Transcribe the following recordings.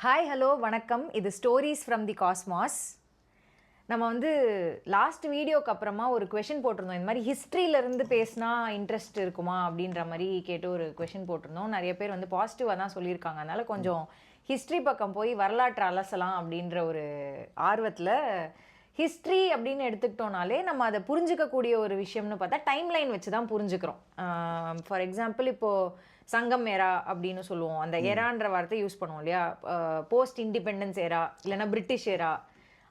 Hi hello வணக்கம். இது stories from the cosmos. நம்ம வந்து லாஸ்ட் வீடியோக்கு அப்புறமா ஒரு கொஷின் போட்டிருந்தோம். இந்த மாதிரி ஹிஸ்ட்ரியிலேருந்து பேசினா இன்ட்ரெஸ்ட் இருக்குமா அப்படின்ற மாதிரி கேட்டு ஒரு கொஷின் போட்டிருந்தோம். நிறைய பேர் வந்து பாசிட்டிவாக தான் சொல்லியிருக்காங்க. அதனால் கொஞ்சம் ஹிஸ்ட்ரி பக்கம் போய் வரலாற்று அலசலாம் அப்படின்ற ஒரு ஆர்வத்தில் ஹிஸ்ட்ரி அப்படின்னு எடுத்துக்கிட்டோனாலே நம்ம அதை புரிஞ்சிக்கக்கூடிய ஒரு விஷயம்னு பார்த்தா டைம் லைன் வச்சு தான் புரிஞ்சுக்கிறோம். ஃபார் எக்ஸாம்பிள் இப்போது சங்கம் எரா அப்படின்னு சொல்லுவோம். அந்த எரான்ற வார்த்தை யூஸ் பண்ணுவோம் இல்லையா? போஸ்ட் இண்டிபெண்டன்ஸ் எரா இல்லைன்னா பிரிட்டிஷ் எரா,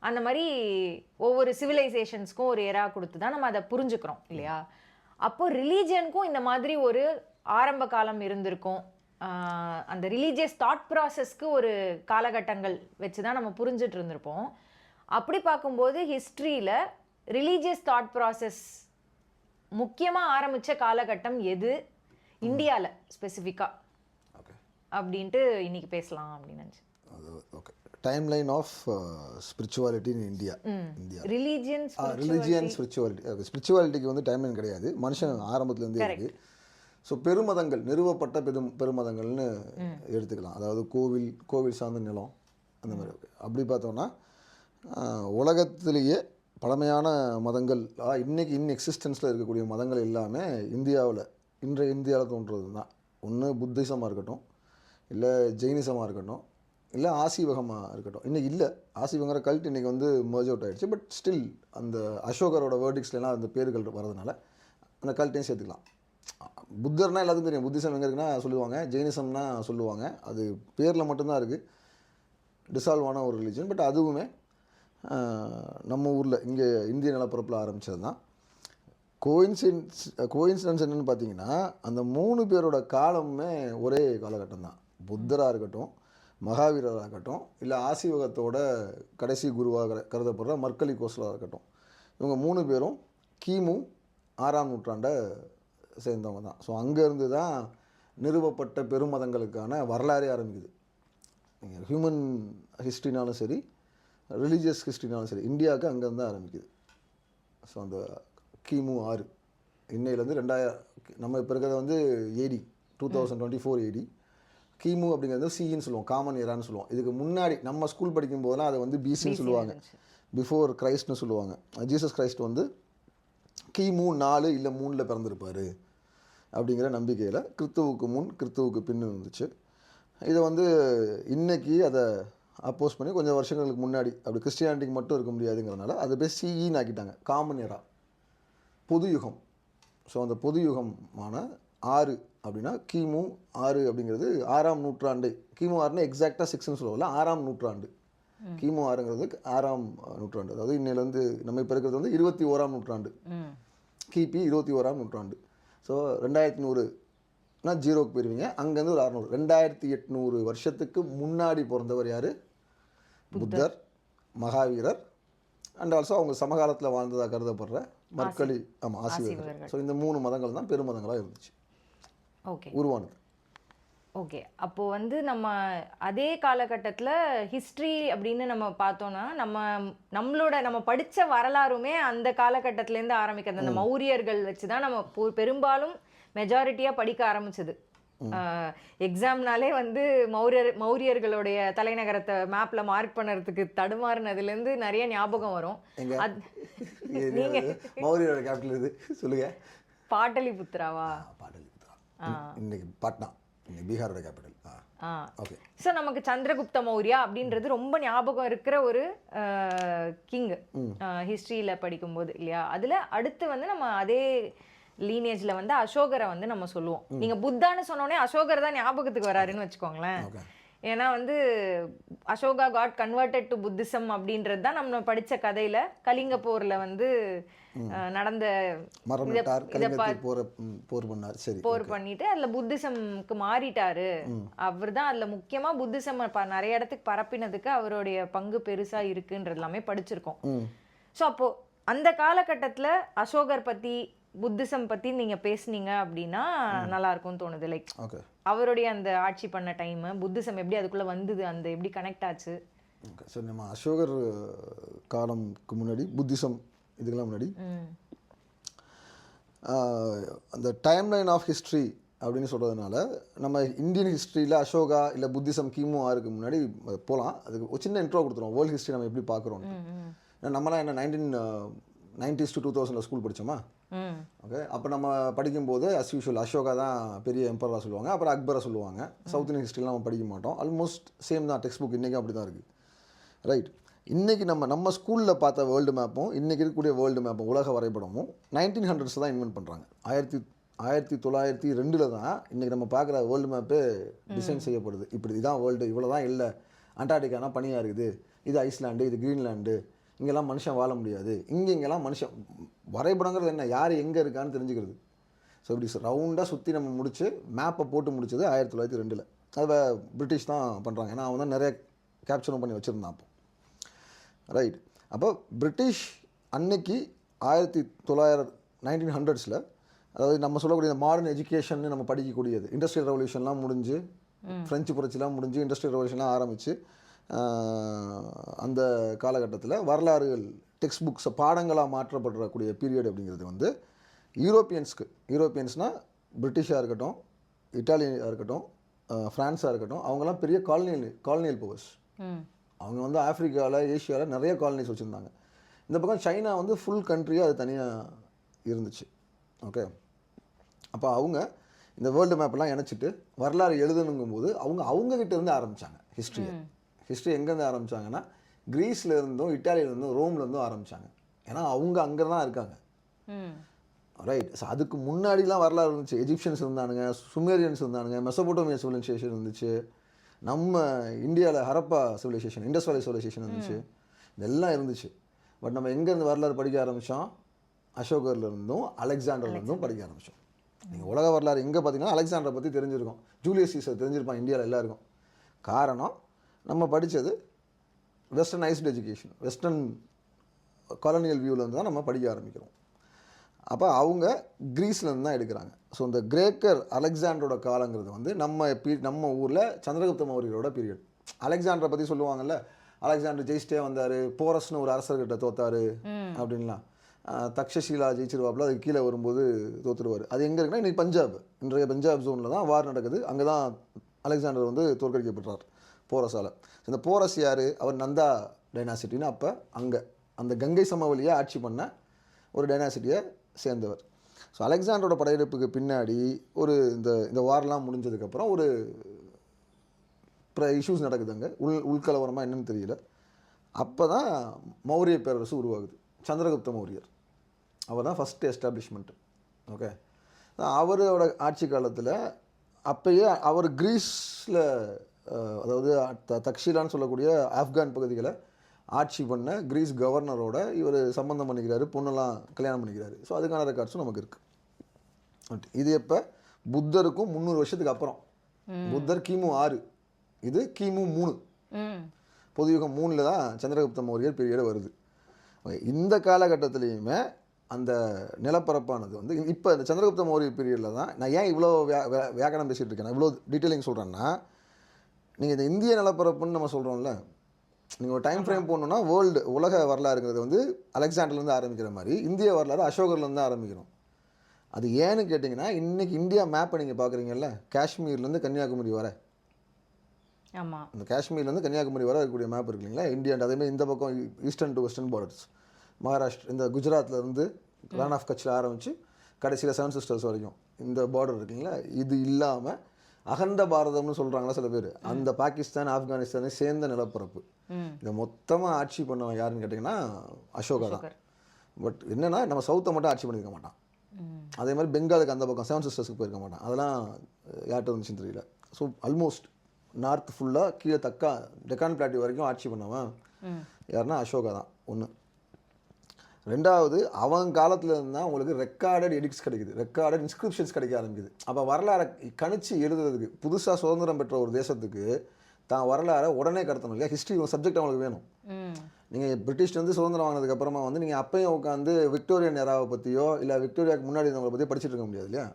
அந்த மாதிரி ஒவ்வொரு சிவிலைசேஷன்ஸ்க்கும் ஒரு எரா கொடுத்து தான் நம்ம அதை புரிஞ்சுக்கிறோம் இல்லையா? அப்போ ரிலீஜியனுக்கும் இந்த மாதிரி ஒரு ஆரம்ப காலம் இருந்திருக்கும். அந்த ரிலீஜியஸ் தாட் ப்ராசஸ்க்கு ஒரு காலகட்டங்கள் வச்சு தான் நம்ம புரிஞ்சுட்டு இருந்திருப்போம். அப்படி பார்க்கும்போது ஹிஸ்ட்ரியில் ரிலீஜியஸ் தாட் ப்ராசஸ் முக்கியமாக ஆரம்பித்த காலகட்டம் எது இந்தியாவில் ஸ்பெசிஃபிக்காக அப்படின்ட்டு இன்னைக்கு பேசலாம் அப்படின்னு நினச்சேன். Okay, time line of spirituality in India. Religion spirituality. Okay, ஸ்பிரிச்சுவாலிட்டிக்கு வந்து டைம் லைன் கிடையாது, மனுஷன் ஆரம்பத்துலேருந்தே இருக்குது. ஸோ பெருமதங்கள், நிறுவப்பட்ட பெருமதங்கள்னு எடுத்துக்கலாம். அதாவது கோவில் சார்ந்த நிலம் அந்த மாதிரி. அப்படி பார்த்தோன்னா உலகத்திலேயே பழமையான மதங்கள் இன்றைக்கி எக்ஸிஸ்டன்ஸில் இருக்கக்கூடிய மதங்கள் எல்லாமே இன்றைய இந்தியாவில் தோன்றுறது தான். ஒன்று புத்திசமாக இருக்கட்டும், இல்லை ஜெயினிசமாக இருக்கட்டும், இல்லை ஆசீவகமாக இருக்கட்டும். இன்றைக்கி இல்லை, ஆசீவங்கிற கல்ட் இன்றைக்கி வந்து மர்ஜ் அவுட் ஆகிடுச்சு. பட் ஸ்டில் அந்த அசோகரோட வேர்டிக்ஸ்லாம் அந்த பேர்கள் வரதுனால அந்த கல்ட்டையும் சேர்த்துக்கலாம். புத்தர்னால் எல்லாத்துக்கும் தெரியும். புத்திசம் எங்கே இருக்குன்னா சொல்லுவாங்க, ஜெயினிசம்னா சொல்லுவாங்க. அது பேரில் மட்டும்தான் இருக்குது, டிசால்வ் ஆன ஒரு ரிலீஜன். பட் அதுவுமே நம்ம ஊரில் இங்கே இந்திய நிலப்பரப்பில் ஆரம்பித்தது தான். கோயின்சிடன்ஸ் என்னென்னு பார்த்தீங்கன்னா, அந்த 3 பேரோட காலமுமே ஒரே காலகட்டம் தான். புத்தராக இருக்கட்டும், மகாவீரராக இருக்கட்டும், இல்லை ஆசீவகத்தோட கடைசி குருவாக கருதப்படுற மர்கலி கோஸ்லாக இருக்கட்டும், இவங்க 3 பேரும் கிமு 6ஆம் நூற்றாண்டை சேர்ந்தவங்க தான். ஸோ அங்கேருந்து தான் நிறுவப்பட்ட பெருமதங்களுக்கான வரலாறே ஆரம்பிக்குது. நீங்கள் ஹியூமன் ஹிஸ்ட்ரினாலும் சரி, ரிலீஜியஸ் ஹிஸ்ட்ரினாலும் சரி, இந்தியாவுக்கு அங்கேருந்து தான் ஆரம்பிக்குது. ஸோ அந்த கிமு 6 இன்னையிலேருந்து 2000, நம்ம இப்போ இருக்கிறத வந்து AD 2024 AD. கிமு அப்படிங்கிறது சின்னு சொல்லுவோம், காமன் எரான்னு சொல்லுவோம். இதுக்கு முன்னாடி நம்ம ஸ்கூல் படிக்கும் போதெல்லாம் அதை வந்து பிசின்னு சொல்லுவாங்க, பிஃபோர் கிரைஸ்ட்னு சொல்லுவாங்க. ஜீசஸ் கிரைஸ்ட் வந்து கிமு 4 இல்லை 3 பிறந்திருப்பார் அப்படிங்கிற நம்பிக்கையில் கிறிஸ்துவுக்கு முன் கிறிஸ்துவுக்கு பின்னு இருந்துச்சு. இதை வந்து இன்றைக்கி அதை அப்போஸ் பண்ணி கொஞ்சம் வருஷங்களுக்கு முன்னாடி அப்படி கிறிஸ்டியானிட்டிக்கு மட்டும் இருக்க முடியாதுங்கிறதுனால அதை போய் சிஇன்னு ஆக்கிட்டாங்க, காமன் எரா, பொது யுகம். ஸோ அந்த பொது யுகமான 6 அப்படின்னா கிமு 6 அப்படிங்கிறது 6ஆம் நூற்றாண்டு. கிமு 6னா எக்ஸாக்டாக 6ன்னு சொல்லுவோம்ல, 6ஆம் நூற்றாண்டு. கிமு 6ங்கிறது 6ஆம் நூற்றாண்டு. அதாவது இன்னையிலேருந்து நம்ம இப்போ இருக்கிறது வந்து 21ஆம் நூற்றாண்டு, கிபி 21ஆம் நூற்றாண்டு. ஸோ 2100னா 0க்கு போயிருவீங்க, அங்கேருந்து ஒரு 600, 2800 வருஷத்துக்கு முன்னாடி பிறந்தவர் யார்? புத்தர், மகாவீரர், அண்ட் ஆல்சோ அவங்க சமகாலத்தில் வாழ்ந்ததாக கருதப்படுற மர்கலி, ஆசீவகர். ஸோ இந்த 3 மதங்கள் தான் பெருமதங்களாக இருந்துச்சு, உருவானது. ஓகே, அப்போது வந்து நம்ம அதே காலகட்டத்தில் ஹிஸ்ட்ரி அப்படின்னு நம்ம பார்த்தோன்னா நம்ம படித்த வரலாறுமே அந்த காலகட்டத்திலேருந்து ஆரம்பிக்கிறது. அந்த மௌரியர்கள் வச்சு தான் நம்ம பெரும்பாலும் மெஜாரிட்டியாக படிக்க ஆரம்பிச்சது. எக்ஸாம்னாலே வந்து மௌரியர்களுடைய தலைநகரத்தை மேப்ல மார்க் பண்ணுறதுக்கு தடுமாறுனதுலேருந்து நிறைய ஞாபகம் வரும். நீங்க மௌரியரோட கேபிட்டல் இது சொல்லுங்க. பாட்டலிபுத்ராவா? பாட்டலிபுத்ரா இன்னைக்கு பாட்னா, பீகாரோட கேபிட்டல். ஓகே. ஸோ நமக்கு சந்திரகுப்த மௌரியா அப்படின்றது ரொம்ப ஞாபகம் இருக்கிற ஒரு கிங் ஹிஸ்ட்ரியில் படிக்கும்போது இல்லையா? அதில் அடுத்து வந்து நம்ம அதே லீனேஜில் வந்து அசோகரை வந்து நம்ம சொல்லுவோம். நீங்கள் புத்தான்னு சொன்னோடனே அசோகர் தான் ஞாபகத்துக்கு வராருன்னு வச்சுக்கோங்களேன். ஏன்னா வந்து Ashoka got converted to Buddhism அப்படின்றது தான் நம்ம படித்த கதையில் கலிங்க போரில் வந்து நடந்த போர் பண்ணிட்டு அதில் புத்திசம்க்கு மாறிட்டாரு. அவர் தான் அதில் முக்கியமாக புத்திசம் நிறைய இடத்துக்கு பரப்பினதுக்கு அவருடைய பங்கு பெருசாக இருக்குன்றது எல்லாமே படிச்சிருக்கோம். ஸோ அப்போது அந்த காலகட்டத்தில் அசோகர் பற்றி, புத்திசம் பற்றி நீங்கள் பேசுனீங்க அப்படின்னா நல்லா இருக்கும்னு தோணுது. லைக் அவருடைய அந்த ஆட்சி பண்ண டைம், புத்திசம் எப்படி அதுக்குள்ளே வந்தது, அந்த எப்படி கனெக்ட் ஆச்சு? ஓகே, ஸோ நம்ம அசோகர் காலம்க்கு முன்னாடி, புத்திசம் இதுக்கெல்லாம் முன்னாடி அந்த டைம் லைன் ஆஃப் ஹிஸ்ட்ரி அப்படின்னு சொல்கிறதுனால நம்ம இந்தியன் ஹிஸ்ட்ரியில் அசோகா இல்லை புத்திசம் கிமு 6க்கு முன்னாடி போகலாம். அதுக்கு ஒரு சின்ன இன்ட்ரோ கொடுத்துருவோம் வேர்ல்டு ஹிஸ்ட்ரி நம்ம எப்படி பார்க்குறோம். நம்மளாம் என்ன 1990s to 2000 ஸ்கூல் படித்தோமா? ஓகே, அப்போ நம்ம படிக்கும்போது அஸ் யூஷுவல் அசோகா தான் பெரிய எம்பரராக சொல்லுவாங்க, அப்புறம் அக்பரை சொல்லுவாங்க. சவுத் இந்தியன் ஹிஸ்ட்ரிலாம் நம்ம படிக்க மாட்டோம். ஆல்மோஸ்ட் சேம் தான் டெக்ஸ்ட் புக், இன்றைக்கும் அப்படி தான் இருக்குது. ரைட், இன்றைக்கி நம்ம ஸ்கூலில் பார்த்த வேர்ல்டு மேப்பும் இன்றைக்கி இருக்கக்கூடிய வேர்ல்டு மேப்பும் உலக வரைபடமும் 1900s தான் இன்வென்ட் பண்ணுறாங்க. 1902 தான் இன்றைக்கி நம்ம பார்க்குற வேர்ல்டு மேப்பு டிசைன் செய்யப்படுது. இப்படி இதுதான் வேர்ல்டு, இவ்வளோ தான் இல்லை, அண்டார்டிகானா பனியாக இருக்குது, இது ஐஸ்லாண்டு, இது கிரீன்லாண்டு, இங்கெல்லாம் மனுஷன் வாழ முடியாது, இங்கெல்லாம் மனுஷன். வரைபடங்கிறது என்ன, யார் எங்கே இருக்கான்னு தெரிஞ்சுக்கிறது. ஸோ இப்படி ரவுண்டாக சுற்றி நம்ம முடிச்சு மேப்பை போட்டு முடிச்சது 1902. அதை பிரிட்டிஷ் தான் பண்ணுறாங்க, ஏன்னா அவன் தான் நிறைய கேப்சரும் பண்ணி வச்சுருந்தான் அப்போ. ரைட், அப்போ பிரிட்டிஷ் அன்னைக்கு 1900s அதாவது நம்ம சொல்லக்கூடிய மாடர்ன் எஜுகேஷன் நம்ம படிக்கக்கூடியது, இண்டஸ்ட்ரியல் ரெவல்யூஷன்லாம் முடிஞ்சு, ஃப்ரெஞ்சு புரட்சிலாம் முடிஞ்சு, இண்டஸ்ட்ரியல் ரெவல்யூஷன்லாம் ஆரம்பித்து அந்த காலகட்டத்தில் வரலாறுகள் டெக்ஸ்ட் புக்ஸை பாடங்களாக மாற்றப்படக்கூடிய பீரியட் அப்படிங்கிறது வந்து யூரோப்பியன்ஸ்னால் பிரிட்டிஷாக இருக்கட்டும், இட்டாலியாக இருக்கட்டும், ஃப்ரான்ஸாக இருக்கட்டும், அவங்கெல்லாம் பெரிய காலனியல் பவர்ஸ். அவங்க வந்து ஆஃப்ரிக்காவில், ஏஷியாவில் நிறைய காலனிஸ் வச்சுருந்தாங்க. இந்த பக்கம் சைனா வந்து ஃபுல் கண்ட்ரியாக அது தனியாக இருந்துச்சு. ஓகே, அப்போ அவங்க இந்த வேர்ல்டு மேப்லாம் இணைச்சிட்டு வரலாறு எழுதணுங்கும்போது அவங்ககிட்ட இருந்து ஆரம்பித்தாங்க ஹிஸ்ட்ரி எங்கேருந்து ஆரம்பித்தாங்கன்னா கிரீஸில் இருந்தும் இட்டாலியிலேருந்தும் ரோம்லேருந்தும் ஆரம்பித்தாங்க. ஏன்னா அவங்க அங்கே தான் இருக்காங்க. ரைட், ஸோ அதுக்கு முன்னாடிலாம் வரலாறு இருந்துச்சு. எஜிப்ஷியன்ஸ் இருந்தானுங்க, சுமேரியன்ஸ் இருந்தானுங்க, மெசபோட்டோமியா சிவிலைசேஷன் இருந்துச்சு, நம்ம இந்தியாவில் ஹரப்பா சிவிலைசேஷன், இண்டஸ் வேலி சிவிலைசேஷன் இருந்துச்சு, இதெல்லாம் இருந்துச்சு. பட் நம்ம எங்கேருந்து வரலாறு படிக்க ஆரம்பித்தோம்? அசோகர்லேருந்தும் அலெக்சாண்டர்லேருந்தும் படிக்க ஆரம்பித்தோம். நீங்கள் உலக வரலாறு எங்கே பார்த்தீங்கன்னா அலெக்சாண்டரை பற்றி தெரிஞ்சிருக்கும், ஜூலியஸ் சீசர் தெரிஞ்சிருப்பான் இந்தியாவில் எல்லாருக்கும். காரணம் நம்ம படித்தது வெஸ்டர்னைஸ்டு எஜுகேஷன், வெஸ்டர்ன் காலனியல் வியூவிலேருந்து தான் நம்ம படிக்க ஆரம்பிக்கிறோம். அப்போ அவங்க கிரீஸ்லேருந்து தான் எடுக்கிறாங்க. ஸோ இந்த கிரேக்கர் அலெக்சாண்டரோட காலங்கிறது வந்து நம்ம ஊரில் சந்திரகுப்த மௌரியரோட பீரியட். அலெக்சாண்டரை பற்றி சொல்லுவாங்கல்ல, அலெக்சாண்டர் ஜெயிச்சிட்டே வந்தார், போரஸ்னு ஒரு அரசர்கிட்ட தோத்தாரு அப்படின்லாம். தக்ஷசீலா ஜெயிச்சிருவாப்பில், அதுக்கு கீழே வரும்போது தோத்துருவார். அது எங்கே இருக்குன்னா இன்றைக்கி பஞ்சாப், இன்றைய பஞ்சாப் ஜோனில் தான் வார் நடக்குது. அங்கே தான் அலெக்சாண்டர் வந்து தோற்கடிக்கப்பட்டார் போரஸால். இந்த போரஸ் யார்? அவர் நந்தா டைனாசிட்டின்னு அப்போ அங்கே அந்த கங்கை சமவெளியை ஆட்சி பண்ண ஒரு டைனாசிட்டியை சேர்ந்தவர். ஸோ அலெக்சாண்டரோட படையெடுப்புக்கு பின்னாடி இந்த வார்லாம் முடிஞ்சதுக்கப்புறம் ஒரு இஷ்யூஸ் நடக்குது அங்கே, உள்கலவரமாக என்னன்னு தெரியல. அப்போ தான் மௌரிய பேரரசு உருவாகுது. சந்திரகுப்த மௌரியர் அவர் தான் ஃபஸ்ட்டு எஸ்டாப்ளிஷ்மெண்ட்டு. ஓகே, அவரோட ஆட்சி காலத்தில் அப்போயே அவர் கிரீஸில், அதாவது தக்ஷிலான்னு சொல்லக்கூடிய ஆப்கான் பகுதிகளை ஆட்சி பண்ண கிரீஸ் கவர்னரோட இவர் சம்பந்தம் பண்ணிக்கிறாரு, பொண்ணெல்லாம் கல்யாணம் பண்ணிக்கிறாரு. ஸோ அதுக்கான ரெக்கார்ட்ஸும் நமக்கு இருக்குது. இது எப்போ? புத்தருக்கும் 300 வருஷத்துக்கு அப்புறம். புத்தர் கிமு 6, இது கிமு 3, பொதுயுகம் 3ல் தான் சந்திரகுப்த மௌரியர் பீரியட் வருது. இந்த காலகட்டத்திலையுமே அந்த நிலப்பரப்பானது வந்து இப்போ இந்த சந்திரகுப்த மௌரிய பீரியடில் தான். நான் ஏன் இவ்வளோ வியாக்கரணம் பேசிகிட்டு இருக்கேன், இவ்வளோ டீட்டெயிலிங் சொல்கிறேன்னா, நீங்கள் இந்த இந்திய நிலப்பரப்புன்னு நம்ம சொல்கிறோம்ல, நீங்கள் ஒரு டைம் ஃப்ரேம் போடணுன்னா உலக வரலாறுங்கிறது வந்து அலெக்சாண்டர்லேருந்து ஆரம்பிக்கிற மாதிரி இந்திய வரலாறு அசோகர்லேருந்து ஆரம்பிக்கிறோம். அது ஏன்னு கேட்டிங்கன்னா, இன்றைக்கி இந்தியா மேப்பை நீங்கள் பார்க்குறீங்கல்ல, காஷ்மீர்லேருந்து கன்னியாகுமரி வர, ஆமாம், இந்த காஷ்மீர்லேருந்து கன்னியாகுமரி வர இருக்கக்கூடிய மேப் இருக்கு இல்லைங்களா, இந்தியா. அதேமாதிரி இந்த பக்கம் eastern to western borders, Maharashtra, இந்த குஜராத்லேருந்து ரான் ஆஃப் கட்சில் ஆரம்பித்து கடைசியில் 7 சிஸ்டர்ஸ் வரைக்கும் இந்த பார்டர் இருக்குங்களா. இது இல்லாமல் அகண்ட பாரதம்னு சொல்கிறாங்களா சில பேர், அந்த பாகிஸ்தான் ஆப்கானிஸ்தானை சேர்ந்த நிலப்பரப்பு. இதை மொத்தமாக ஆட்சி பண்ணவன் யாருன்னு கேட்டிங்கன்னா அசோகா தான். பட் என்னென்னா நம்ம சவுத்தை மட்டும் ஆட்சி பண்ணியிருக்க மாட்டான். அதே மாதிரி பெங்காலுக்கு அந்த பக்கம் 7 சிஸ்டர்ஸுக்கு போயிருக்க மாட்டான். அதெல்லாம் யார்கிட்ட வந்துச்சுன்னு தெரியல. ஸோ ஆல்மோஸ்ட் நார்த் ஃபுல்லாக கீழே டெக்கான் பிளாட்டியூ வரைக்கும் ஆட்சி பண்ணவன் யாருன்னா அசோகா தான். ஒன்று. ரெண்டாவது, அவங்க காலத்தில் இருந்தால் உங்களுக்கு ரெக்கார்டட் எடிக்ட்ஸ் கிடைக்குது, ரெக்கார்டட் இன்ஸ்கிரிப்ஷன்ஸ் கிடைக்க ஆரம்பிக்குது. அப்போ வரலாறை கணிச்சு எழுதுறதுக்கு, புதுசாக சுதந்திரம் பெற்ற ஒரு தேசத்துக்கு தான் வரலாறை உடனே கடத்தணும் இல்லையா, ஹிஸ்ட்ரி சப்ஜெக்ட் அவங்களுக்கு வேணும். நீங்கள் பிரிட்டிஷ்லேருந்து சுதந்திரம் வாங்கினதுக்கு அப்புறமா வந்து நீங்கள் அப்பையும் உட்காந்து விக்டோரியன் எராவை பற்றியோ இல்லை விக்டோரியாவுக்கு முன்னாடி இருந்தவங்களை பற்றி படிச்சுட்டு இருக்க முடியாது இல்லையா.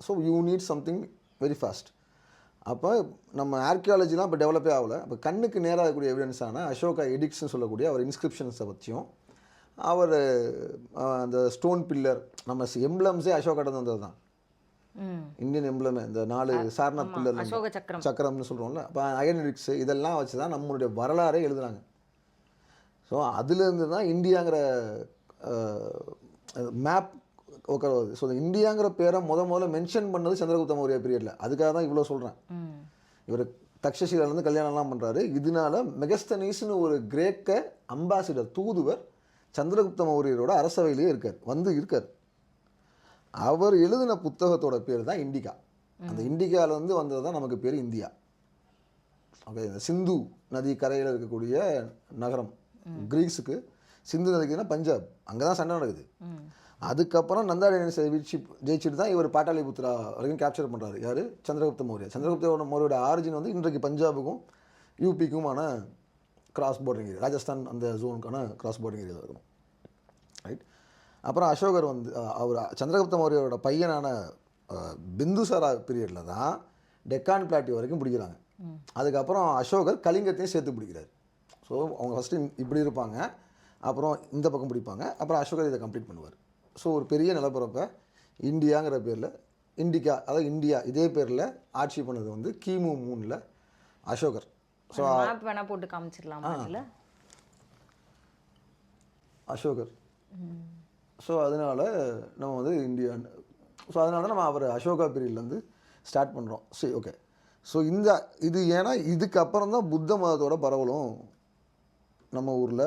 So you need something very fast. அப்போ நம்ம ஆர்கியாலஜிலாம் இப்போ டெவலப்பே ஆகலை. அப்போ கண்ணுக்கு நேராக இருக்கக்கூடிய எவிடன்ஸான அசோகா எடிக்ட்ஸ்னு சொல்லக்கூடிய அவர் இன்ஸ்கிரிப்ஷன்ஸை பற்றியும், அவர் அந்த ஸ்டோன் பில்லர், நம்ம எம்ப்ளம்ஸே அசோகாட்ட வந்தது தான். இந்தியன் எம்ப்ளமே இந்த 4 சார்நாத் பில்லர் அசோக சக்கரம் சக்கரம்னு சொல்கிறோம்ல. அப்போ அயனிக்ஸ் இதெல்லாம் வச்சு தான் நம்மளுடைய வரலாறே எழுதுனாங்க. ஸோ அதுலேருந்து தான் இந்தியாங்கிற மேப் உட்காருவது. ஸோ இந்தியாங்கிற பேரை முதல்ல மென்ஷன் பண்ணது சந்திரகுப்த மௌரிய பீரியடில். அதுக்காக தான் இவ்வளோ சொல்கிறேன். இவர் தக்ஷசிலாலேருந்து கல்யாணம்லாம் பண்ணுறாரு. இதனால மெகஸ்தனீஸ்னு ஒரு கிரேக்க அம்பாசிடர் தூதுவர் சந்திரகுப்த மௌரியரோட அரசவையிலேயே இருக்கார். அவர் எழுதின புத்தகத்தோட பேர் தான் இண்டிகா. அந்த இண்டிகாவிலேருந்து வந்தது தான் நமக்கு பேர் இந்தியா. ஓகே, இந்த சிந்து நதி கரையில் இருக்கக்கூடிய நகரம் கிரீஸுக்கு. சிந்து நதிக்குன்னா பஞ்சாப், அங்கே தான் சண்டை நடக்குது. அதுக்கப்புறம் நந்தாடேனியஸை ஜெயிச்சுட்டு தான் இவர் பாட்டாளிபுத்ரா வரைக்கும் கேப்சர் பண்ணுறாரு. யார்? சந்திரகுப்த மௌரிய. சந்திரகுப்த மௌரியோட ஆரிஜின் வந்து இன்றைக்கு பஞ்சாபுக்கும் யூபிக்குமான கிராஸ் போர்டிங் ஏரியா, ராஜஸ்தான் அந்த ஜோனுக்கான கிராஸ் போர்டிங் ஏரியா இருக்கணும். ரைட். அப்புறம் அசோகர் வந்து அவர் சந்திரகுப்த மௌரியோட பையனான பிந்துசாரா பீரியடில் தான் டெக்கான் பிளாட்டியூ வரைக்கும் பிடிக்கிறாங்க. அதுக்கப்புறம் அசோகர் கலிங்கத்தையும் சேர்த்து பிடிக்கிறார். ஸோ அவங்க ஃபஸ்ட்டு இப்படி இருப்பாங்க, அப்புறம் இந்த பக்கம் பிடிப்பாங்க, அப்புறம் அசோகர் இதை கம்ப்ளீட் பண்ணுவார். ஸோ ஒரு பெரிய நிலப்பரப்பை இந்தியாங்கிற பேரில் இண்டிகா, அதாவது இந்தியா இதே பேரில் ஆட்சி பண்ணது வந்து கிமு 3 அசோகர். ஸோ மேப் வேணா போட்டு காமிச்சிடலாமா? இல்லை அசோகர். ஸோ அதனால் நம்ம வந்து ஸோ அதனால தான் நம்ம அவர் அசோகா பீரியட்லேருந்து ஸ்டார்ட் பண்ணுறோம். சரி, ஓகே. ஸோ இது ஏன்னா இதுக்கப்புறம் தான் புத்த மதத்தோட பரவலும் நம்ம ஊரில்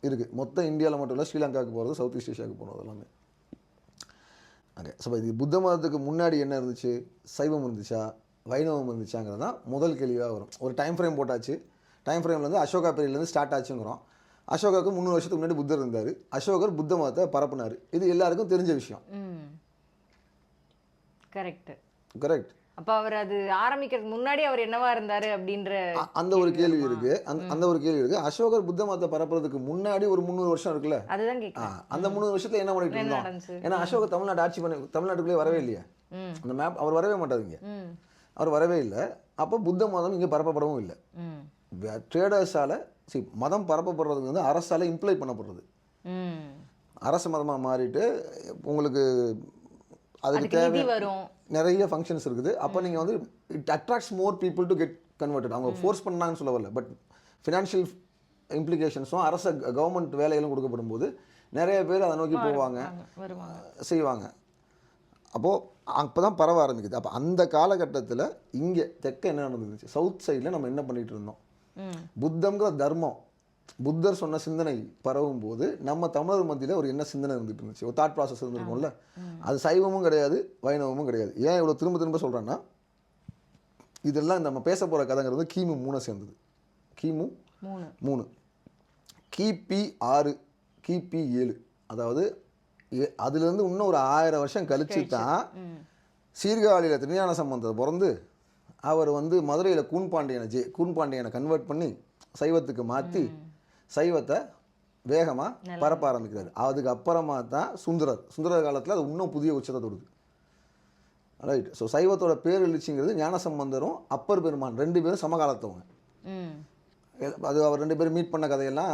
இருக்குது. மொத்தம் இந்தியாவில் மட்டும் இல்லை, ஸ்ரீலங்காவுக்கு போகிறது, சவுத் ஈஸ்ட் ஏஷியாவுக்கு போகிறது எல்லாமே. ஓகே. ஸோ இது புத்த மதத்துக்கு முன்னாடி என்ன இருந்துச்சு? சைவம் இருந்துச்சா, வைணவம் இருந்துச்சாங்கிறது தான் முதல் கேள்வியாக வரும். ஒரு டைம் ஃப்ரேம் போட்டாச்சு. டைம் ஃப்ரேம்லேருந்து அசோகா பீரியட்லேருந்து ஸ்டார்ட் ஆச்சுங்கிறோம். அசோகாவுக்கு 300 வருஷத்துக்கு முன்னாடி புத்தர் இருந்தார். அசோகர் புத்த மதத்தை பரப்புனார். இது எல்லாருக்கும் தெரிஞ்ச விஷயம். கரெக்ட். அப்ப அவர் அது ஆரம்பிக்கிறதுக்கு முன்னாடி அவர் என்னவா இருந்தாரு அப்படின்ற அந்த ஒரு கேள்வி இருக்கு. அந்த ஒரு கேள்வி இருக்கு. அசோகர் புத்த மதத்தை பரப்புறதுக்கு முன்னாடி ஒரு 300 வருஷம் இருக்குல்ல, அதுதான் கேட்குறேன். அந்த 300 வருஷத்துல என்ன பண்ணிட்டு இருந்தோம்? ஏன்னா அசோகர் தமிழ்நாடு ஆட்சி பண்ணி தமிழ்நாட்டுக்குள்ளே வரவே இல்லையா? அந்த மேப் அவர் வரவே மாட்டாருங்க. அவர் வரவே இல்லை. அப்போ புத்த மதம் இங்கே பரப்பப்படவும் இல்லை. ட்ரேடர்ஸால மதம் பரப்பப்படுறதுக்கு வந்து அரசால இம்ப்ளை பண்ணப்படுறது. அரச மதமாக மாறிட்டு உங்களுக்கு அதுக்கு தேவை நிறைய ஃபங்க்ஷன்ஸ் இருக்குது. அப்போ நீங்கள் வந்து it attracts more people to get converted. அவங்க ஃபோர்ஸ் பண்ணாங்கன்னு சொல்ல வரல, பட் ஃபினான்ஷியல் இம்ப்ளிகேஷன்ஸும் அரச கவர்மெண்ட் வேலைகளும் கொடுக்கப்படும் போது நிறைய பேர் அதை நோக்கி போவாங்க, செய்வாங்க. அப்போது அப்போ தான் பரவ ஆரம்பிக்குது. அப்போ அந்த காலகட்டத்தில் இங்கே தெற்க என்ன நடந்துச்சு? சவுத் சைடில் நம்ம என்ன பண்ணிகிட்டு இருந்தோம்? புத்தம்ங்கிற தர்மம், புத்தர் சொன்ன சிந்தனை பரவும் போது நம்ம தமிழர் மத்தியில் ஒரு என்ன சிந்தனை இருந்துட்டு இருந்துச்சு, ஒரு தாட் ப்ராசஸ் இருந்திருக்கும்ல. அது சைவமும் கிடையாது, வைணவமும் கிடையாது. ஏன் இவ்வளோ திரும்ப திரும்ப சொல்கிறேன்னா, இதெல்லாம் நம்ம பேச போகிற கதைங்கிறது கிமு 3 சேர்ந்தது. கிமு 3, கிபி 6, கிபி 7. அதாவது அதுலேருந்து இன்னும் ஒரு 1000 வருஷம் கழிச்சு தான் சீர்காழியில் திருஞான சம்பந்தர் பிறந்து அவர் வந்து மதுரையில் கூன்பாண்டியனை கன்வெர்ட் பண்ணி சைவத்துக்கு மாற்றி சைவத்தை வேகமாக பரப்ப ஆரம்பிக்கிறார். அதுக்கு அப்புறமா தான் சுந்தரர் காலத்தில் அது இன்னும் புதிய உச்சத்தை தொடுது. ரைட். ஸோ சைவத்தோட பேர் எழுச்சிங்கிறது ஞானசம்பந்தரும் அப்பர் பெருமான் 2 பேரும் சமகாலத்தவங்க. அது அவர் 2 பேரும் மீட் பண்ண கதையெல்லாம்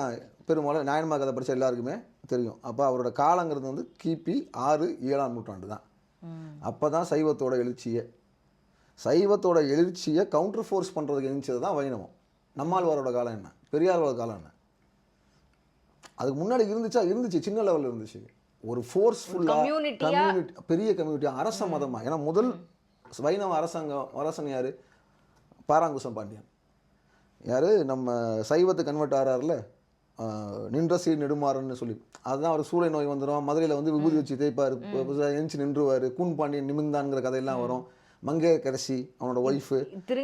பெரும்பாலும் நாயன்மா கதை படித்த எல்லாருக்குமே தெரியும். அப்போ அவரோட காலங்கிறது வந்து கிபி 6, 7ஆம் நூற்றாண்டு தான். அப்போ தான் சைவத்தோட எழுச்சியை கவுண்டர் ஃபோர்ஸ் பண்ணுறதுக்கு எழுந்தது தான் வைணவம். நம்மாழ்வாரோட காலம் என்ன, பெரியாரோட காலம் என்ன? அதுக்கு முன்னாடி இருந்துச்சு சின்ன லெவலில் இருந்துச்சு. ஒரு ஃபோர்ஸ்ஃபுல்லாக கம்யூனிட்டி, பெரிய கம்யூனிட்டி, அரச மதமாக. ஏன்னா முதல் வைணவ அரசன் யார்? பாராங்குசம் பாண்டியன். யார்? நம்ம சைவத்தை கன்வெர்ட் ஆகிறார்ல, நின்ற சீர் நெடுமாறன்னு சொல்லி. அதுதான் அவர் சூளை நோய் வந்துடும், மதுரையில் வந்து விபூதி வச்சு தேய்ப்பார், எஞ்சி நின்றுவார், கூன் பாண்டியன் நிமிர்ந்தான்ங்கிற கதையெல்லாம் வரும். மங்கையர்க்கரசி அவனோட ஒய்ஃபு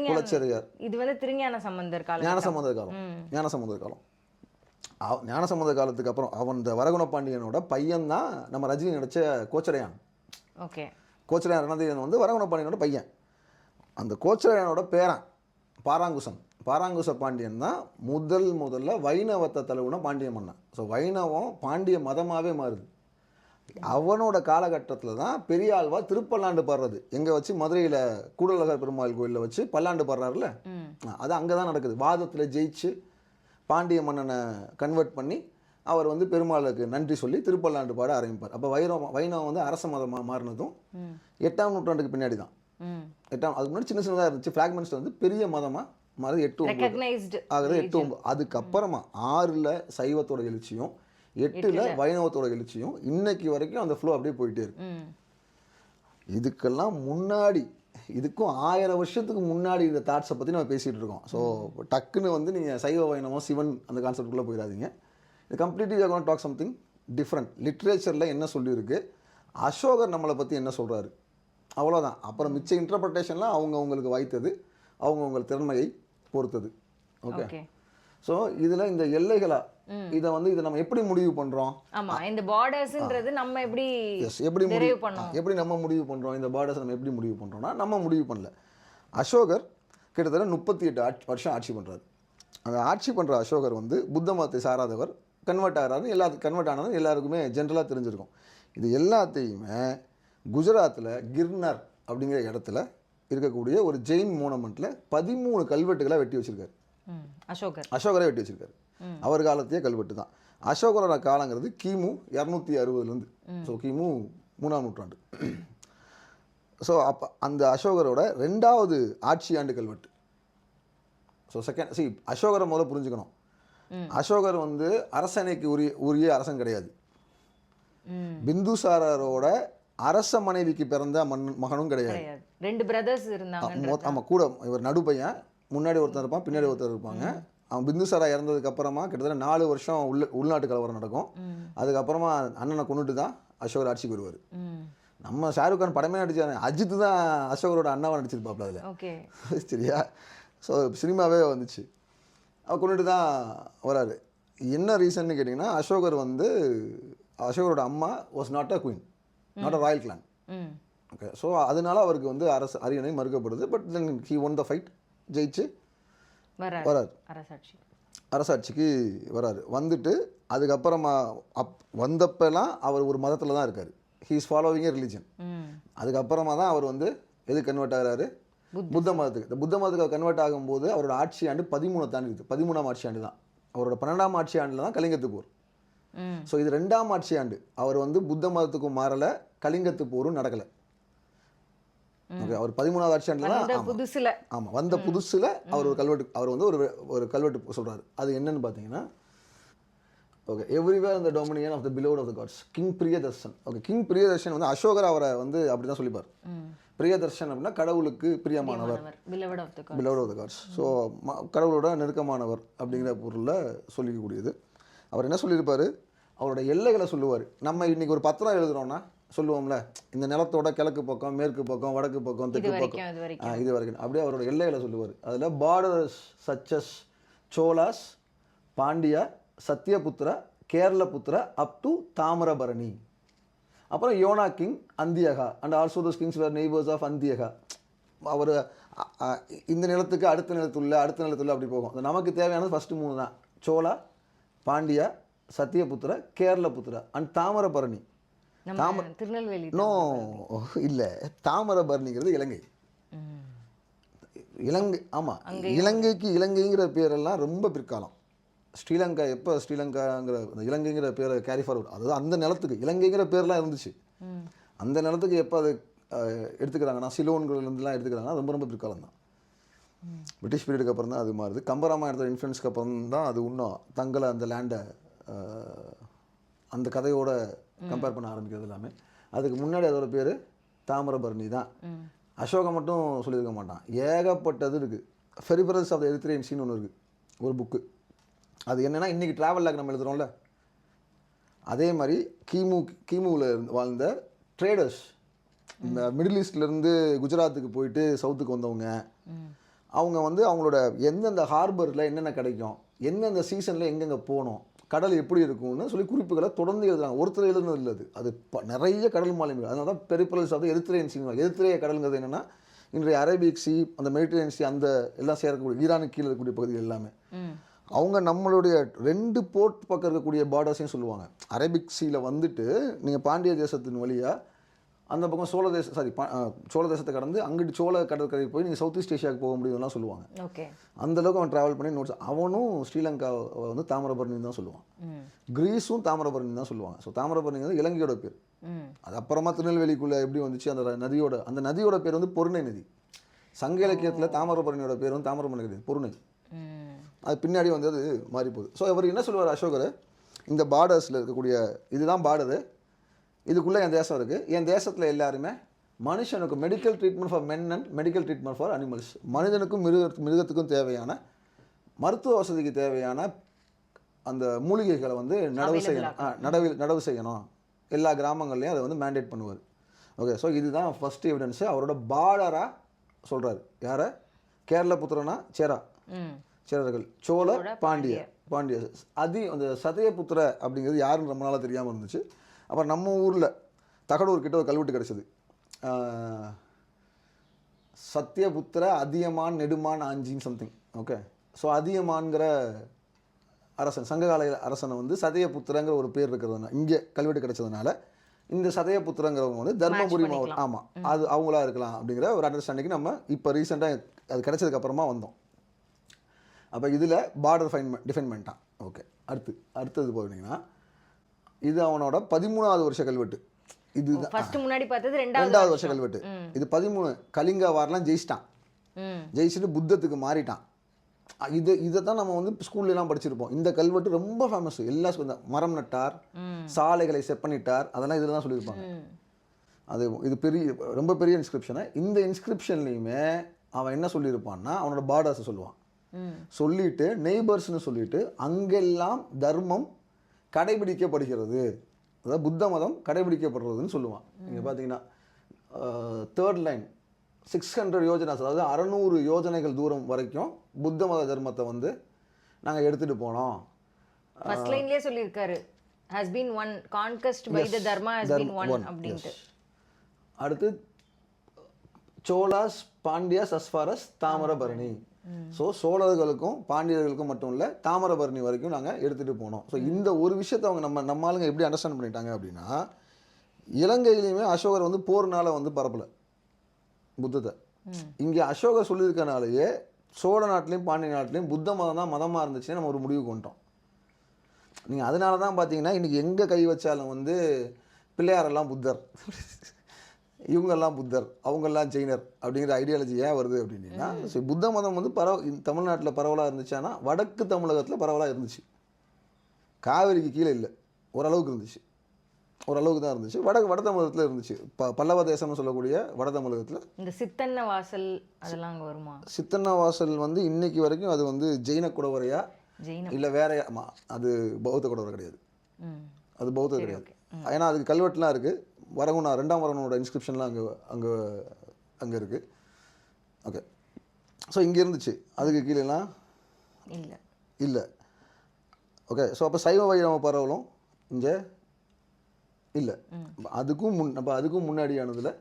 குலச்சேரியார். இது வந்து திருஞான சம்பந்தர் காலம். ஞானசம்பந்தர் காலத்துக்கு அப்புறம் அவன் இந்த வரகுண பாண்டியனோட பையன் தான் நம்ம ரஜினி நடித்த கோச்சரையான். ஓகே. கோச்சரையான் ரணதீரன் வந்து வரகுண பாண்டியனோட பையன். அந்த கோச்சரையானோட பேரன் பாராங்குச பாண்டியன் தான் முதல்ல வைணவத்தை தழுவுன பாண்டிய மன்னன். ஸோ வைணவம் பாண்டிய மதமாகவே மாறுது. அவனோட காலகட்டத்தில் தான் பெரியாழ்வார் திருப்பல்லாண்டு பாடுறது. எங்கே வச்சு? மதுரையில் கூடலகர் பெருமாள் கோயிலில் வச்சு பல்லாண்டு பாடுறாருல, அது அங்கே தான் நடக்குது. வாதத்தில் ஜெயிச்சு பாண்டிய மன்னனை கன்வெர்ட் பண்ணி அவர் வந்து பெருமாளுக்கு நன்றி சொல்லி திருப்பல்லாண்டு பாட ஆரம்பிப்பார். அப்போ வைணவம் வந்து அரச மதமாக மாறினதும் 8ஆம் நூற்றாண்டுக்கு பின்னாடி தான். அதுக்கு முன்னாடி சின்ன சின்னதாக இருந்துச்சு. ஃப்ராக்மெண்ட்ஸ் வந்து பெரிய மதமாக மாறுது 8, 9 ஆகுது. 8, 9 அதுக்கப்புறமா 6ல் சைவத்தோட எழுச்சியும் 8ல் வைணவத்தோட எழுச்சியும் இன்னைக்கு வரைக்கும் அந்த ஃப்ளோ அப்படியே போயிட்டே இருக்கு. இதுக்கெல்லாம் முன்னாடி, இதுக்கும் 1000 வருஷத்துக்கு முன்னாடி இந்த தாட்ஸை பற்றி நம்ம பேசிகிட்டு இருக்கோம். ஸோ டக்குன்னு வந்து நீங்கள் சைவ வைணவம் சிவன் அந்த கான்செப்டுக்குள்ளே போயிடாதீங்க. இது completely we talk something different. லிட்ரேச்சரில் என்ன சொல்லியிருக்கு, அசோகர் நம்மளை பற்றி என்ன சொல்கிறாரு, அவ்வளோதான். அப்புறம் மிச்ச இன்டர்பிரட்டேஷன்லாம் அவங்களுக்கு வாய்த்தது, அவங்கவுங்க திறமையை பொறுத்தது. ஓகே. ஸோ இதில் இந்த எல்லைகளா இதை நம்ம எப்படி முடிவு பண்ணுறோம்? ஆமாம், இந்த பார்டர்ஸ்ன்றது நம்ம எப்படி எப்படி நம்ம முடிவு பண்ணுறோம்? இந்த பார்டர்ஸ் நம்ம எப்படி முடிவு பண்ணுறோம்னா, நம்ம முடிவு பண்ணல. அசோகர் கிட்டத்தட்ட 38 வருஷம் ஆட்சி பண்ணுறாரு. அந்த ஆட்சி பண்ணுற அசோகர் வந்து புத்த மதத்தை சாராதவர், கன்வெர்ட் ஆனது எல்லாருக்குமே ஜென்ரலாக தெரிஞ்சிருக்கும். இது எல்லாத்தையுமே குஜராத்தில் கிர்னர் அப்படிங்கிற இடத்துல இருக்கக்கூடிய ஒரு ஜெயின் மோனமெண்ட்டில் 13 கல்வெட்டுகளை வெட்டி வச்சிருக்காரு. அசோகரே வெட்டி வச்சிருக்காரு. அவர் காலத்தையே கல்வெட்டு தான். அசோகரோட காலங்கிறது கிமு 260லேருந்து, ஸோ கிமு 3ஆம் நூற்றாண்டு. ஸோ அப்போ அந்த அசோகரோட 2வது ஆட்சி ஆண்டு கல்வெட்டு. ஸோ அசோகரை முதல்ல புரிஞ்சுக்கணும். அசோகர் வந்து அரசனைக்கு உரிய அரசன் கிடையாது. பிந்துசாரரோட அரச மனைவிக்கு பிறந்த மகனும் கிடையாது. 2 பிரதர்ஸ் இருந்தாங்க. ஆமாம், கூட இவர் நடு பையன், முன்னாடி ஒருத்தர் இருப்பான், பின்னாடி ஒருத்தர் இருப்பாங்க. அவன் பிந்துசாரா இறந்ததுக்கு அப்புறமா கிட்டத்தட்ட 4 வருஷம் உள்நாட்டு கலவரம் நடக்கும். அதுக்கப்புறமா அண்ணனை கொண்டுட்டு தான் அசோகர் ஆட்சிக்கு வருவார். நம்ம ஷாருக் கான் படமே நடிச்சாரு, அஜித் தான் அசோகரோட அண்ணாவை நடிச்சிருப்பாப்ல அதில். சரியா? ஸோ சினிமாவே வந்துச்சு. அவர் கொண்டுட்டு தான் வராரு. என்ன ரீசன்னு கேட்டிங்கன்னா, அசோகரோட அம்மா was not a queen, not a royal clan. Okay. So அதனால அவருக்கு வந்து அரியணை மறுக்கப்படுது. But then he won the fight, ஜெயிச்சு வராரு, அரசாட்சிக்கு வராரு. வந்துட்டு அதுக்கப்புறமா வந்தப்பெல்லாம் அவர் ஒரு மதத்தில் தான் இருக்கார். He is following A religion. அதுக்கப்புறமா தான் அவர் வந்து எது கன்வெர்ட் ஆகிறாரு, புத்த மதத்துக்கு. இந்த புத்த மதத்துக்கு கன்வெர்ட் ஆகும்போது அவரோட ஆட்சி ஆண்டு 13 தாண்டி இருக்குது. 13ஆம் ஆட்சி ஆண்டு தான். அவரோட 12ஆம் ஆட்சி ஆண்டில் தான் கலிங்கத்து போர். ஸோ இது 2ஆம் ஆட்சி ஆண்டு. அவர் வந்து புத்த மதத்துக்கும் மாறலை, கலிங்கத்து போரும் நடக்கலை. ஓகே. அவர் 13ஆவது ஆட்சி ஆண்டில் தான் வந்த புதுசில் அவர் வந்து ஒரு கல்வெட்டு சொல்கிறாரு. அது என்னன்னு பார்த்தீங்கன்னா, ஓகே, எவ்ரிவேர் இந்த dominion of the beloved of the gods, king Priyadarshan. Okay, king Priyadarshan வந்து அசோகர் அவரை வந்து அப்படி தான் சொல்லிப்பார். பிரியதர்ஷன் அப்படின்னா கடவுளுக்கு பிரியமானவர், பிலோட் ஆஃப் த காட்ஸ். ஸோ கடவுளோட நெருக்கமானவர் அப்படிங்கிற பொருளில் சொல்லிக்கக்கூடியது. அவர் என்ன சொல்லியிருப்பார், அவரோட எல்லைகளை சொல்லுவார். நம்ம இன்றைக்கி ஒரு பத்திரம் எழுதுகிறோன்னா சொல்லுவோம்ல, இந்த நிலத்தோட கிழக்கு பக்கம், மேற்கு பக்கம், வடக்கு பக்கம், தெற்கு பக்கம், இது வரைக்கும் அப்படியே அவரோட எல்லைகளை சொல்லுவார். அதில் borders such as Cholas, Pandya, Satyaputra, Keralaputra up to Thamirabarani. அப்புறம் Yona king, Antiyaka and also those kings were neighbours of Antiyaka. அவர் இந்த நிலத்துக்கு அடுத்த நிலத்துள்ள அப்படி போகும். நமக்கு தேவையானது ஃபஸ்ட்டு 3 தான்: சோலா, பாண்டியா, சத்யபுத்திரா, கேரளபுத்திரா அண்ட் தாமிரபரணி. திருநெல்வேலி இல்லை, தாமிரபரணிங்கிறது இலங்கை. ஆமாம், இலங்கைங்கிற பேரெல்லாம் ரொம்ப பிற்காலம். ஸ்ரீலங்கா எப்போ ஸ்ரீலங்காங்கிற இலங்கைங்கிற பேரை கேரி ஃபார்வர்ட், அதாவது அந்த நிலத்துக்கு இலங்கைங்கிற பேர்லாம் இருந்துச்சு. அந்த நிலத்துக்கு எப்போ அது எடுத்துக்கிறாங்கன்னா, சிலோன்கள்லாம் எடுத்துக்கிறாங்கன்னா ரொம்ப ரொம்ப பிற்காலம் தான். பிரிட்டிஷ் பீரியடுக்கு அப்புறம் தான் அது மாறுது. கம்பராமாயணத்தோட இன்ஃப்ளூயன்ஸ்க்கு அப்புறம் தான் அது இன்னும் தங்களை அந்த லேண்டை அந்த கதையோட கம்பேர் பண்ண ஆரம்பிக்கிறது எல்லாமே. அதுக்கு முன்னாடி அதோட பேர் தாமிரபரணி தான். அசோகா மட்டும் சொல்லியிருக்க மாட்டான், ஏகப்பட்டது இருக்குது. ஃபெரிபரல்ஸ் ஆஃப் த எரித்ரேயன் சீன்னு ஒன்று இருக்குது, ஒரு புக்கு. அது என்னென்னா, இன்றைக்கி ட்ராவல் லாக் நம்ம எழுதுகிறோம்ல, அதே மாதிரி கிமுவில் வாழ்ந்த ட்ரேடர்ஸ், இந்த மிடில் ஈஸ்ட்லேருந்து குஜராத்துக்கு போயிட்டு சவுத்துக்கு வந்தவங்க, அவங்க வந்து அவங்களோட எந்தெந்த ஹார்பரில் என்னென்ன கிடைக்கும், எந்தெந்த சீசனில் எங்கெங்கே போகணும், கடல் எப்படி இருக்கும்னு சொல்லி குறிப்புகளை தொடர்ந்து எழுதுறாங்க. ஒருத்தர் எழுதுனது இல்லை, அது நிறைய கடல் மாலுமிகள். அதனால தான் பெரிபரல்ஸ் ஆஃப் த எரித்ரேயன் சீ. எரித்ரேய கடலுங்கிறது என்னென்னா, இன்றைய அரேபிக் சி, அந்த மெடிட்டரேனியன் சி, அந்த எல்லாம் சேரக்கூடிய ஈரானுக்கு கீழே இருக்கக்கூடிய பகுதிகள் எல்லாமே. அவங்க நம்மளுடைய 2 போர்ட் பக்கம் இருக்கக்கூடிய பார்டர்ஸையும் சொல்லுவாங்க. அரேபிக் சீயில் வந்துட்டு நீங்கள் பாண்டிய தேசத்தின் வழியாக அந்த பக்கம் சோழ தேசத்தை கடந்து அங்கிட்டு சோழ கடற்கரை போய் நீங்கள் சவுத் ஈஸ்ட் ஏஷியாவுக்கு போக முடியும்லாம் சொல்லுவாங்க. ஓகே. அந்தளவுக்கு அவன் ட்ராவல் பண்ணி நோட்ஸ். அவனும் ஸ்ரீலங்காவை வந்து தாமிரபரணி தான் சொல்லுவான். கிரீஸும் தாமிரபரணி தான் சொல்லுவாங்க. ஸோ தாமிரபரணி வந்து இலங்கையோட பேர். அது அப்புறமா திருநெல்வேலிக்குள்ளே எப்படி வந்துச்சு அந்த நதியோட பேர் வந்து பொருணை நதி. சங்க இலக்கியத்தில் தாமிரபரணியோட பேர் வந்து தாமிரபரணி கிடையாது, பொருணை. அது பின்னாடி வந்து அது மாறி போகுது. ஸோ அவர் என்ன சொல்லுவார் அசோகர், இந்த பார்டர்ஸில் இருக்கக்கூடிய இதுதான் பார்டரு, இதுக்குள்ளே என் தேசம் இருக்குது, என் தேசத்தில் எல்லாருமே மனுஷனுக்கு medical treatment for men and medical treatment for animals, மனிதனுக்கும் மிருகத்துக்கும் தேவையான மருத்துவ வசதிக்கு தேவையான அந்த மூலிகைகளை வந்து நடவு செய்யணும். எல்லா கிராமங்கள்லையும் அதை வந்து மேண்டேட் பண்ணுவார். ஓகே. ஸோ இதுதான் ஃபர்ஸ்ட் எவிடன்ஸு. அவரோட பார்டராக சொல்கிறாரு. யாரை? கேரள புத்திரனா சேரர்கள், சோழ பாண்டிய அந்த சதயபுத்திர அப்படிங்கிறது யாருன்னு ரொம்ப நாளாக தெரியாமல் இருந்துச்சு. அப்புறம் நம்ம ஊரில் தகடூர் கிட்ட ஒரு கல்வெட்டு கிடச்சிது. சத்யபுத்திர Athiyaman Neduman ஆஞ்சின்னு something. Okay. So அதியமான்கிற அரசன், சங்ககால அரசனை வந்து சதயபுத்திரங்கிற ஒரு பேர் இருக்கிறதுனால இங்கே கல்வெட்டு கிடைச்சதுனால இந்த சதயபுத்திரங்கிறவங்க வந்து தர்மபுரி மாவட்டம், ஆமாம், அது அவங்களா இருக்கலாம் அப்படிங்கிற ஒரு அண்டர்ஸ்டாண்டிங் நம்ம இப்போ ரீசெண்டாக அது கிடைச்சதுக்கப்புறமா வந்தோம். அப்போ இதில் பார்டர் டிஃபைன் பண்ணிட்டான். ஓகே. அடுத்தது போனீங்கன்னா இது அவனோட 13வது வருஷ கல்வெட்டு. இது முன்னாடி பார்த்தது 2வது வருஷ கல்வெட்டு. இது 13 கலிங்க வார்லாம் ஜெயிச்சுட்டு புத்தத்துக்கு மாறிட்டான். இதை தான் நம்ம வந்து ஸ்கூல்லாம் படிச்சிருப்போம். இந்த கல்வெட்டு ரொம்ப ஃபேமஸ். எல்லா மரம் நட்டார், சாலைகளை செப்பனிட்டார், அதெல்லாம் இதில் தான் சொல்லியிருப்பாங்க. இது ரொம்ப பெரிய இன்ஸ்கிரிப்ஷனு. இந்த இன்ஸ்கிரிப்ஷன்லையுமே அவன் என்ன சொல்லியிருப்பான்னா அவனோட பார்டர்ஸை சொல்லுவான். சொல்லிட்டு நெய்பர்ஸ்னு சொல்லிட்டு அங்கெல்லாம் தர்மம் கடைபிடிக்கப்படுகிறது, அதாவது புத்த மதம் கடைபிடிக்கப்படுறதுன்னு சொல்லுவான். நீங்கள் பார்த்தீங்கன்னா 3rd லைன் 600 யோஜனாஸ், அதாவது 600 யோஜனைகள் தூரம் வரைக்கும் புத்த மத தர்மத்தை வந்து நாங்கள் எடுத்துகிட்டு போனோம். ஃபர்ஸ்ட் லைன்லயே சொல்லியிருக்காரு, has been one conquest by the dharma has been one அப்படின்ட்டு. அடுத்து Cholas Pandyas as far as Thamirabarani. So சோழர்களுக்கும் பாண்டியர்களுக்கும் மட்டும் இல்லை, தாமிரபரணி வரைக்கும் நாங்கள் எடுத்துகிட்டு போனோம். ஸோ இந்த ஒரு விஷயத்தை அவங்க நம்ம ஆளுங்க எப்படி அண்டர்ஸ்டாண்ட் பண்ணிட்டாங்க அப்படின்னா, இலங்கையிலையுமே அசோகர் வந்து போர்னால வந்து பரப்பலை புத்தத்தை. இங்கே அசோகர் சொல்லியிருக்கனாலேயே சோழ நாட்டிலையும் பாண்டிய நாட்டிலையும் புத்த மதம் தான் மதமாக இருந்துச்சுன்னு நம்ம ஒரு முடிவு கொண்டோம். நீங்கள் அதனால தான் பார்த்தீங்கன்னா இன்றைக்கி எங்கே கை வச்சாலும் வந்து பிள்ளையாரெல்லாம் புத்தர், இவங்கெல்லாம் புத்தர், அவங்கெல்லாம் ஜெயினர் அப்படிங்கிற ஐடியாலஜி ஏன் வருது அப்படின்னா, புத்த மதம் வந்து தமிழ்நாட்டில் பரவலாக இருந்துச்சானா வடக்கு தமிழகத்தில் பரவலாக இருந்துச்சு. காவிரிக்கு கீழே இல்லை, ஓரளவுக்கு இருந்துச்சு, ஓரளவுக்கு தான் இருந்துச்சு. வட தமிழகத்தில் இருந்துச்சு. பல்லவ தேசம்னு சொல்லக்கூடிய வட தமிழகத்தில் இந்த சித்தன்ன வாசல் அதெல்லாம் அங்கே வருமா? சித்தன்ன வாசல் வந்து இன்னைக்கு வரைக்கும் அது வந்து ஜெயின குடவரையா இல்லை வேற? அது பௌத்த குடவரை கிடையாது, அது பௌத்த கிடையாது. ஏன்னா அதுக்கு கல்வெட்டுலாம் இருக்குது. வரகுணா 2ஆம் வரகுனோட இன்ஸ்கிரிப்ஷன்லாம் அங்கே இருக்குது. ஓகே. ஸோ இங்கே இருந்துச்சு, அதுக்கு கீழேலாம் இல்லை. ஓகே. ஸோ அப்போ சைவ வைணவ பரவலும் இங்கே இல்லை. அதுக்கும் முன்னாடியானதில்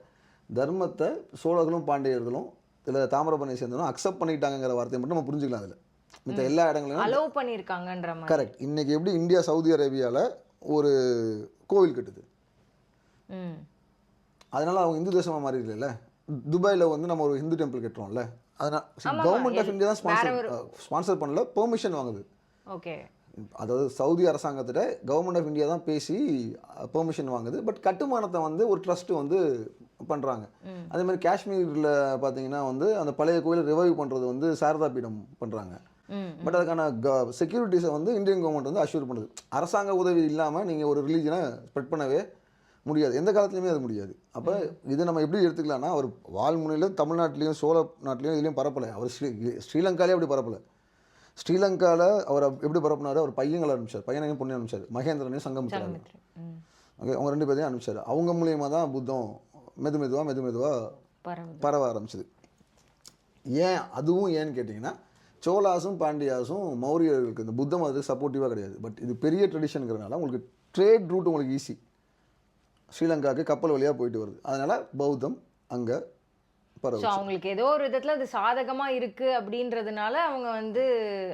தர்மத்தை சோழர்களும் பாண்டியர்களும் இல்லை தாமிரபரணியை சேர்ந்தவங்களும் அக்செப்ட் பண்ணிட்டாங்கிற வார்த்தையை மட்டும் நம்ம புரிஞ்சுக்கலாம். அதில் மற்ற எல்லா இடங்களையும் அலோவ் பண்ணியிருக்காங்கன்ற மாதிரி. கரெக்ட். இன்றைக்கி எப்படி இந்தியா சவுதி அரேபியாவில் ஒரு கோவில் கட்டுது, அதனால அவங்க இந்து தேசமாக மாறி இல்லைல்ல. துபாயில் வந்து நம்ம ஒரு ஹிந்து டெம்பிள் கட்டுறோம்ல, அதனால் கவர்மெண்ட் ஆஃப் இந்தியா தான் ஸ்பான்சர் பண்ணல, பெர்மிஷன் வாங்குது. ஓகே. அதாவது சவுதி அரசாங்கத்திட்ட கவர்மெண்ட் ஆஃப் இந்தியா தான் பேசி பெர்மிஷன் வாங்குது. பட் கட்டுமானத்தை வந்து ஒரு ட்ரஸ்ட் வந்து பண்ணுறாங்க. அதே மாதிரி காஷ்மீரில் பார்த்தீங்கன்னா வந்து அந்த பழைய கோயிலை ரிவைவ் பண்ணுறது வந்து சாரதா பீடம் பண்ணுறாங்க. பட் அதுக்கான செக்யூரிட்டிஸை வந்து இந்தியன் கவர்மெண்ட் வந்து அஷ்யூர் பண்ணுது. அரசாங்க உதவி இல்லாமல் நீங்கள் ஒரு ரிலீஜனை ஸ்ப்ரெட் பண்ணவே முடியாது, எந்த காலத்துலையுமே அது முடியாது. அப்போ இதை நம்ம எப்படி எடுத்துக்கலாம்னா, அவர் வால்முனையில் தமிழ்நாட்டிலையும் சோழ நாட்டிலையும் இதுலேயும் பரப்பலை. அவர் ஸ்ரீலங்காலே அப்படி பரப்பலை. ஸ்ரீலங்காவில் அவர் எப்படி பரப்புனார், அவர் பையங்களை அனுப்பிச்சார், பையனையும் பொண்ணு அனுப்பிச்சார், மகேந்திரனையும் சங்கமிச்சார். ஓகே. அவங்க 2 பேரையும் அனுப்பிச்சார். அவங்க மூலியமாக தான் புத்தம் மெதுமெதுவாக பரவ ஆரம்பிச்சிது. அதுவும் ஏன்னு கேட்டிங்கன்னா, சோழாஸும் பாண்டியாஸும் மௌரியர்களுக்கு இந்த புத்த மதத்துக்கு சப்போர்ட்டிவாக கிடையாது. பட் இது பெரிய ட்ரெடிஷனுங்கிறதுனால உங்களுக்கு ட்ரேட் ரூட் உங்களுக்கு ஈஸி. ஸ்ரீலங்காவுக்கு கப்பல் வழியாக போயிட்டு வருது, அதனால் பௌத்தம் அங்கே பரவ. அவங்களுக்கு ஏதோ ஒரு விதத்தில் அது சாதகமாக இருக்குது அப்படின்றதுனால அவங்க வந்து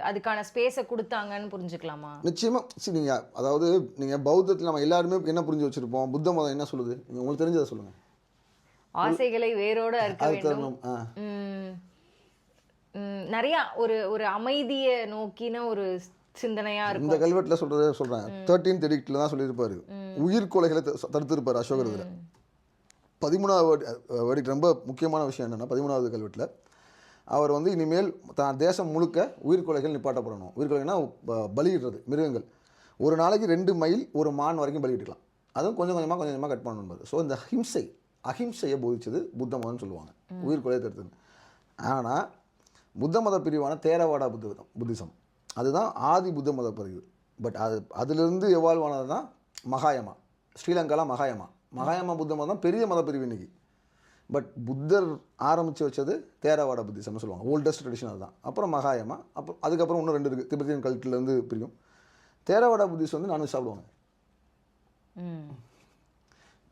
அதுக்கான ஸ்பேஸை கொடுத்தாங்கன்னு புரிஞ்சுக்கலாமா? நிச்சயமாக. நீங்கள் அதாவது நீங்கள் பௌத்தத்தில் நம்ம எல்லாருமே என்ன புரிஞ்சு வச்சுருப்போம், புத்த மதம் என்ன சொல்லுது, உங்களுக்கு தெரிஞ்சதை சொல்லுங்கள். ஆசைகளை வேரோட அறுக்க வேண்டும். தருணம். நிறைய ஒரு ஒரு அமைதியை நோக்கின ஒரு சிந்தனையா இருக்கும். இந்த கல்வெட்டில் சொல்கிறேன் 13th edictல தான் சொல்லியிருப்பாரு உயிர்கொலைகளை தடுத்திருப்பார் அசோகர். இதில் 13வது வெடிக்ட் ரொம்ப முக்கியமான விஷயம் என்னென்னா 13வது கல்வெட்டில் அவர் வந்து இனிமேல் தான் தேசம் முழுக்க உயிர்கொலைகள் நிப்பாட்டப்படணும். உயிர்கொலைனா பலியிடுறது மிருகங்கள். ஒரு நாளைக்கு 2 மைல் ஒரு மான் வரைக்கும் பலியிட்டுக்கலாம். அதுவும் கொஞ்சம் கொஞ்சமாக கட் பண்ணணும். ஸோ இந்த அஹிம்சையை போதிச்சது புத்த மதம்னு சொல்லுவாங்க, உயிர்கொலை தடுத்துன்னு. ஆனால் புத்த மத பிரிவான தேரவாடா புத்திசம் அதுதான் ஆதி புத்த மத பிரிவு. பட் அதிலிருந்து எவால்வ் ஆனது தான் மகாயமா. ஸ்ரீலங்காவில் மகாயமா புத்த மதம் பெரிய மத பிரிவு இன்னைக்கு. பட் புத்தர் ஆரம்பித்து வச்சது தேரவாடா புத்திசம்னு சொல்லுவாங்க, ஓல்டஸ்ட் ட்ரெடிஷன் அதுதான். அப்புறம் மகாயமா, அப்புறம் அதுக்கப்புறம் இன்னும் 2 இருக்குது, திபெத்தியன் கல்ட்டிலேருந்து பிரியும். தேரவாடா புத்திஸ்ட் வந்து நான்வெஜ் சாப்பிடுவாங்க.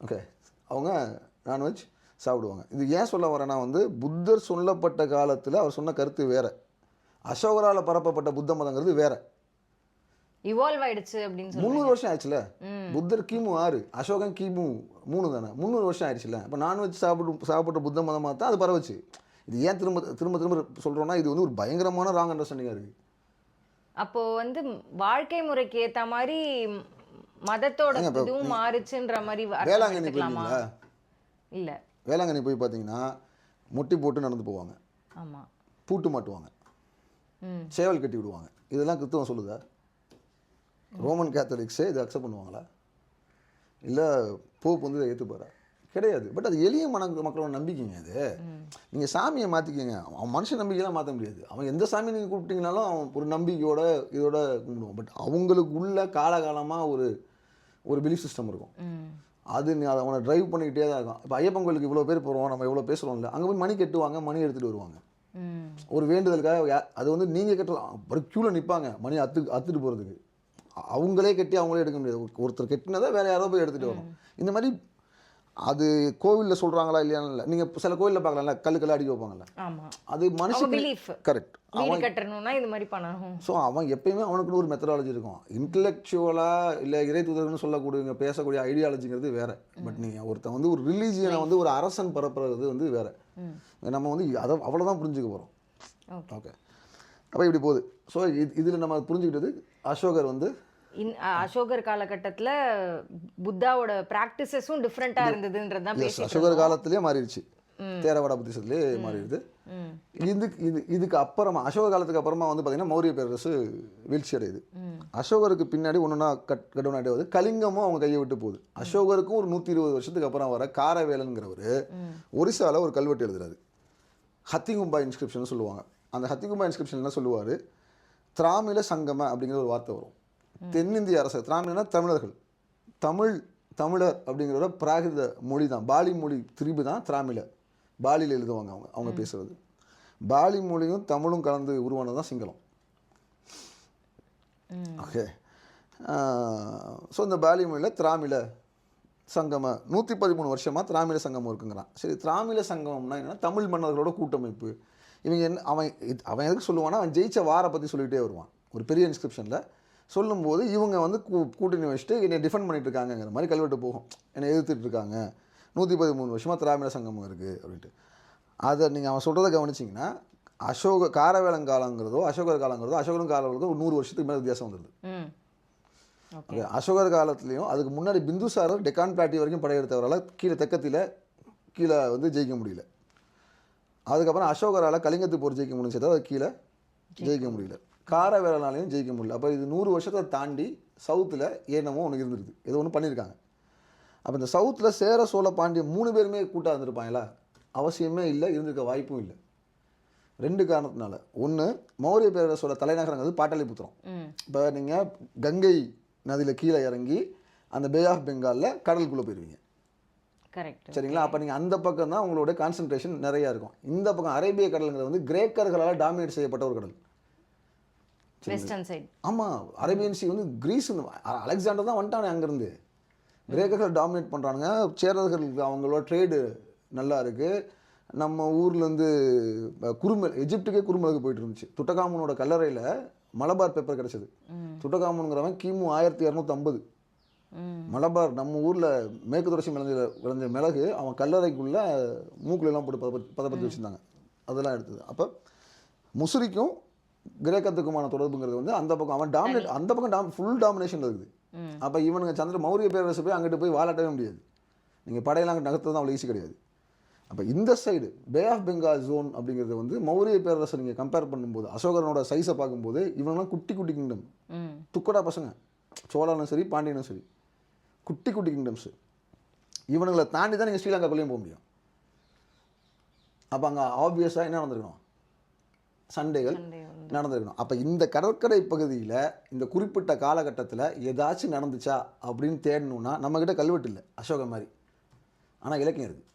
ஓகே, அவங்க நான்வெஜ் சாப்பிடுவாங்க. இது ஏன் சொல்ல வரேன்னா வந்து புத்தர் சொல்லப்பட்ட காலத்தில் அவர் சொன்ன கருத்து வேற, அசோகரால் பரப்பப்பட்ட புத்த மதங்கிறது வேற. இவால்வ் ஆயிடுச்சு அப்படின்னு 300 வருஷம் ஆயிடுச்சுல. புத்தர் கிமு 6, அசோகன் கிமு 3 தானே, 300 வருஷம் ஆயிடுச்சுல. இப்போ நான்வெஜ் சாப்பிட்ட புத்த மதமாக தான் அது பரவச்சு. இது ஏன் திரும்ப சொல்கிறோன்னா இது வந்து ஒரு பயங்கரமான ராங் அண்டர்ஸ்டாண்டிங்காக இருக்குது. அப்போ வந்து வாழ்க்கை முறைக்கு ஏற்ற மாதிரி மதத்தோட இதுவும் மாறுச்சுன்ற மாதிரி. வேளாங்கண்ணி போயிருக்கீங்களா? இல்லை. வேளாங்கண்ணி போய் பார்த்தீங்கன்னா முட்டி போட்டு நடந்து போவாங்க. ஆமாம். பூட்டு மாட்டுவாங்க, சேவல் கட்டி விடுவாங்க. இதெல்லாம் கிறிஸ்தவம் சொல்லுதா? ரோமன் கேத்தலிக்ஸே இதை அக்செப்ட் பண்ணுவாங்களா? இல்லை போப் வந்து இதை ஏற்றுப்பாரா? கிடையாது. பட் அது எளிய மக்களோட நம்பிக்கைங்க. அது நீங்கள் சாமியை மாற்றிக்கிங்க, அவன் மனுஷன் நம்பிக்கைலாம் மாற்ற முடியாது. அவன் எந்த சாமியை நீங்கள் கூப்பிட்டீங்கனாலும் அவன் ஒரு நம்பிக்கையோட இதோட கும்பிடுவான். பட் அவங்களுக்கு உள்ள காலகாலமாக ஒரு பிலீஃப் சிஸ்டம் இருக்கும். அது அவனை ட்ரைவ் பண்ணிக்கிட்டே தான் இருக்கும். இப்போ ஐயப்பன் கோயிலுக்கு இவ்வளோ பேர் போகிறோம், நம்ம இவ்வளோ பேசுகிறோம்ல, அங்கே போய் மணி கட்டுவாங்க, மணி எடுத்துகிட்டு வருவாங்க ஒரு வேண்டுதலுக்காக. அது வந்து நீங்கள் கட்டலாம், ஒரு க்யூவில் நிற்பாங்க மணி அத்துட்டு போகிறதுக்கு. அவங்களே கட்டி அவங்களே எடுக்க முடியாது. ஒருத்தர் கட்டினதை வேறு யாரோ போய் எடுத்துகிட்டு வரணும். இந்த மாதிரி அது கோவிலில் சொல்கிறாங்களா இல்லையான்னு இல்லை. நீங்கள் சில கோவிலில் பார்க்கலாம்ல, கல்லுக்கெல்லாம் அடிக்க வைப்பாங்கல்ல, அது மனுஷன் கரெக்ட். அவன் கட்டணும்னா இது மாதிரி பண்ணணும். ஸோ அவன் எப்பயுமே அவனுக்குன்னு ஒரு மெத்தடாலஜி இருக்கும். இன்டெலெக்சுவலாக இல்லை இறை தூதர்னு சொல்லக்கூடிய பேசக்கூடிய ஐடியாலஜிங்கிறது வேறு. பட் நீங்கள் ஒருத்தன் வந்து ஒரு ரிலீஜியனை வந்து ஒரு அரசன் பரப்புறது வந்து வேறு. நம்ம வந்து அதை அவ்வளோதான் புரிஞ்சுக்க போகிறோம். ஓகே, அப்போ இப்படி போகுது. ஸோ இதில் நம்ம புரிஞ்சுக்கிட்டது அசோகர் வந்து அசோகர் காலகட்டத்தில் புத்தாவோட ப்ராக்டிசஸும் டிஃப்ரெண்ட்டாக இருந்ததுன்றது தான் பேசி. அசோகர் காலத்திலே மாறிடுச்சு, தேரவாடா புத்திசத்துலேயே மாறிடுது. இதுக்கு அப்புறமா அசோகர் காலத்துக்கு அப்புறமா வந்து பார்த்தீங்கன்னா மௌரிய பேரரசு வீழ்ச்சி அடையுது. அசோகருக்கு பின்னாடி ஒன்றுனா கட்டணம் ஆகிடுவது, கலிங்கமும் அவங்க கையை விட்டு போகுது. அசோகருக்கும் ஒரு 120 வருஷத்துக்கு அப்புறம் வர காரவேலன்கிறவர் ஒரிசாவில் ஒரு கல்வெட்டு எழுதுறாரு, ஹத்திகும்பா இன்ஸ்கிரிப்ஷன் சொல்லுவாங்க. அந்த ஹத்திகும்பா இன்ஸ்கிரிப்ஷன் என்ன சொல்லுவார், திராமில சங்கம அப்படிங்கிற ஒரு வார்த்தை வரும். தென்னிந்திய அரசர், திராமிழனா தமிழர்கள், தமிழர் அப்படிங்கிற பிராகிருத மொழி தான், பாலி மொழி திரிபு தான் திராமிழ. பாலியில் எழுதுவாங்க அவங்க பேசுகிறது. பாலி மொழியும் தமிழும் கலந்து உருவானது தான் சிங்களம். ஓகே, ஸோ இந்த பாலி மொழியில் திராமிழ சங்கம 113 வருஷமாக திராமிழ சங்கமம் இருக்குங்கிறான். சரி, திராமிழ சங்கமம்னா என்னன்னா தமிழ் மன்னர்களோட கூட்டமைப்பு. இவங்க என்ன அவன் எதுக்கு சொல்லுவான்னா, அவன் ஜெயிச்ச வாரை பற்றி சொல்லிகிட்டே வருவான் ஒரு பெரிய இன்ஸ்கிரிப்ஷனில். சொல்லும்போது இவங்க வந்து கூட்டணி வச்சுட்டு என்னை டிஃபெண்ட் பண்ணிட்டு இருக்காங்கிற மாதிரி கல்வெட்டு போகும். என்னை எதிர்த்துட்டு இருக்காங்க, 113 வருஷமாக திராமிழ சங்கமம் இருக்குது அப்படின்ட்டு. அதை நீங்கள் அவன் சொல்கிறத கவனிச்சிங்கன்னா காரவேலங்காலங்கிறதோ அசோகர் காலங்கிறதோ அசோகரும் காலங்கிறதோ ஒரு 100 வருஷத்துக்கு மேலே வித்தியாசம் வந்துடுது. ஓகே, அசோகர் காலத்துலேயும் அதுக்கு முன்னாடி பிந்துசாரர் டெக்கான் பிளாட்டி வரைக்கும் படையெடுத்தவரால் கீழே வந்து ஜெயிக்க முடியல. அதுக்கப்புறம் அசோகரால் கலிங்கத்து போர் ஜெயிக்க முடிஞ்சதை அது கீழே ஜெயிக்க முடியல. காரவேலனாலையும் ஜெயிக்க முடியல. அப்போ இது 100 வருஷத்தை தாண்டி சவுத்தில் ஏனமோ ஒன்று இருந்துருது, ஏதோ ஒன்று பண்ணியிருக்காங்க. அப்போ இந்த சவுத்தில் சேர சோழ பாண்டிய 3 பேருமே கூட்டாக இருந்திருப்பாங்களா? அவசியமே இல்லை, இருந்திருக்க வாய்ப்பும் இல்லை. 2 காரணத்தினால. ஒன்று, மௌரிய பேரரசோட தலைநகரங்கிறது பாட்டலிபுத்திரம். இப்போ நீங்கள் கங்கை நதியில் கீழே இறங்கி அந்த பே ஆஃப் பெங்காலில் கடலுக்குள்ளே போயிடுவீங்க. கரெக்ட், சரிங்களா? அப்போ நீங்கள் அந்த பக்கம் தான் உங்களோட கான்சன்ட்ரேஷன் நிறையா இருக்கும். இந்த பக்கம் அரேபிய கடலுங்கிறது வந்து கிரேக்கர்களால் டாமினேட் செய்யப்பட்ட ஒரு கடல். Western side. ஆமாம், அரேபியன் சி வந்து கிரீஸ், அலெக்சாண்டர் தான் வந்துட்டானே அங்கேருந்து. கிரேக்கர்கள் டாமினேட் பண்ணுறானுங்க, சேரர்களுக்கு அவங்களோட ட்ரேடு நல்லா இருக்குது. நம்ம ஊர்லேருந்து எஜிப்டுக்கே குறுமிளகு போயிட்டு இருந்துச்சு. துட்டகாமனோட கல்லறையில் மலபார் பேப்பர் கிடச்சிது. துட்டகாமனுங்கிறவன் கிமு 1250 மலபார் நம்ம ஊரில் மேற்கு தொடர்ச்சி விளைஞ்ச மிளகு அவன் கல்லறைக்குள்ள மூக்குலாம் போட்டு பதப்படுத்தி வச்சுருந்தாங்க, அதெல்லாம் எடுத்தது. அப்போ முசிறிக்கும் கிரேக்கத்துக்குமான தொடர்புங்கிறது வந்து அந்த பக்கம் அவன் டாமினேட், அந்த பக்கம் ஃபுல் டாமினேஷன் இருக்குது. அப்போ இவனுங்க சந்திர மௌரிய பேரரசு போய் அங்கிட்டு போய் வாலாட்டவே முடியாது, நீங்கள் படையெல்லாம் அங்கே நகர்த்துறது அவ்வளோ ஈஸி கிடையாது. அப்போ இந்த side Bay of Bengal zone அப்படிங்கிறது வந்து மௌரிய பேரரசை நீங்கள் கம்பேர் பண்ணும்போது அசோகரனோட சைஸை பார்க்கும்போது இவங்கெல்லாம் குட்டி குட்டி கிங்டம், துக்கடா பசங்க. சோழனும் சரி பாண்டியனும் சரி குட்டி குட்டி கிங்டம்ஸு. இவனுங்களை தாண்டி தான் நீங்கள் ஸ்ரீலங்காக்குள்ளேயும் போக முடியும். அப்போ அங்கே ஆப்வியஸாக என்ன நடந்திருக்கணும், சண்டைகள் நடந்திருக்கணும். அப்போ இந்த கடற்கரை பகுதியில் இந்த குறிப்பிட்ட காலகட்டத்தில் ஏதாச்சும் நடந்துச்சா அப்படின்னு தேடணும்னா நம்மக்கிட்ட கல்வெட்டு இல்லை அசோக மாதிரி, ஆனால் இலக்கியம் இருக்குது.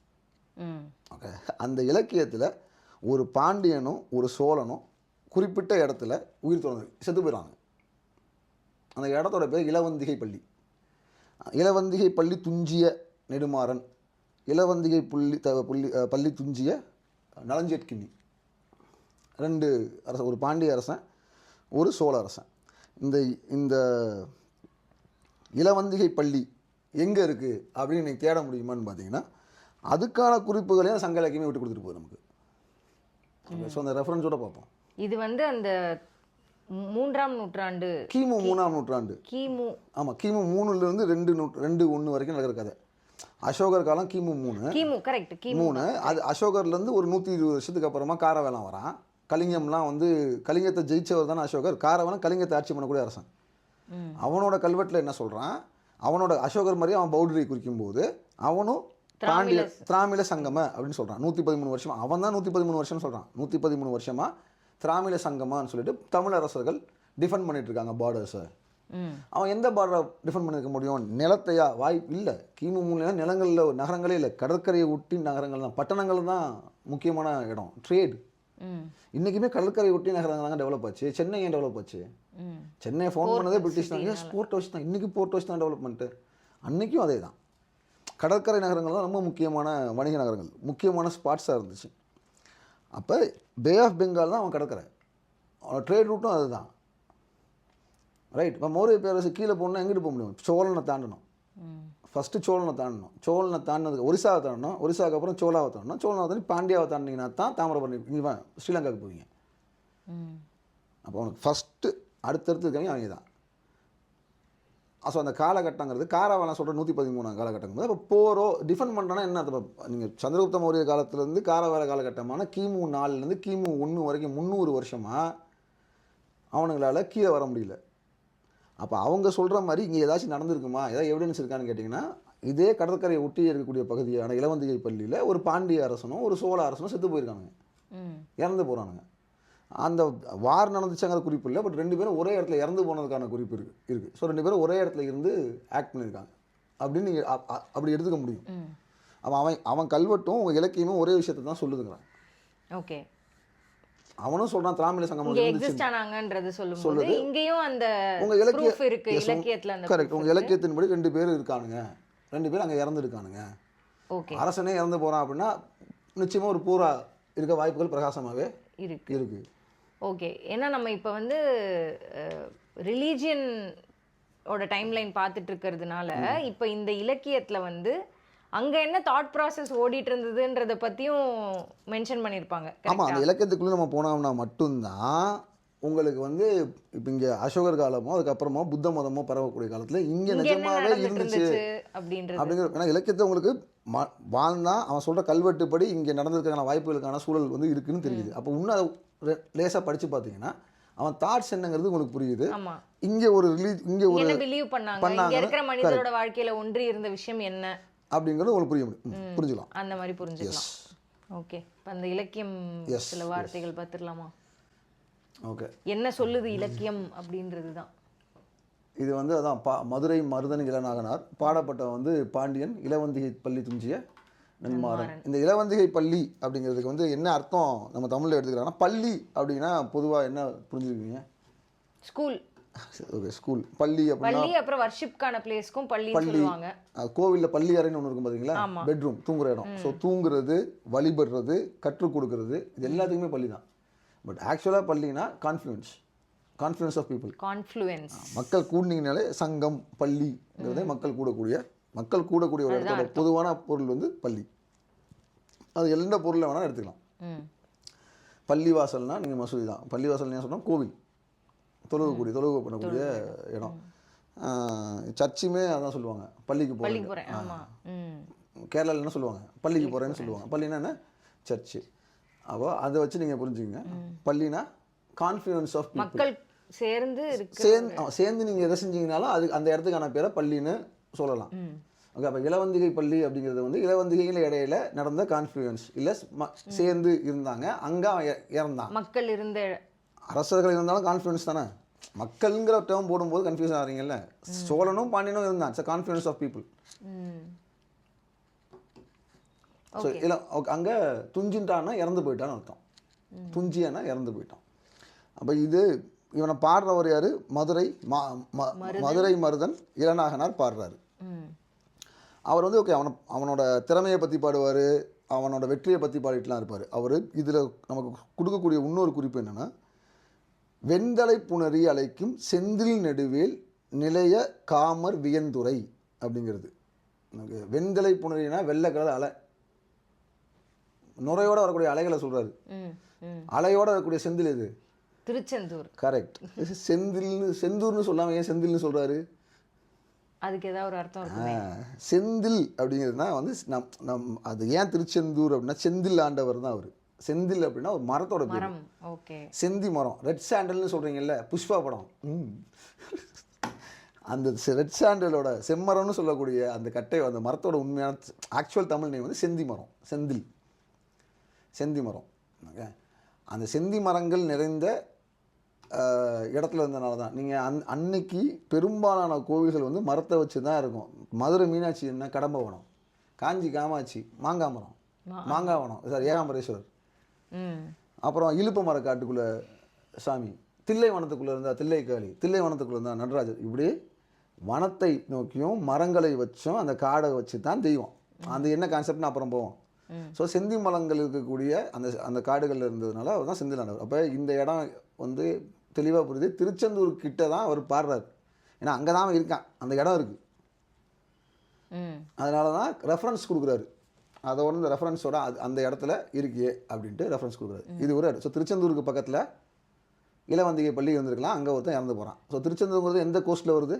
ஓகே, அந்த இலக்கியத்தில் ஒரு பாண்டியனும் ஒரு சோழனும் குறிப்பிட்ட இடத்துல உயிர் தொடர்ந்து செத்து போயிடுறாங்க. அந்த இடத்தோட பேர் இளவந்திகை பள்ளி. இளவந்திகை பள்ளி துஞ்சிய நெடுமாறன், இளவந்திகை பள்ளி துஞ்சிய நலஞ்சேட்கிண்ணி, 2 அரசன், ஒரு பாண்டிய அரசன் ஒரு சோழ அரசன். இந்த இந்த இளவந்திகை பள்ளி எங்கே இருக்குது அப்படின்னு நீங்கள் தேட முடியுமான்னு பார்த்தீங்கன்னா அதுக்கான குறிப்புகளையும் சங்க இலக்கியமே விட்டு கொடுத்துட்டு போகுது நமக்கு. ஸோ அந்த ரெஃபரன்ஸோட பார்ப்போம். இது வந்து அந்த 3ஆம் நூற்றாண்டு, கிமு 3ஆம் நூற்றாண்டு, கிமு ஆமாம் கிமு 3லேருந்து 2 வரைக்கும் நடக்கிற கதை. அசோகர் காலம் கிமு 3, கிமு கரெக்ட், கிமு 3. அது அசோகர்லேருந்து ஒரு 120 வருஷத்துக்கு அப்புறமா காரவேலம் வரான். கலிங்கம்லாம் வந்து கலிங்கத்தை ஜெயிச்சவர் தானே அசோகர். காரவேலம் கலிங்கத்தை ஆட்சி பண்ணக்கூடிய அரசன். அவனோட கல்வெட்டில் என்ன சொல்கிறான், அவனோட அசோகர் மாதிரி அவன் பவுடரி குறிக்கும் போது அவனும் திராமில சங்கம அப்படின்னு சொல்கிறான். 113 வருஷமா அவன் தான் 113 வருஷம் சொல்கிறான். 113 வருஷமா திராமில சங்கமான்னு சொல்லிட்டு தமிழ் அரசர்கள் டிஃபெண்ட் பண்ணிட்டு இருக்காங்க பார்டர்ஸை. அவன் எந்த பார்டரை டிஃபெண்ட் பண்ணியிருக்க முடியும், நிலத்தையா? வாய்ப்பு இல்லை. கிமு 3 நிலங்களில் நகரங்களே இல்லை, கடற்கரையை ஒட்டி நகரங்கள் தான், பட்டணங்கள் தான் முக்கியமான இடம். ட்ரேட் இன்றைக்குமே கடற்கரை ஒட்டி நகரங்கள் தாங்க டெவலப் ஆச்சு. சென்னை ஏன் டெவலப் ஆச்சு? சென்னை ஃபோன் பண்ணதே பிரிட்டிஷ் தான், போர்ட் ஹவுஸ் தான். இன்றைக்கி போர்ட் ஹவுஸ் தான் டெவலப்மெண்ட்டு, அன்றைக்கும் அதே தான். கடற்கரை நகரங்கள் தான் ரொம்ப முக்கியமான வணிக நகரங்கள், முக்கியமான ஸ்பாட்ஸாக இருந்துச்சு. அப்போ பே ஆஃப் பெங்கால் தான் அவன் கடற்கரை, ட்ரேட் ரூட்டும் அதுதான். ரைட். இப்போ மௌரிய பேரரசு கீழே போகணுன்னா எங்கிட்டு போக முடியும்? சோழனை தாண்டணும். ஃபஸ்ட்டு சோழனை தாண்டணும். சோழனை தாண்டினதுக்கு ஒரிசாவை தாண்டணும். ஒரிசாவுக்கு அப்புறம் சோழாவை தாண்டணும். சோழனை தாண்டி பாண்டியாவை தாண்டிங்கன்னா தான் தாமிரபரணி இங்கே ஸ்ரீலங்காவுக்கு போவீங்க. அப்போ அவனுக்கு ஃபஸ்ட்டு அடுத்தடுத்து இருக்கவங்க அவங்க தான். ஸோ அந்த காலகட்டங்கிறது காரவேலம் சொல்கிற 113 காலகட்டங்கிறது. அப்போ போரோ டிஃபெண்ட் பண்ணுறோன்னா என்ன அர்த்தம்? நீங்கள் சந்திரகுப்த மௌரிய காலத்துலேருந்து காரவேல காலகட்டமான கிமு 4லேருந்து கிமு 1 வரைக்கும் 300 வருஷமாக அவனுங்களால் கீழே வர முடியல. அப்போ அவங்க சொல்கிற மாதிரி இங்கே ஏதாச்சும் நடந்திருக்குமா, ஏதாவது எவிடன்ஸ் இருக்கான்னு கேட்டிங்கன்னா இதே கடற்கரையை ஒட்டி இருக்கக்கூடிய பகுதியான இளவந்திகை பள்ளியில் ஒரு பாண்டிய அரசனும் ஒரு சோழ அரசனும் செத்து போயிருக்கானுங்க, இறந்து போகிறானுங்க. அந்த வார் நடந்துச்சாங்கிற குறிப்பு இல்லை, பட் 2 பேரும் ஒரே இடத்துல இறந்து போனதுக்கான குறிப்பு இருக்குது. ஸோ 2 பேரும் ஒரே இடத்துல இருந்து ஆக்ட் பண்ணியிருக்காங்க அப்படின்னு நீங்கள் அப்படி எடுத்துக்க முடியும். அவன் கல்வெட்டும் உங்கள் இலக்கியமும் ஒரே விஷயத்தை தான் சொல்லுதுங்கிறான். ஓகே, அவனும் சொல்கிறான் திராமில சங்கம் சொல்லுது. இங்கேயும் அந்த உங்கள் இலக்கியத்தில் கரெக்ட், உங்கள் இலக்கியத்தின்படி 2 பேர் இருக்கானுங்க, 2 பேர் அங்கே இறந்துருக்கானுங்க. ஓகே, அரசனே இறந்து போகிறான் அப்படின்னா நிச்சயமாக ஒரு பூரா இருக்க வாய்ப்புகள் பிரகாசமாகவே இருக்கு. ஓகே, ஏன்னா நம்ம இப்போ வந்து ரிலீஜியன் ஓட டைம்லைன் பார்த்துட்டு இருக்கிறதுனால இப்போ இந்த இலக்கியத்தில் வந்து அங்கே என்ன தாட் ப்ராசஸ் ஓடிட்டு இருந்ததுன்றதை பற்றியும் மென்ஷன் பண்ணியிருப்பாங்க. ஆமாம், அந்த இலக்கியத்துக்குள்ளே நம்ம போனோம்னா மட்டும்தான் உங்களுக்கு வந்து இப்போ இங்கே அசோகர் காலமோ அதுக்கப்புறமா புத்த மதமோ பரவக்கூடிய காலத்தில் இங்கே நிஜமாவே இருந்துச்சு அப்படிங்கிற. ஏன்னா இலக்கியத்தை உங்களுக்கு வாழ்ந்தான் அவன் சொல்கிற கல்வெட்டுப்படி இங்கே நடந்திருக்கான வாய்ப்புகளுக்கான சூழல் வந்து இருக்குன்னு தெரியுது. அப்போ இன்னும் அதை லேசாக படித்து பார்த்தீங்கன்னா அவன் தாட்ஸ் என்னங்கிறது உங்களுக்கு புரியுது. இங்கே ஒரு இங்கே ஒரு பிலீவ் பண்ணாங்க மனிதரோட வாழ்க்கையில ஒன்றி இருந்த விஷயம் என்ன அப்படிங்கிறது உங்களுக்கு புரிஞ்சுக்கலாம், அந்த மாதிரி புரிஞ்சுக்கலாம். ஓகே, இப்போ அந்த இலக்கியம் சில வார்த்தைகள் பார்த்துடலாமா? ஓகே, என்ன சொல்லுது இலக்கியம் அப்படின்றது தான் இது வந்து. அதான் மதுரை மருதன் இளநாகனார் பாடப்பட்ட வந்து பாண்டியன் இளவந்திகை பள்ளி துஞ்சிய நன்மாறன். இந்த இளவந்திகை பள்ளி அப்படிங்கிறதுக்கு வந்து என்ன அர்த்தம் நம்ம தமிழில் எடுத்துக்கிறாங்கன்னா, பள்ளி அப்படின்னா பொதுவாக என்ன புரிஞ்சுருக்கீங்க? ஸ்கூல். Okay, school. பள்ளி அப்படின்னா அப்புறம் வர்ஷிப்கான பிளேஸ்க்கும் பள்ளி சொல்லுவாங்க. கோவிலில் பள்ளி அறைன்னு ஒன்று இருக்கும் பார்த்தீங்களா, பெட்ரூம், தூங்குற இடம். ஸோ தூங்குறது, வழிபடுறது, கற்றுக் கொடுக்கறது, இது எல்லாத்துக்குமே பள்ளி தான். பட் ஆக்சுவலாக பள்ளினா confluence, confluence of people. Confluence. மக்கள் கூடினீங்கனாலே சங்கம் பள்ளிங்கிறதே மக்கள் கூடக்கூடிய ஒரு இடத்தோட பொதுவான பொருள் வந்து பள்ளி. அது எந்த பொருளை வேணால் எடுத்துக்கலாம். பள்ளிவாசல்னால் நீங்கள் மசூதி தான். பள்ளிவாசல் என்ன சொன்னால் கோவில், தொழுகு பண்ணக்கூடிய இடம். சர்ச்சுமே அதான் சொல்லுவாங்க, பள்ளிக்கு போகிறேன். கேரளாவில் என்ன சொல்லுவாங்க, பள்ளிக்கு போகிறேன்னு சொல்லுவாங்க. பள்ளினா என்ன, சர்ச்சு. அப்போ அதை வச்சு நீங்கள் புரிஞ்சுக்கங்க. பள்ளினா கான்ஃபிடன்ஸ் ஆஃப் மக்கள் சேர்ந்து நீங்கள் எதை செஞ்சீங்கனாலும் அது அந்த இடத்துக்கான பேரை பள்ளின்னு சொல்லலாம். ஓகே. அப்போ இலவந்திகை பள்ளி அப்படிங்கிறது வந்து இலவந்திகையில் இடையில நடந்த கான்ஃப்ளூயன்ஸ், இல்லை சேர்ந்து இருந்தாங்க, அங்கே இறந்தான். மக்கள் இருந்த அரசர்கள் இருந்தாலும் கான்ஃப்ளூயன்ஸ் தானே. மக்கள்ங்கிற டேர்ம் போடும்போது கன்ஃபியூஸ் ஆகிறீங்கல்ல. சோழனும் பாண்டியனும் இருந்தான். It's confluence of people. So இல்லை அங்கே துஞ்சின்ட்டான்னா இறந்து போயிட்டான்னு அர்த்தம். துஞ்சியானா இறந்து போயிட்டான். அப்போ இவனை பாடுறவர் யார், மதுரை மருதன் இளநாகனார் பாடுறாரு. அவர் வந்து ஓகே அவனோட திறமையை பற்றி பாடுவார், அவனோட வெற்றியை பற்றி பாடிட்டுலாம் இருப்பார். அவர் இதில் நமக்கு கொடுக்கக்கூடிய இன்னொரு குறிப்பு என்னென்னா, வெண்தலை புணரி அழைக்கும் செந்தில் நெடுவேல் நிலைய காமர் வியந்துரை அப்படிங்கிறது. வெண்தலை புணரினா வெள்ளை கலர் அலை, நுரையோடு வரக்கூடிய அலைகளை சொல்கிறாரு. அலையோடு வரக்கூடிய செந்தில் எது, திருச்செந்தூர். கரெக்ட். செந்தூர்னு சொல்லாமல் ஏன் செந்தில்னு சொல்கிறாரு, அதுக்கு ஏதாவது ஒரு அர்த்தம் இருக்கு. செந்தில் அப்படிங்கிறதுனா வந்து அது ஏன் திருச்செந்தூர் அப்படின்னா, செந்தில் ஆண்டவர் தான் அவர். செந்தில் அப்படின்னா ஒரு மரத்தோட பேர். ஓகே. செந்தி மரம், ரெட் சாண்டல்னு சொல்கிறீங்கல்ல, புஷ்பா படம். அந்த ரெட் சாண்டலோட செம்மரம்னு சொல்லக்கூடிய அந்த கட்டை, அந்த மரத்தோட உண்மையான ஆக்சுவல் தமிழ் நேம் வந்து செந்தி மரம், செந்தி மரம். ஓகே. அந்த செந்தி மரங்கள் நிறைந்த இடத்துல இருந்தனால தான் நீங்கள் அன்னைக்கு பெரும்பாலான கோவில்கள் வந்து மரத்தை வச்சு தான் இருக்கும். மதுரை மீனாட்சி என்ன கடம்பவனம், காஞ்சி காமாட்சி மாங்காவனம், ஏகாம்பரேஸ்வரர். அப்புறம் இழுப்ப மர காட்டுக்குள்ளே சாமி, தில்லை வனத்துக்குள்ளே இருந்தால் தில்லைக்காளி, தில்லை வனத்துக்குள்ளே இருந்தால் நடராஜர். இப்படி வனத்தை நோக்கியும் மரங்களை வச்சும் அந்த காடை வச்சு தான் தெய்வம். அந்த என்ன கான்செப்ட்னு அப்புறம் போவோம். ஸோ செந்தி மரங்கள் இருக்கக்கூடிய அந்த காடுகளில் இருந்ததுனால அவர் தான் செந்தில் ஆண்டவர். அப்போ இந்த இடம் வந்து தெளிவாக புரியுது. திருச்செந்தூர் கிட்ட தான் அவர் பாடுறாரு. ஏன்னா அங்கே தான் இருக்கான், அந்த இடம் இருக்குது. அதனால தான் ரெஃபரன்ஸ் கொடுக்குறாரு. அதோட இந்த ரெஃபரன்ஸோட அந்த இடத்துல இருக்கியே அப்படின்ட்டு ரெஃபரன்ஸ் கொடுக்குறாரு. இது ஒரு இடம். ஸோ திருச்செந்தூருக்கு பக்கத்தில் இளவந்திகை பள்ளி இருந்திருக்கலாம், அங்கே ஒருத்தன் இறந்து போகிறான். ஸோ திருச்செந்தூருங்கிறது எந்த கோஸ்ட்டில் வருது,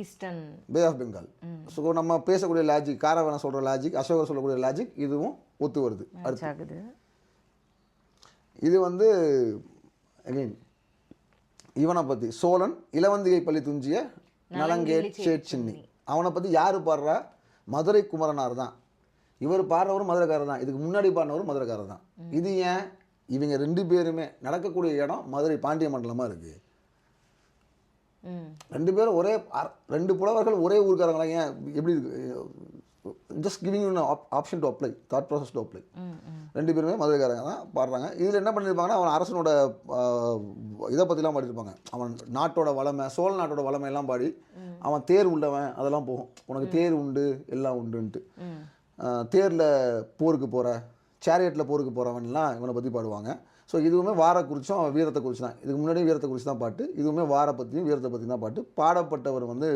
eastern Bay of Bengal. So நம்ம பேசக்கூடிய லாஜிக், காரவனை சொல்கிற லாஜிக், அசோகர் சொல்லக்கூடிய லாஜிக் இதுவும் ஒத்து வருது. அடுத்து இது வந்து அகெயின் இவனை பற்றி சோழன் இளவந்திகை பள்ளி துஞ்சிய நலங்கேட் சேட்சின்னி, அவனை பற்றி யார் பாடுறா, மதுரை குமரனார் தான். இவர் பாடுறவரும் மதுரைக்காரர் தான், இதுக்கு முன்னாடி பாடினவரும் மதுரைக்காரர் தான். இது ஏன், இவங்க ரெண்டு பேருமே நடக்கக்கூடிய இடம் மதுரை பாண்டிய மண்டலமாக இருக்குது. ரெண்டு பேரும் ரெண்டு புலவர்கள் ஒரே ஊருக்காரங்களா, ஏன் எப்படி இருக்கு, just giving you option to apply, thought process to apply. ரெண்டு பேருமே மதுரைக்காரங்க தான் பாடுறாங்க. இதில் என்ன பண்ணியிருப்பாங்கன்னா, அவன் அரசனோட இதை பற்றிலாம் பாடியிருப்பாங்க. அவன் நாட்டோட வளமை, சோழ நாட்டோட வளமை எல்லாம் பாடி, அவன் தேர் உள்ளவன் அதெல்லாம் போகும், உனக்கு தேர் உண்டு எல்லாம் உண்டுன்ட்டு. தேரில் போருக்கு போகிற, சேரியட்டில் போருக்கு போகிறவன்லாம் இவனை பற்றி பாடுவாங்க. ஸோ இதுவுமே வாரை குறிச்சும் அவன் வீரத்தை குறித்து தான், இதுக்கு முன்னாடி வீரத்தை குறித்து தான் பாட்டு, இதுவுமே வாரை பற்றியும் வீரத்தை பற்றி தான் பாட்டு. பாடப்பட்டவர் வந்து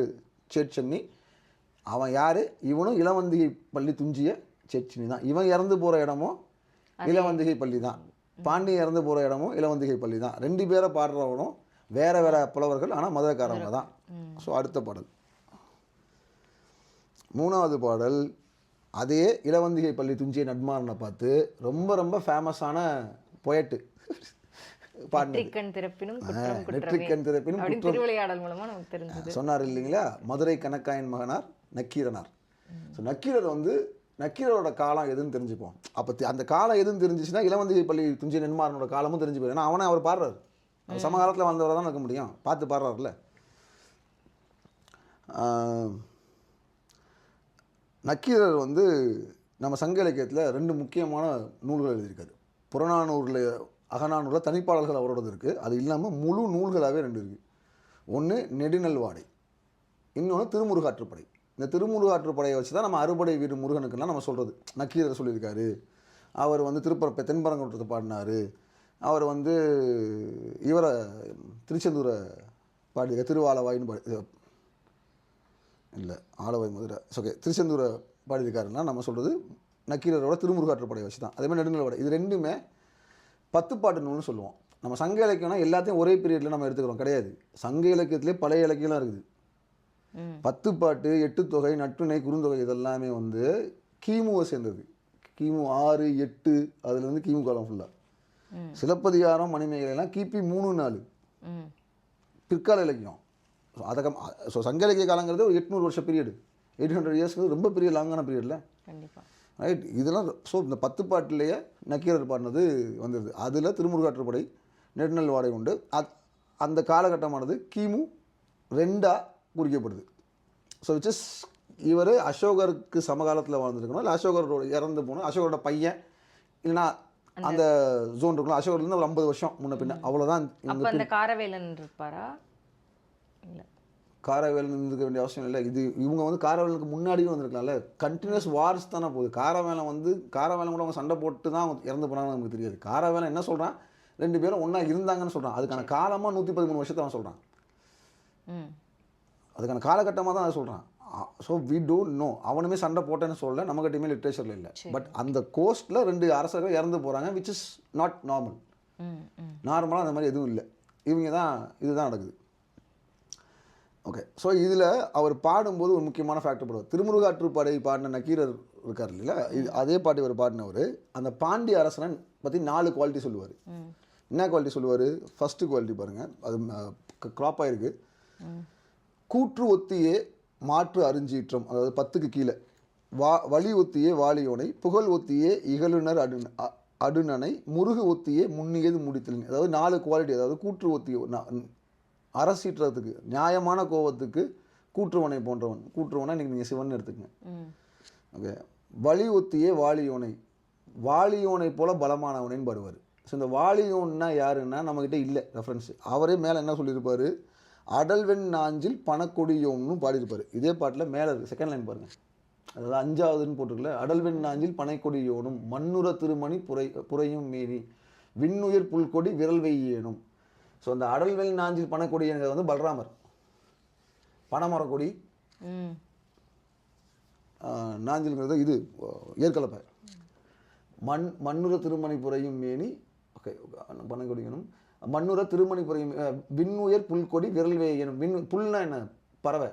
சேட்சன்னி. அவன் யார், இவனும் இளவந்திகை பள்ளி துஞ்சிய சேட்சன்னி தான். இவன் இறந்து போகிற இடமும் இளவந்திகை பள்ளி தான், பாண்டி இறந்து போகிற இடமும் இளவந்திகை பள்ளி தான். ரெண்டு பேரை பாடுறவனும் வேறு வேறு புலவர்கள், ஆனால் மதுரைக்காரவங்க தான். ஸோ அடுத்த பாடல், மூணாவது பாடல், அதே இளவந்திகை பள்ளி துஞ்சிய நட்மாரனை பார்த்து ரொம்ப ரொம்ப ஃபேமஸான பொயட்டு சொன்னார் இல்லைங்களா, மதுரை கணக்காயின் மகனார் நக்கீரனார். ஸோ நக்கீரர் வந்து நக்கீரரோட காலம் எதுன்னு தெரிஞ்சுப்போம். அப்போ அந்த காலம் எதுன்னு தெரிஞ்சிச்சுன்னா இளவந்திகை பள்ளி துஞ்சிய நென்மாரனோட காலமும் தெரிஞ்சு போயிடும். ஏன்னா அவனை அவர் பாடுறாரு, சமகாலத்தில் வந்தவரை தான் இருக்க முடியும், பார்த்து பாடுறாருல. நக்கீரர் வந்து நம்ம சங்க இலக்கியத்தில் ரெண்டு முக்கியமான நூல்கள் எழுதியிருக்காரு. புறநானூரில் அகநானூரில் தனிப்பாடல்கள் அவரோடது இருக்குது. அது இல்லாமல் முழு நூல்களாகவே ரெண்டு இருக்குது. ஒன்று நெடுநல்வாடை, இன்னொன்று திருமுருகாற்றுப்படை. இந்த திருமுருகாற்றுப்படையை வச்சு தான் நம்ம அறுபடை வீடு முருகனுக்குலாம் நம்ம சொல்கிறது. நக்கீரர் சொல்லியிருக்காரு, அவர் வந்து தென்பரங்குன்றத்தை பாடினார், அவர் வந்து இவரை திருச்செந்தூரை பாடி திருவாலவாயின்னு பாடி இல்லை ஆலவாய் மதுரை ஓகே திருச்செந்தூரை பாடியிருக்காருன்னா நம்ம சொல்கிறது நக்கீரரோட திருமுருகாற்றுப்படை வச்சு தான். அதேமாதிரி நெடுநிலவடை இது ரெண்டுமே 10 பாட்டு நூல்னு சொல்லுவோம். நம்ம சங்க இலக்கியம்னா எல்லாத்தையும் ஒரே பீரியடில் நம்ம எடுத்துக்கிறோம் கிடையாது. சங்க இலக்கியத்திலே பழைய இலக்கியம்லாம் இருக்குது. 10 பாட்டு 8 தொகை நட்டுணை குறுந்தொகை இதெல்லாமே வந்து கிமுவை சேர்ந்தது. கிமு 6 8 அதுலேருந்து கிமு காலம் ஃபுல்லாக. சிலப்பதிகாரம் மணிமேகலைலாம் கிபி 3 4 பிற்கால இலக்கியம். ஸோ சங்க இலக்கிய காலங்கிறது ஒரு 800 வருஷ பீரியடு, 800 இயர்ஸ்க்கு ரொம்ப பெரிய லாங்கான பீரியடில் கண்டிப்பாக ரைட். இதெல்லாம் ஸோ இந்த 10 பாட்டிலேயே நக்கீரர் பாடினது வந்துடுது. அதில் திருமுருகாற்றுப்படை நெடுநல்வாடை உண்டு. அந்த காலகட்டமானது கிமு 2 குறிக்கப்படுது. ஸோ விச் இஸ் இவர் அசோகருக்கு சமகாலத்தில் வாழ்ந்துருக்கணும், இல்லை அசோகரோட இறந்து போகணும், அசோகரோட பையன் இல்லைன்னா அந்த ஜோன் இருக்கணும். அசோகர்லேருந்து ஒரு 50 வருஷம் முன்ன பின்ன அவ்வளோதான். அந்த காரவேலன் இருப்பாரா? இல்லை காரவேலன் இருந்துக்க வேண்டிய அவசியம் இல்லை. இது இவங்க வந்து காரவேலனுக்கு முன்னாடியும் வந்திருக்கலாம்ல. கண்டினியூஸ் வார்ஸ் தானே போகுது. காரவேலன் கூட அவங்க சண்டை போட்டு தான் அவங்க இறந்து போனாங்கன்னு நமக்கு தெரியாது. காரவேலன் என்ன சொல்கிறான், 2 பேரும் ஒன்றா இருந்தாங்கன்னு சொல்கிறான். அதுக்கான காலமாக 113 வருஷத்தை அவன் சொல்கிறான். அதுக்கான காலகட்டமாக தான் அதை சொல்கிறான். So we don't know. அவனுமே சண்டை போட்டேன்னு சொல்ல நம்மகிட்டயுமே லிட்ரேச்சரில் இல்லை. பட் அந்த கோஸ்ட்டில் 2 அரசர்கள் இறந்து போகிறாங்க, விச் இஸ் நாட் நார்மல். நார்மலாக அந்த மாதிரி எதுவும் இல்லை. இவங்க தான் இதுதான் நடக்குது. ஓகே. ஸோ இதில் அவர் பாடும்போது ஒரு முக்கியமான ஃபேக்டர் போடுவார். திருமுருகாற்றுப்படை பாடின நக்கீரர் இருக்கார் இல்லையா, இது அதே பாட்டு இவர் பாடினவர் அந்த பாண்டிய அரசனை பற்றி 4 குவாலிட்டி சொல்லுவார். என்ன குவாலிட்டி சொல்லுவார்? ஃபஸ்ட்டு குவாலிட்டி பாருங்கள், அது க்ராப்பாக இருக்குது. கூற்று ஒத்தியே மாற்று அருஞ்சீற்றம், அதாவது 10க்கு கீழே. வழி ஒத்தியே வாலியோனை, புகழ் ஒத்தியே இகழுனர் அடுநனை, முருகு ஒத்தியே முன்னியது முடித்தல். அதாவது 4 குவாலிட்டி. அதாவது கூற்று ஒத்தியே அரசீற்றத்துக்கு, நியாயமான கோபத்துக்கு கூற்றுவனை போன்றவன். கூற்றுவனை இன்றைக்கி நீங்கள் சிவன் எடுத்துக்கங்க. ஓகே. வழி ஒத்தியே வாலியோனை, வாலியோனை போல பலமானவனைன்னு பாடுவார். ஸோ இந்த வாலியோன்னா யாருன்னா நம்மக்கிட்ட இல்லை ரெஃபரன்ஸ். அவரே மேலே என்ன சொல்லியிருப்பார், அடல்வெண் நாஞ்சில் பணக்கொடியோன்னு பாடியிருப்பார். இதே பாட்டில் மேலே இருக்குது, செகண்ட் லைன் பாருங்கள். அதாவது 5வதுன்னு போட்டிருக்கல, அடல்வெண் நாஞ்சில் பனைக்கொடியோனும் மண்ணுற திருமணி புரையும் மீறி விண்ணுயிர் புல்கொடி விரல் வெய்யேனும். ஸோ அந்த அடல்வெண் நாஞ்சில் பனைக்கொடிங்கிறது வந்து பலராமர். பனைமரக்கொடி, நாஞ்சில்ங்கிறது இது ஏற்கலப்பை. மண்ணுற திருமணி புரையும் மேனி, ஓகே, பனைக்கொடியனும் மண்ணுற திருமணி புரையும் விண்ணுயர் புல்கொடி விரல் வேயனும். புல்னா என்ன? பறவை.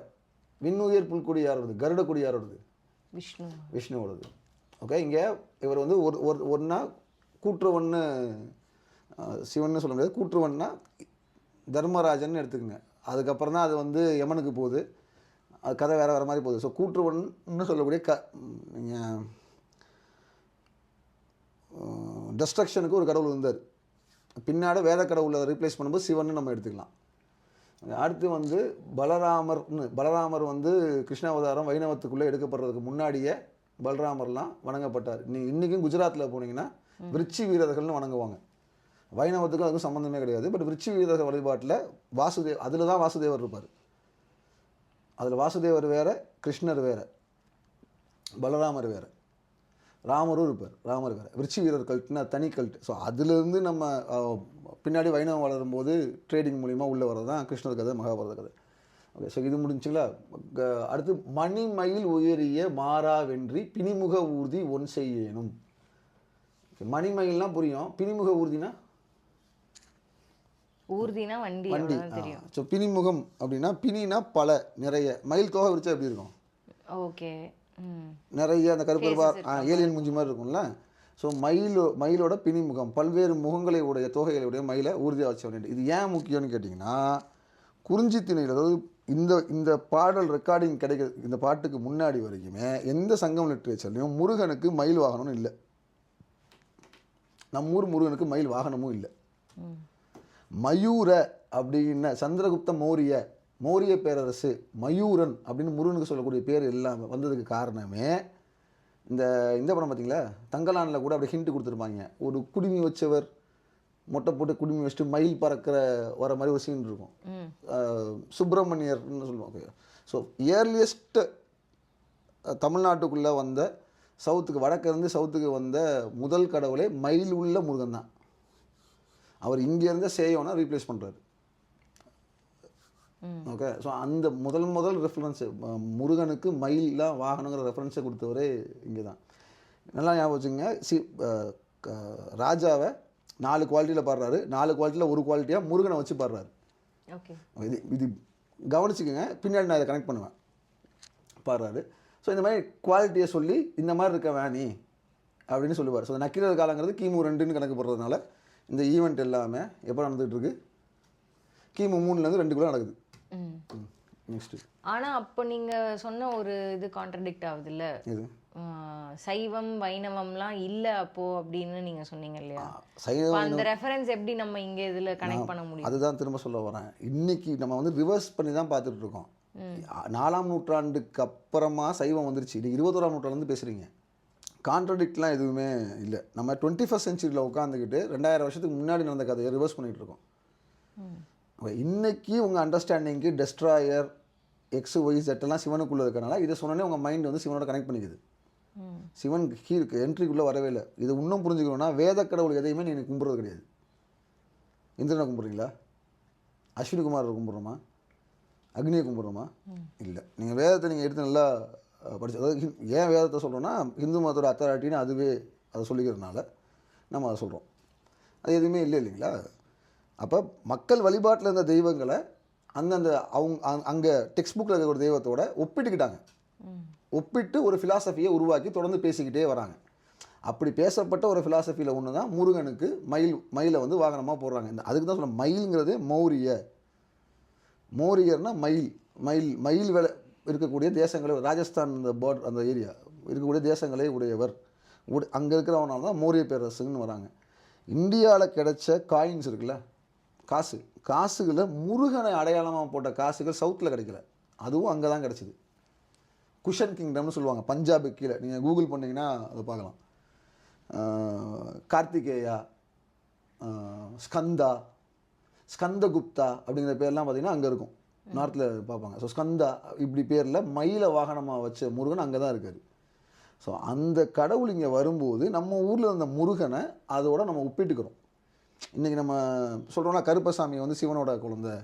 விண்ணுயர் புல்கொடி யாரோடது? கருடக்கொடி யாரோடது? விஷ்ணுவோடது. ஓகே. இங்கே இவர் வந்து ஒன்றா கூற்றுவன்னு சிவன்னு சொல்ல முடியாது. கூற்றுவன்னா தர்மராஜன் எடுத்துக்கோங்க. அதுக்கப்புறம் தான் அது வந்து யமனுக்கு போகுது, அது கதை வேறு மாதிரி போகுது. ஸோ கூற்றுவன்னு சொல்லக்கூடிய நீங்கள் டெஸ்ட்ரக்ஷனுக்கு ஒரு கடவுள் இருந்தார். பின்னாடி வேத கடவுளை ரீப்ளேஸ் பண்ணும்போது சிவன்னு நம்ம எடுத்துக்கலாம். அடுத்து வந்து பலராமர் வந்து கிருஷ்ணாவதாரம் வைணவத்துக்குள்ளே எடுக்கப்படுறதுக்கு முன்னாடியே பலராமர்லாம் வணங்கப்பட்டார். இன்றைக்கும் குஜராத்தில் போனீங்கன்னா விருச்சி வீரர்கள்னு வணங்குவாங்க. வைணவத்துக்கும் அதுக்கும் சம்மந்தமே கிடையாது. பட் விருச்சி வீரர்கள் வழிபாட்டில் அதில் தான் வாசுதேவர் இருப்பார். அதில் வாசுதேவர் வேறு, கிருஷ்ணர் வேறு, பலராமர் வேறு, ராமரும் இருப்பார். ராமர் வேறு. விருச்சி வீரர் கல்ட்டுனா தனி கல்ட்டு. ஸோ அதுலேருந்து நம்ம பின்னாடி வைணவம் வளரும்போது ட்ரேடிங் மூலிமா உள்ளே வரது தான் கிருஷ்ணர் கதை, மகாபாரத கதை. ஓகே. ஸோ இது முடிஞ்சுங்களா? அடுத்து மணிமயில் உயரிய மாறா வென்றி பிணிமுக ஊர்தி ஒன் செய்யணும். மணிமயில்னா புரியும், பிணிமுக ஊர்தினா வண்டி. ஸோ பிணிமுகம் அப்படின்னா, பிணினா பல, நிறைய. மயில் தோகை விரிச்சா எப்படி இருக்கும்? ஓகே. நிறைய அந்த கருப்பருவார் ஏலியன் முஞ்சி மாதிரி இருக்கும்ல. ஸோ மயிலோட பிணிமுகம், பல்வேறு முகங்களை உடைய தோகைகளை உடைய மயிலை ஊர்தியாக வச்ச வேண்டியது. இது ஏன் முக்கியம்னு கேட்டிங்கன்னா, குறிஞ்சி திணையில், அதாவது இந்த பாடல் ரெக்கார்டிங் கிடைக்கிற இந்த பாட்டுக்கு முன்னாடி வரைக்குமே எந்த சங்கம் லிட்ரேச்சர்லையும் முருகனுக்கு மயில் வாகனம்னு இல்லை. நம்ம ஊர் முருகனுக்கு மயில் வாகனமும் இல்லை. மயூர அப்படின்ன சந்திரகுப்த மௌரிய பேரரசு மயூரன் அப்படின்னு முருகனுக்கு சொல்லக்கூடிய பேர் எல்லாமே வந்ததுக்கு காரணமே இந்த படம் பார்த்தீங்களா, தங்கலானில் கூட அப்படி ஹிண்ட் கொடுத்துருப்பாங்க. ஒரு குடுமி வச்சவர் மொட்டை போட்டு குடுமி வச்சுட்டு மயில் பறக்கிற வர மாதிரி ஒரு சீன் இருக்கும். சுப்பிரமணியர்னு சொல்லுவோம். ஓகே. ஸோ இயர்லியஸ்ட் தமிழ்நாட்டுக்குள்ளே வந்த வடக்கிருந்து சவுத்துக்கு வந்த முதல் கடவுளே மயில் உள்ள முருகன் தான். அவர் இங்கேருந்து சேயோனா ரீப்ளேஸ் பண்ணுறாரு. ஓகே, ஸோ அந்த முதல் ரெஃபரன்ஸு முருகனுக்கு மயிலாம் வாகனங்கிற ரெஃபரன்ஸை கொடுத்தவரே இங்கே தான். நல்லா ஞாபகம் வச்சுங்க. ராஜாவை 4 குவாலிட்டியில் பாடுறாரு, 4 குவாலிட்டியில் ஒரு குவாலிட்டியாக முருகனை வச்சு பாடுறாரு. ஓகே, இது கவனிச்சுக்கோங்க, பின்னாடி நான் இதை கனெக்ட் பண்ணுவேன். பாடுறாரு. ஸோ இந்த மாதிரி குவாலிட்டியை சொல்லி இந்த மாதிரி இருக்க வேணி அப்படின்னு சொல்லுவார். ஸோ நக்கீரர் காலங்கிறது கிமு 2ன்னு கணக்கு போடுறதுனால இந்த ஈவெண்ட் எல்லாமே எப்போ நடந்துகிட்ருக்கு, கிமு 3லேருந்து 2க்குள்ளே நடக்குது. நெக்ஸ்ட்டு ஆனா அப்போ நீங்க சொன்ன ஒரு இது கான்ட்ரடிக்ட் ஆகுது இல்ல, இது சைவம் வைணவம்லாம் இல்ல அப்போ அப்படின்னு நீங்க சொன்னீங்க இல்லையா? சைவம் அந்த ரெஃபரன்ஸ் எப்படி நம்ம இங்க இதுல கனெக்ட் பண்ண முடியும்? அதுதான் திரும்ப சொல்ல வரேன். இன்னைக்கு நம்ம வந்து ரிவர்ஸ் பண்ணி தான் பார்த்துட்டு இருக்கோம். 4ஆம் நூற்றாண்டுக்கு அப்புறமா சைவம் வந்துருச்சு. இன்னைக்கு 21ஆம் நூற்றாண்டுலேருந்து பேசுகிறீங்க. கான்ட்ரடிக்ட்லாம் எதுவுமே இல்லை. நம்ம 21st சென்ச்சுரியில் உட்காந்துக்கிட்டு 2000 வருஷத்துக்கு முன்னாடி நடந்த கதையை ரிவர்ஸ் பண்ணிகிட்டு இருக்கோம். இன்னைக்கு உங்கள் அண்டர்ஸ்டாண்டிங்க்கு டெஸ்ட்ராயர் எக்ஸ் ஒய் செட்டெல்லாம் சிவனுக்குள்ளே இருக்கனால இதை சொன்னோன்னே உங்கள் மைண்ட் வந்து சிவனோட கனெக்ட் பண்ணிக்குது. சிவன் கீழே என்ட்ரிக்குள்ளே வரவே இல்லை. இது இன்னும் புரிஞ்சுக்கணும்னா வேத கடவுள் எதையுமே நீங்கள் கும்பிட்றது கிடையாது. இந்திரனை கும்பிட்றீங்களா? அஸ்வினி குமாரை கும்பிட்றோமா? அக்னியை கும்பிட்றோமா? இல்லை. நீங்கள் வேதத்தை நீங்கள் எடுத்து நல்லா படிச்சு, அதாவது ஏன் வேதத்தை சொல்கிறோன்னா ஹிந்து மதத்தோட அத்தாரிட்டின்னு அதுவே அதை சொல்லிக்கிறதுனால நம்ம அதை சொல்கிறோம். அது எதுவுமே இல்லை இல்லைங்களா? அப்போ மக்கள் வழிபாட்டில் இருந்த தெய்வங்களை அந்தந்த அங்கே டெக்ஸ்ட் புக்கில் இருக்கிற தெய்வத்தோட ஒப்பிட்டுக்கிட்டாங்க. ஒப்பிட்டு ஒரு ஃபிலாசபியை உருவாக்கி தொடர்ந்து பேசிக்கிட்டே வராங்க. அப்படி பேசப்பட்ட ஒரு ஃபிலாசபியில் ஒன்று தான் முருகனுக்கு மயிலை வந்து வாகனமாக போடுறாங்க. அதுக்கு தான் சொல்ல மயிலுங்கிறது மௌரியர்னா மயில் வேலை இருக்கக்கூடிய தேசங்களே, ராஜஸ்தான் அந்த பார்டர் அந்த ஏரியா இருக்கக்கூடிய தேசங்களே உடையவர். அங்கே இருக்கிறவனால தான் மௌரிய பேரரசுன்னு வராங்க. இந்தியாவில் கிடைச்ச காயின்ஸ் இருக்குல்ல, காசுகளை முருகனை அடையாளமாக போட்ட காசுகள் சவுத்தில் கிடைக்கல, அதுவும் அங்கே தான் கிடச்சிது. குஷன் கிங்டம்னு சொல்லுவாங்க, பஞ்சாபுக்கு கீழே. நீங்கள் கூகுள் பண்ணிங்கன்னா அதை பார்க்கலாம். கார்த்திகேயா, ஸ்கந்தகுப்தா அப்படிங்கிற பேர்லாம் பார்த்தீங்கன்னா அங்கே இருக்கும், நார்த்தில் பார்ப்பாங்க. ஸோ ஸ்கந்தா இப்படி பேரில் மயிலை வாகனமாக வச்ச முருகன் அங்கே தான் இருக்கார். ஸோ அந்த கடவுள் இங்கே வரும்போது நம்ம ஊரில் இருந்த முருகனை அதோட நம்ம ஒப்பிட்டுக்கிறோம். இன்றைக்கி நம்ம சொல்கிறோம்னா கருப்பசாமி வந்து சிவனோட குழந்தை,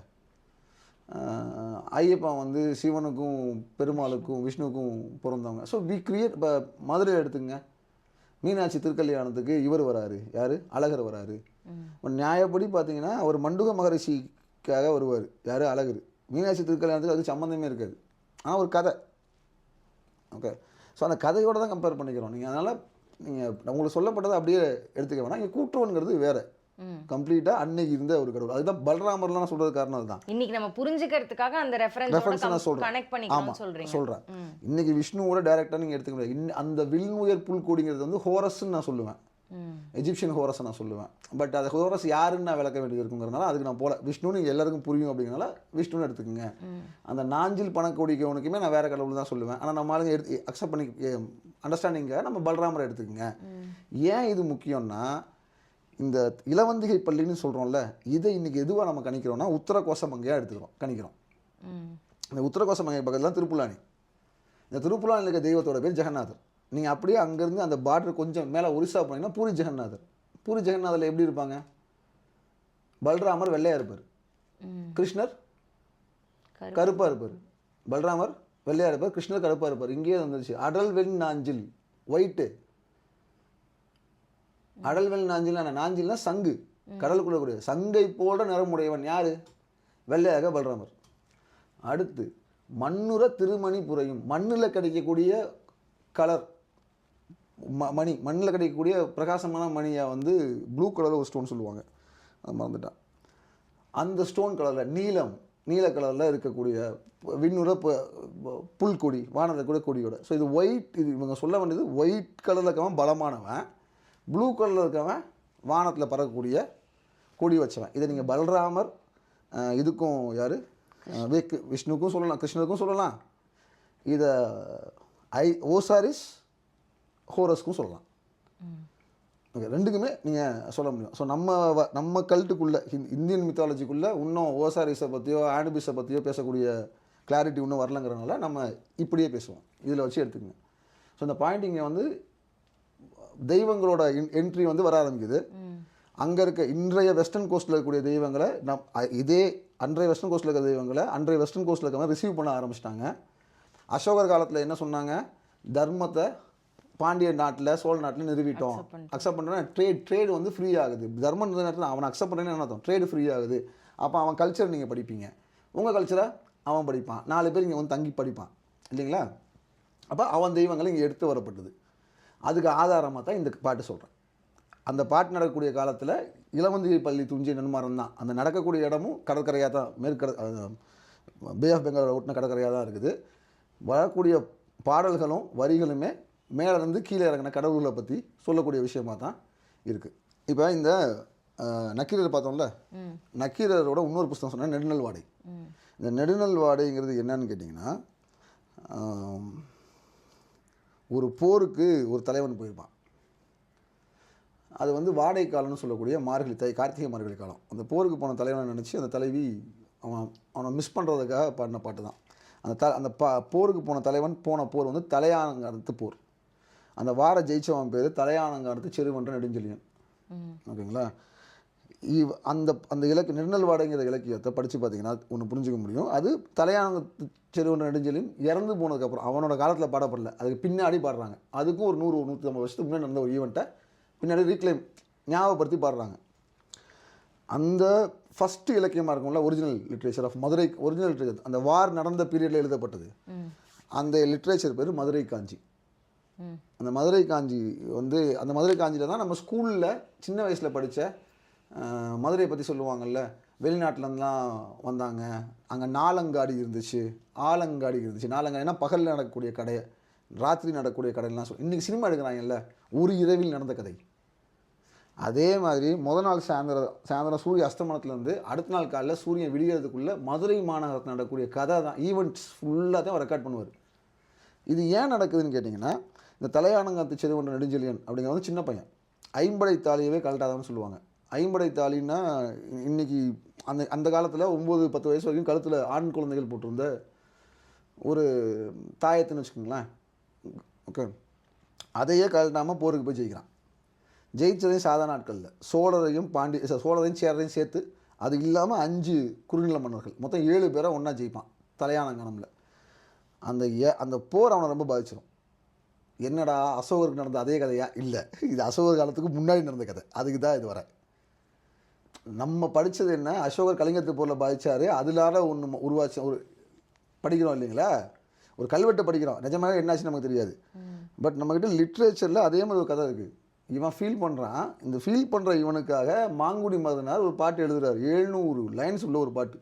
ஐயப்பன் வந்து சிவனுக்கும் பெருமாளுக்கும் விஷ்ணுவுக்கும் பிறந்தவங்க. So we create. இப்போ மதுரையில் எடுத்துங்க, மீனாட்சி திருக்கல்யாணத்துக்கு இவர் வராரு, யார்? அழகர் வராரு. நியாயப்படி பார்த்தீங்கன்னா அவர் மண்டுக மகரிஷிக்காக வருவார், யார்? அழகர். மீனாட்சி திருக்கல்யாணத்துக்கு அதுக்கு சம்மந்தமே இருக்காது, ஆனால் ஒரு கதை. ஓகே, ஸோ அந்த கதையோடு தான் கம்பேர் பண்ணிக்கிறோம். நீங்கள் அதனால் நீங்கள் உங்களுக்கு சொல்லப்பட்டதை அப்படியே எடுத்துக்க வேணாம். இங்கே கூட்டுவன்கிறது வேறு, கம்ப்ளீட்டாக அன்னைக்கு இருந்த ஒரு கடவுள். அதுதான் பல்ராமர்லாம் சொல்றது காரணம் அதுதான். இன்னைக்கு நம்ம புரிஞ்சுக்கிறதுக்காக அந்த ரெஃபரன்ஸ் நான் சொல்றேன், கனெக்ட் பண்ணிக்கலாம் சொல்றேன். இன்னைக்கு விஷ்ணுவோட டைரக்டா நீங்க எடுத்துக்க முடியாது. அந்த வில்முயர் புல்கொடிங்கிறது வந்து ஹோரஸ்ன்னு நான் சொல்லுவேன், எஜிப்சியன் ஹோரஸ் நான் சொல்லுவேன். பட் அது ஹோரஸ் யாருன்னு நான் விளக்க வேண்டியது இருக்குங்கிறதுனால அதுக்கு நான் போல. விஷ்ணுன்னு எல்லாருக்கும் புரியும் அப்படிங்கிறனால விஷ்ணுன்னு எடுத்துக்கோங்க. அந்த நாஞ்சில் பணக்கொடிக்கவனுக்குமே நான் வேற கடவுள் தான் சொல்லுவேன். ஆனால் நம்ம ஆளுங்க எடுத்து அக்செப்ட் பண்ணி அண்டர்ஸ்டாண்டிங்காக நம்ம பல்ராமரை எடுத்துக்கோங்க. ஏன் இது முக்கியம்னா, இந்த இளவந்திகை பள்ளின்னு சொல்கிறோம்ல, இதை இன்றைக்கி எதுவாக நம்ம கணிக்கிறோம்னா உத்தரகோச மங்கையாக எடுத்துக்கிறோம், கணிக்கிறோம். இந்த உத்தரகோச மங்கை பக்கத்தில் தான் திருப்புலானி. இந்த திருப்புலானில் இருக்க தெய்வத்தோட பேர் ஜெகநாதர். நீங்கள் அப்படியே அங்கேருந்து அந்த பார்டர் கொஞ்சம் மேலே ஒரிசா போனீங்கன்னா பூரி ஜெகநாதர். பூரி ஜெகநாதரில் எப்படி இருப்பாங்க? பல்ராமர் வெள்ளையாக இருப்பார், கிருஷ்ணர் கருப்பாக இருப்பார். பல்ராமர் வெள்ளையாக இருப்பார், கிருஷ்ணர் கருப்பாக இருப்பார். இங்கேயே வந்துருச்சு அடல் வெண் நாஞ்சில், ஒயிட்டு. அடல்வெள் நாஞ்சில், நாஞ்சில்னா சங்கு, கடலுக்குள்ள கூடிய சங்கை போல நிறமுடையவன் யாரு? வெள்ளையாக பல்ராமர். அடுத்து மண்ணுற திருமணி புரையும், மண்ணில் கிடைக்கக்கூடிய கலர் மணி, மண்ணில் கிடைக்கக்கூடிய பிரகாசமான மணியை வந்து ப்ளூ கலரில் ஒரு ஸ்டோன் சொல்லுவாங்க, அது மறந்துட்டான். அந்த ஸ்டோன் கலரில் நீல கலரில் இருக்கக்கூடிய விண்ணுற புல்கொடி, வானத்தை கூட கொடியோட. ஸோ இது ஒயிட். இது இவங்க சொல்ல வேண்டியது ஒயிட் கலரில் இருக்கவன் பலமானவன், ப்ளூ கலரில் இருக்கவன் வானத்தில் பறக்கக்கூடிய கொடி வச்சவன். இதை நீங்கள் பல்ராமர் இதுக்கும் யார் விஷ்ணுக்கும் சொல்லலாம், கிருஷ்ணருக்கும் சொல்லலாம். இதை ஓசாரிஸ் ஹோரஸ்க்கும் சொல்லலாம். ஓகே, ரெண்டுக்குமே நீங்கள் சொல்ல முடியும். ஸோ நம்ம கல்ட்டுக்குள்ளே இந்தியன் மித்தாலஜிக்குள்ளே இன்னும் ஓசாரிஸை பற்றியோ ஆனுபிஸை பற்றியோ பேசக்கூடிய கிளாரிட்டி இன்னும் வரலங்கிறனால நம்ம இப்படியே பேசுவோம். இதில் வச்சு எடுத்துக்கங்க. ஸோ இந்த பாயிண்ட் இங்கே வந்து தெய்வங்களோட என்ட்ரி வந்து வர ஆரம்பிக்குது. அங்கே இருக்க இன்றைய வெஸ்டர்ன் கோஸ்ட்டில் இருக்கக்கூடிய தெய்வங்களை இதே அன்றைய வெஸ்டர்ன் கோஸ்ட்டில் இருக்கிற தெய்வங்களை அன்றைய வெஸ்டர்ன் கோஸ்ட்டில் இருக்கிறவங்க ரிசீவ் பண்ண ஆரம்பிச்சிட்டாங்க. அசோகர் காலத்தில் என்ன சொன்னாங்க, தர்மத்தை பாண்டிய நாட்டில் சோழ நாட்டில் நிறுவிட்டோம், அக்செப்ட் பண்ணுறேன், ட்ரேடு வந்து ஃப்ரீ ஆகுது. தர்மம் நேரத்தில் அவனை அக்செப்ட் பண்ணுறேன்னு என்ன அர்த்தம், ட்ரேடு ஃப்ரீ ஆகுது. அப்போ அவன் கல்ச்சர் நீங்கள் படிப்பீங்க, உங்கள் கல்ச்சரை அவன் படிப்பான், 4 பேர் இங்கே வந்து தங்கி படிப்பான் இல்லைங்களா. அப்போ அவன் தெய்வங்களை இங்கே எடுத்து வரப்பட்டது. அதுக்கு ஆதாரமாக தான் இந்த பாட்டு சொல்கிறேன். அந்த பாட்டு நடக்கக்கூடிய காலத்தில் இளவந்தியை பள்ளி துஞ்சிய நன்மாரம் தான். அந்த நடக்கக்கூடிய இடமும் கடற்கரையாக தான், பே ஆஃப் பெங்கால் ஒட்டின கடற்கரையாக தான் இருக்குது. வரக்கூடிய பாடல்களும் வரிகளுமே மேலேருந்து கீழே இறங்கின கடவுளை பற்றி சொல்லக்கூடிய விஷயமாக தான் இருக்குது. இப்போ இந்த நக்கீரர் பார்த்தோம்ல, நக்கீரரோட இன்னொரு புத்தகம் சொன்னால் நெடுநல் வாடை. இந்த நெடுநல் வாடைங்கிறது என்னன்னு கேட்டிங்கன்னா, ஒரு போருக்கு ஒரு தலைவன் போயிருப்பான். அது வந்து வாடகை காலம்னு சொல்லக்கூடிய கார்த்திகை மார்கழி காலம். அந்த போருக்கு போன தலைவனை நினச்சி அந்த தலைவி அவனை மிஸ் பண்ணுறதுக்காக பாடின பாட்டு தான். அந்த போருக்கு போன தலைவன் போன போர் வந்து தலையானங்கானத்து போர். அந்த வார ஜெயிச்சவன் பேர் தலையானங்கானத்து செருவன்ற நெடுஞ்செழியன். ஓகேங்களா. அந்த நெடுநல் வாடைங்கிற இலக்கியத்தை படித்து பார்த்தீங்கன்னா ஒன்று புரிஞ்சுக்க முடியும். அது தலையானங்கத்து செருவன்ற நெடுஞ்செழியன் இறந்து போனதுக்கப்புறம் அவனோட காலத்தில் பாடப்படல, அதுக்கு பின்னாடி பாடுறாங்க. அதுக்கும் ஒரு 100-150 வருஷத்துக்கு முன்னாடி நடந்த ஒரு ஈவெண்ட்டை பின்னாடி ரீக்ளைம் ஞாபகப்படுத்தி பாடுறாங்க. அந்த ஃபஸ்ட்டு இலக்கியமாக இருக்கும்ல, original literature of Madurai, original literature அந்த வார் நடந்த பீரியடில் எழுதப்பட்டது. அந்த லிட்ரேச்சர் பேர் மதுரை காஞ்சி. அந்த மதுரை காஞ்சி வந்து அந்த மதுரை காஞ்சியில் தான் நம்ம ஸ்கூலில் சின்ன வயசில் படித்த மதுரையை பற்றி சொல்லுவாங்கள்ல, வெளிநாட்டிலலாம் வந்தாங்க, அங்கே நாலங்காடி இருந்துச்சு, ஆலங்காடி இருந்துச்சு. நாலங்காடினா பகலில் நடக்கக்கூடிய கடை, ராத்திரி நடக்கக்கூடிய கடையெல்லாம் இன்றைக்கி சினிமா எடுக்கிறாங்கல்ல, ஒரு இரவில் நடந்த கதை. அதே மாதிரி முதல் நாள் சாயந்தரம் சூரிய அஸ்தமனத்துலேருந்து அடுத்த நாள் காலையில் சூரியன் விடிகிறதுக்குள்ளே மதுரை மாநகரத்தில் நடக்கக்கூடிய கதை தான், ஈவெண்ட்ஸ் ஃபுல்லாக தான் ரெக்கார்ட் பண்ணுவார். இது ஏன் நடக்குதுன்னு கேட்டிங்கன்னா, இந்த தலையானங்காத்து செருவன்ற நெடுஞ்செழியன் அப்படிங்கிற வந்து சின்ன பையன், ஐம்படை தாலியவே கழட்டாதான்னு சொல்லுவாங்க. ஐம்படை தாலின்னா இன்றைக்கி அந்த காலத்தில் 9-10 வயசு வரைக்கும் கழுத்தில் ஆண் குழந்தைகள் போட்டிருந்த ஒரு தாயத்துன்னு வச்சுக்கோங்களேன். ஓகே, அதையே கழட்டாமல் போருக்கு போய் ஜெயிக்கிறான். ஜெயிச்சதையும் சாதாரண நாட்களில் சோழரையும் சேரரையும் சேர்த்து, அது இல்லாமல் 5 குறுநில மன்னர்கள், மொத்தம் 7 பேரை ஒன்றா ஜெயிப்பான் தலையானங்கணமில். அந்த போர் அவனை ரொம்ப பாதிச்சிடும். என்னடா அசோகருக்கு நடந்த அதே கதையா? இல்லை, இது அசோகர் காலத்துக்கு முன்னாடி நடந்த கதை. அதுக்கு தான் இது வர நம்ம படித்தது என்ன, அசோகர் கலிங்கத்து போரில் பாதிச்சார், அதிலான ஒன்று உருவாச்சு ஒரு படிக்கிறோம் இல்லைங்களா, ஒரு கல்வெட்டை படிக்கிறோம், நிஜமாக என்னாச்சு நமக்கு தெரியாது. பட் நம்மக்கிட்ட லிட்ரேச்சரில் அதே மாதிரி ஒரு கதை இருக்குது. இவன் ஃபீல் பண்ணுறான். இந்த ஃபீல் பண்ணுற இவனுக்காக மாங்குடி மதனார் ஒரு பாட்டு எழுதுகிறார், 700 லைன்ஸ் உள்ள ஒரு பாட்டு.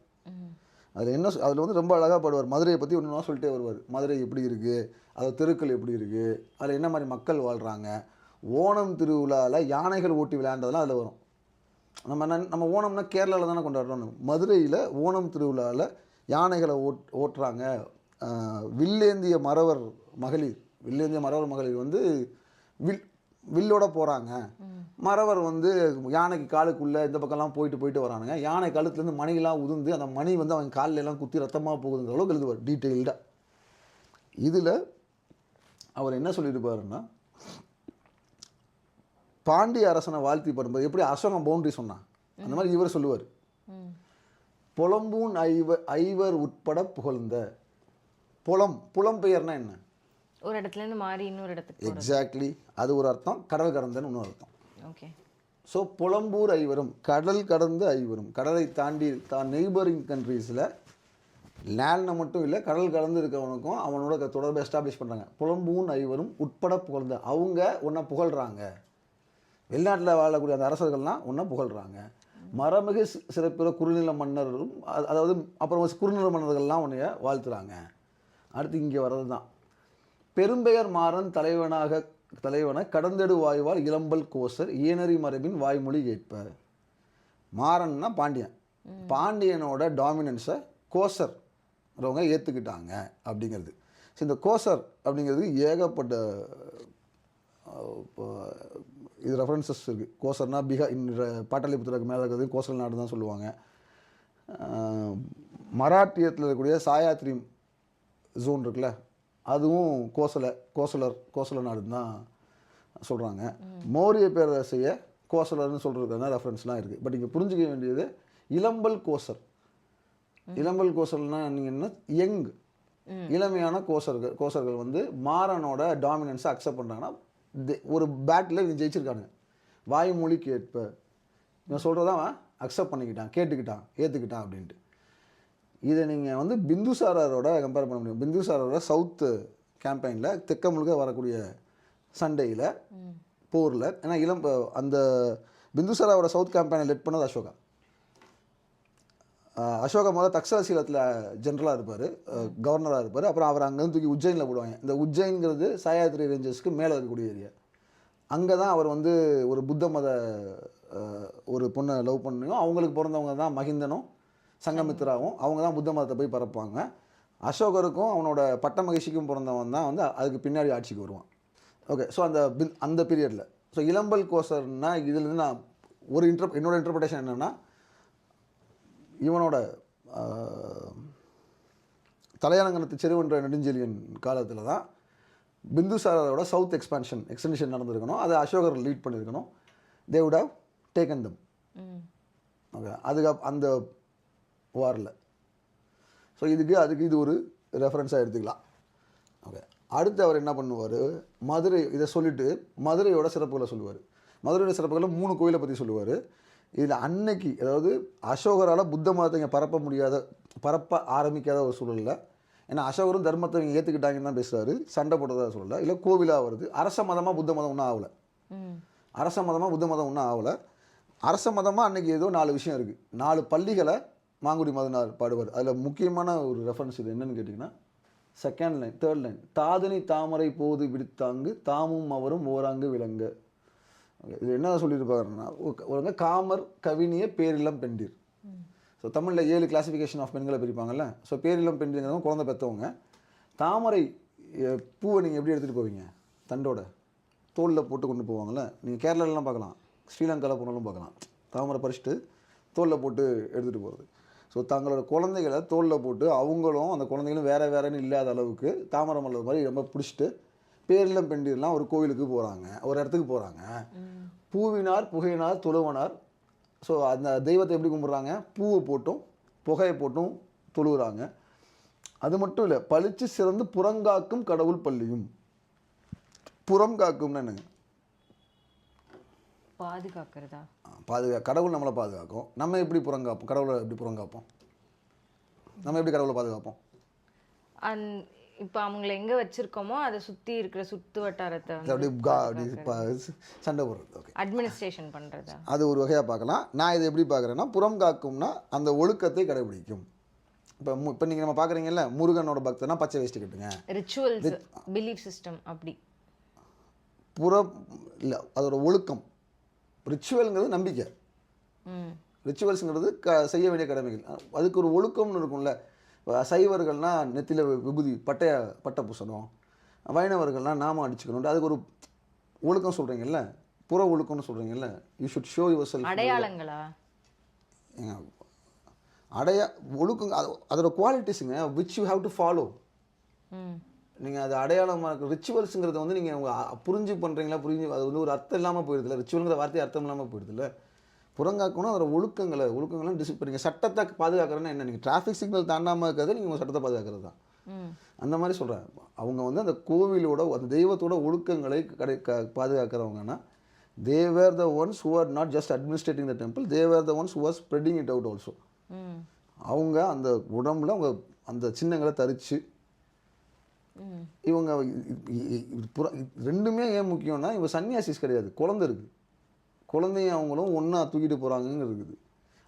அதில் வந்து ரொம்ப அழகாக பாடுவார். மதுரையை பற்றி ஒன்று சொல்லிட்டே வருவார். மதுரை எப்படி இருக்குது, அது தெருக்கள் எப்படி இருக்குது, அதில் என்ன மாதிரி மக்கள் வாழ்கிறாங்க. ஓணம் திருவிழாவில் யானைகள் ஓட்டி விளையாண்டதெல்லாம் அதில் வரும். நம்ம ஓணம்னா கேரளாவில் தானே கொண்டாடுறோம். மதுரையில் ஓணம் திருவிழாவில் யானைகளை ஓட்டுறாங்க. வில்லேந்திய மறவர் மகளிர் வந்து வில்லோட போகிறாங்க. மறவர் வந்து யானைக்கு காலுக்குள்ளே இந்த பக்கம்லாம் போயிட்டு வரானுங்க. யானை கழுத்துலேருந்து மணியெல்லாம் உதிர்ந்து அந்த மணி வந்து அவங்க காலில் எல்லாம் குத்தி ரத்தமாக போகுதுங்கிற அளவுக்கு எழுதுவார் டீட்டெயில்டாக. இதில் அவர் என்ன சொல்லியிருப்பாருன்னா, பாண்டிய அரசனை வாழ்த்தி படும்போது எப்படி அசோகம் பவுண்டரி சொன்னான், அந்த மாதிரி இவர் சொல்லுவார், புலம்பூன் ஐவர் உட்பட புகழ்ந்த. புலம்பெயர்னா என்ன, ஒரு இடத்துல இருந்து மாறி இன்னொரு இடத்துக்கு. எக்ஸாக்ட்லி, அது ஒரு அர்த்தம். கடல் கடந்தன்னு இன்னொரு அர்த்தம். ஓகே. ஸோ புலம்பூர் ஐவரும், கடல் கடந்த ஐவரும், கடலை தாண்டி நெய்பரிங் கண்ட்ரீஸில் லேண்டில் மட்டும் இல்லை, கடல் கடந்து இருக்கவனுக்கும் அவனோட தொடர்பை எஸ்டாப்ளிஷ் பண்ணுறாங்க. புலம்பூன் ஐவரும் உட்பட புகழ்ந்த, அவங்க ஒன்றை புகழ்கிறாங்க. வெளிநாட்டில் வாழக்கூடிய அந்த அரசர்கள்லாம் ஒன்றை புகழ்கிறாங்க. மரமிகு சிறப்புற குறுநில மன்னரும், அதாவது அப்புறம் குறுநில மன்னர்கள்லாம் உன்னைய வாழ்த்துறாங்க. அடுத்து இங்கே வர்றது தான், பெரும்பெயர் மாறன் தலைவன கடந்தெடு வாய்வால் இளம்பல் கோசர் இயனறி மரபின் வாய்மொழி கேட்ப. மாறன்னா பாண்டியன், பாண்டியனோட டாமினன்ஸை கோசர் அவங்க ஏற்றுக்கிட்டாங்க அப்படிங்கிறது. ஸோ இந்த கோசர் அப்படிங்கிறது ஏகப்பட்ட இது ரெஃபரன்சஸ் இருக்குது. கோசர்னா பாட்டலிபுத்திரக்கு மேலே இருக்கிறது கோசல் நாடு தான் சொல்லுவாங்க. மராட்டியத்தில் இருக்கக்கூடிய சாயாத்ரி ஜோன் இருக்குல்ல, அதுவும் கோசல நாடுன்னு தான் சொல்கிறாங்க. மௌரிய பேரரசையை கோசலர்னு சொல்கிறதுக்கான ரெஃபரன்ஸ்லாம் இருக்குது. பட் இங்கே புரிஞ்சுக்க வேண்டியது இளம்பல் கோசர். இளம்பல் கோசல்னா நீங்கள் என்ன, யங் இளமையான கோசர்கள் வந்து மாறனோட டாமினன்ஸை அக்செப்ட் பண்ணுறாங்கன்னா ஒரு பேட்டில் இவன் ஜெயிச்சிருக்கானுங்க. வாய்மொழி கேட்ப இவன் சொல்கிறதான் அக்செப்ட் பண்ணிக்கிட்டான், கேட்டுக்கிட்டான், ஏற்றுக்கிட்டான் அப்படின்ட்டு. இதை நீங்கள் வந்து பிந்துசாரரோட கம்பேர் பண்ண முடியும். பிந்துசாரரோட சவுத்து கேம்பெயினில் தெற்க முழுக்க வரக்கூடிய சண்டையில் போரில், ஏன்னா அந்த பிந்துசாராவோட சவுத் கேம்பெயினை லெட் பண்ணது அசோகா. அசோகா முதல்ல தக்ஷசீலத்தில் ஜென்ரலாக இருப்பார், கவர்னராக இருப்பார். அப்புறம் அவர் அங்கேருந்து தூக்கி உஜ்ஜைனில் போடுவாங்க. இந்த உஜ்ஜைன்கிறது சஹ்யாத்ரி ரேஞ்சஸ்க்கு மேலே இருக்கக்கூடிய ஏரியா. அங்கே தான் அவர் வந்து ஒரு புத்த மத ஒரு பொண்ணை லவ் பண்ணியும், அவங்களுக்கு பிறந்தவங்க தான் மகிந்தனும் சங்கமித்ராவும். அவங்க தான் புத்த மதத்தை போய் பரப்புவாங்க. அசோகருக்கும் அவனோட பட்ட மகிழ்ச்சிக்கும் பிறந்தவன் தான் வந்து அதுக்கு பின்னாடி ஆட்சிக்கு வருவான். ஓகே, ஸோ அந்த பீரியடில் ஸோ இளம்பல் கோசர்னா இதுலேருந்து நான் ஒரு என்னோட இன்டர்பிரேஷன் என்னென்னா, இவனோட தலையாலங்கனத்து செருவென்ற நெடுஞ்செழியன் காலத்தில் தான் பிந்துசாரோட சவுத் எக்ஸ்டென்ஷன் நடந்திருக்கணும். அதை அசோகர் லீட் பண்ணியிருக்கணும். They would have taken them. Okay, அதுக்கு அந்த வாரில். ஸோ அதுக்கு இது ஒரு ரெஃபரன்ஸாக எடுத்துக்கலாம். ஓகே, அடுத்து அவர் என்ன பண்ணுவார், மதுரை இதை சொல்லிவிட்டு மதுரையோட சிறப்புகளை சொல்லுவார். மதுரையோட சிறப்புகளை 3 கோயிலை பற்றி சொல்லுவார். இதில் அன்னைக்கு, அதாவது அசோகரால் புத்த மதத்தை இங்கே பரப்ப ஆரம்பிக்காத ஒரு சூழலில், ஏன்னா அசோகரும் தர்மத்தை இங்கே ஏற்றுக்கிட்டாங்கன்னு தான் பேசுகிறாரு, சண்டை போட்டதாக சொல்லலை. இல்லை கோவிலாக வருது. அரச மதமாக புத்த மதம் ஒன்றும் ஆகலை. அரச மதமாக புத்த மதம் ஒன்றும் ஆகலை. அரச மதமாக அன்றைக்கி ஏதோ 4 விஷயம் இருக்குது. 4 பள்ளிகளை மாங்குடி மதனார் பாடுவார். அதில் முக்கியமான ஒரு ரெஃபரன்ஸ் இது என்னென்னு கேட்டிங்கன்னா, செகண்ட் லைன், தேர்ட் லைன், தாதனி தாமரை போது விடுத்தாங்கு தாமும் அவரும் ஓராங்கு விளங்க. இது என்ன சொல்லியிருப்பாருன்னா, ஒரு காமர் கவினிய பேரிளம் பெண்டீர். ஸோ தமிழில் 7 கிளாசிஃபிகேஷன் ஆஃப் பெண்களை பிரிப்பாங்கல்ல. ஸோ பேரிளம் பெண்டீர்ங்கிறவங்க குழந்தை பெற்றவங்க. தாமரை பூவை நீங்கள் எப்படி எடுத்துகிட்டு போவீங்க, தண்டோட தோலில் போட்டு கொண்டு போவாங்கள்ல. நீங்கள் கேரளாலலாம் பார்க்கலாம், ஸ்ரீலங்காவில் போனாலும் பார்க்கலாம், தாமரை பறிச்சுட்டு தோலில் போட்டு எடுத்துகிட்டு போகிறது. ஸோ தங்களோட குழந்தைகளை தோலில் போட்டு அவங்களும் அந்த குழந்தைகளும் வேறேன்னு இல்லாத அளவுக்கு தாமரை மலர் மாதிரி ரொம்ப பிடிச்சிட்டு பேரிளம் பெண்டீர்லாம் ஒரு கோவிலுக்கு போகிறாங்க, ஒரு இடத்துக்கு போகிறாங்க. பூவினார் புகையினார் தொழுவனார். ஸோ அந்த தெய்வத்தை எப்படி கும்பிட்றாங்க, பூவை போட்டும் புகையை போட்டும் தொழுகிறாங்க. அது மட்டும் இல்லை, பளிச்சு சிறந்து புறங்காக்கும் கடவுள் பள்ளியும். புறம் காக்கும்னு என்னங்க, பாதுகாக்கிறதா? கடவுள் நம்மளை பாதுகாக்கும். நம்ம எப்படி புறங்காப்போம், கடவுளை எப்படி புறங்காப்போம், நம்ம எப்படி கடவுளை பாதுகாப்போம்? இப்போ அவங்களை எங்கே வச்சுருக்கோமோ அதை சுற்றி இருக்கிற சுற்று வட்டாரத்தை சண்டை போடுறது. ஓகே, அட்மினிஸ்ட்ரேஷன் பண்ணுறதா, அது ஒரு வகையாக பார்க்கலாம். நான் இதை எப்படி பார்க்குறேன்னா, புறம் காக்கும்னா அந்த ஒழுக்கத்தை கடைபிடிக்கும். இப்போ நீங்கள் நம்ம பார்க்குறீங்கல்ல, முருகனோட பக்தனா பச்சை வேஷ்டி கட்டுங்க, ரிச்சுவல்ஸ், பிலீஃப் சிஸ்டம். அப்படி புறம் இல்லை, அதோட ஒழுக்கம். ரிச்சுவல்ங்கிறது நம்பிக்கை, ரிச்சுவல்ஸுங்கிறது செய்ய வேண்டிய கடமைகள். அதுக்கு ஒரு ஒழுக்கம்னு இருக்கும்ல. சைவர்கள்னால் நெத்தியில் விபூதி பட்டை பூசணும், வைணவர்கள்னால் நாமம் அடிச்சுக்கணும். அதுக்கு ஒரு ஒழுக்கம் சொல்கிறீங்கல்ல, புற ஒழுக்கம்னு சொல்கிறீங்கல்ல. You should show yourself. அடையாளங்களா? ஒழுக்கம் அதோட குவாலிட்டிஸுங்க, which you have to follow. நீங்கள் அது அடையாளமாக இருக்கும். ரிச்சுவல்ஸுங்கிறத வந்து நீங்கள் புரிஞ்சு பண்ணுறீங்களா, அது வந்து ஒரு அர்த்தம் இல்லாமல் போயிடுதில்ல. ரிச்சுவல்ங்கிற வார்த்தை அர்த்தம் இல்லாமல் போயிடுதில்ல. புறங்காக்கணும் அதோட ஒழுக்கங்களும் டிசிப்ளின். நீங்கள் சட்டத்தை பாதுகாக்கிறதுனா என்ன, நீங்கள் டிராஃபிக் சிக்னல் தாண்டாமல் இருக்கிறது நீங்கள் உங்கள் சட்டத்தை பாதுகாக்கிறது தான். அந்த மாதிரி சொல்கிறேன். அவங்க வந்து அந்த கோவிலோட அந்த தெய்வத்தோட ஒழுக்கங்களை பாதுகாக்கிறவங்கன்னா, they were the ones who are not just administrating the temple, they were the ones who are spreading it out also. அவங்க அந்த உடம்புல அவங்க அந்த சின்னங்களை தரிச்சு இவங்க ரெண்டுமே ஏன் முக்கியம்னா, இவங்க சன்னியாசிஸ் கிடையாது, குழந்தை இருக்குது. குழந்தையும் அவங்களும் ஒன்றா தூக்கிட்டு போகிறாங்கன்னு இருக்குது.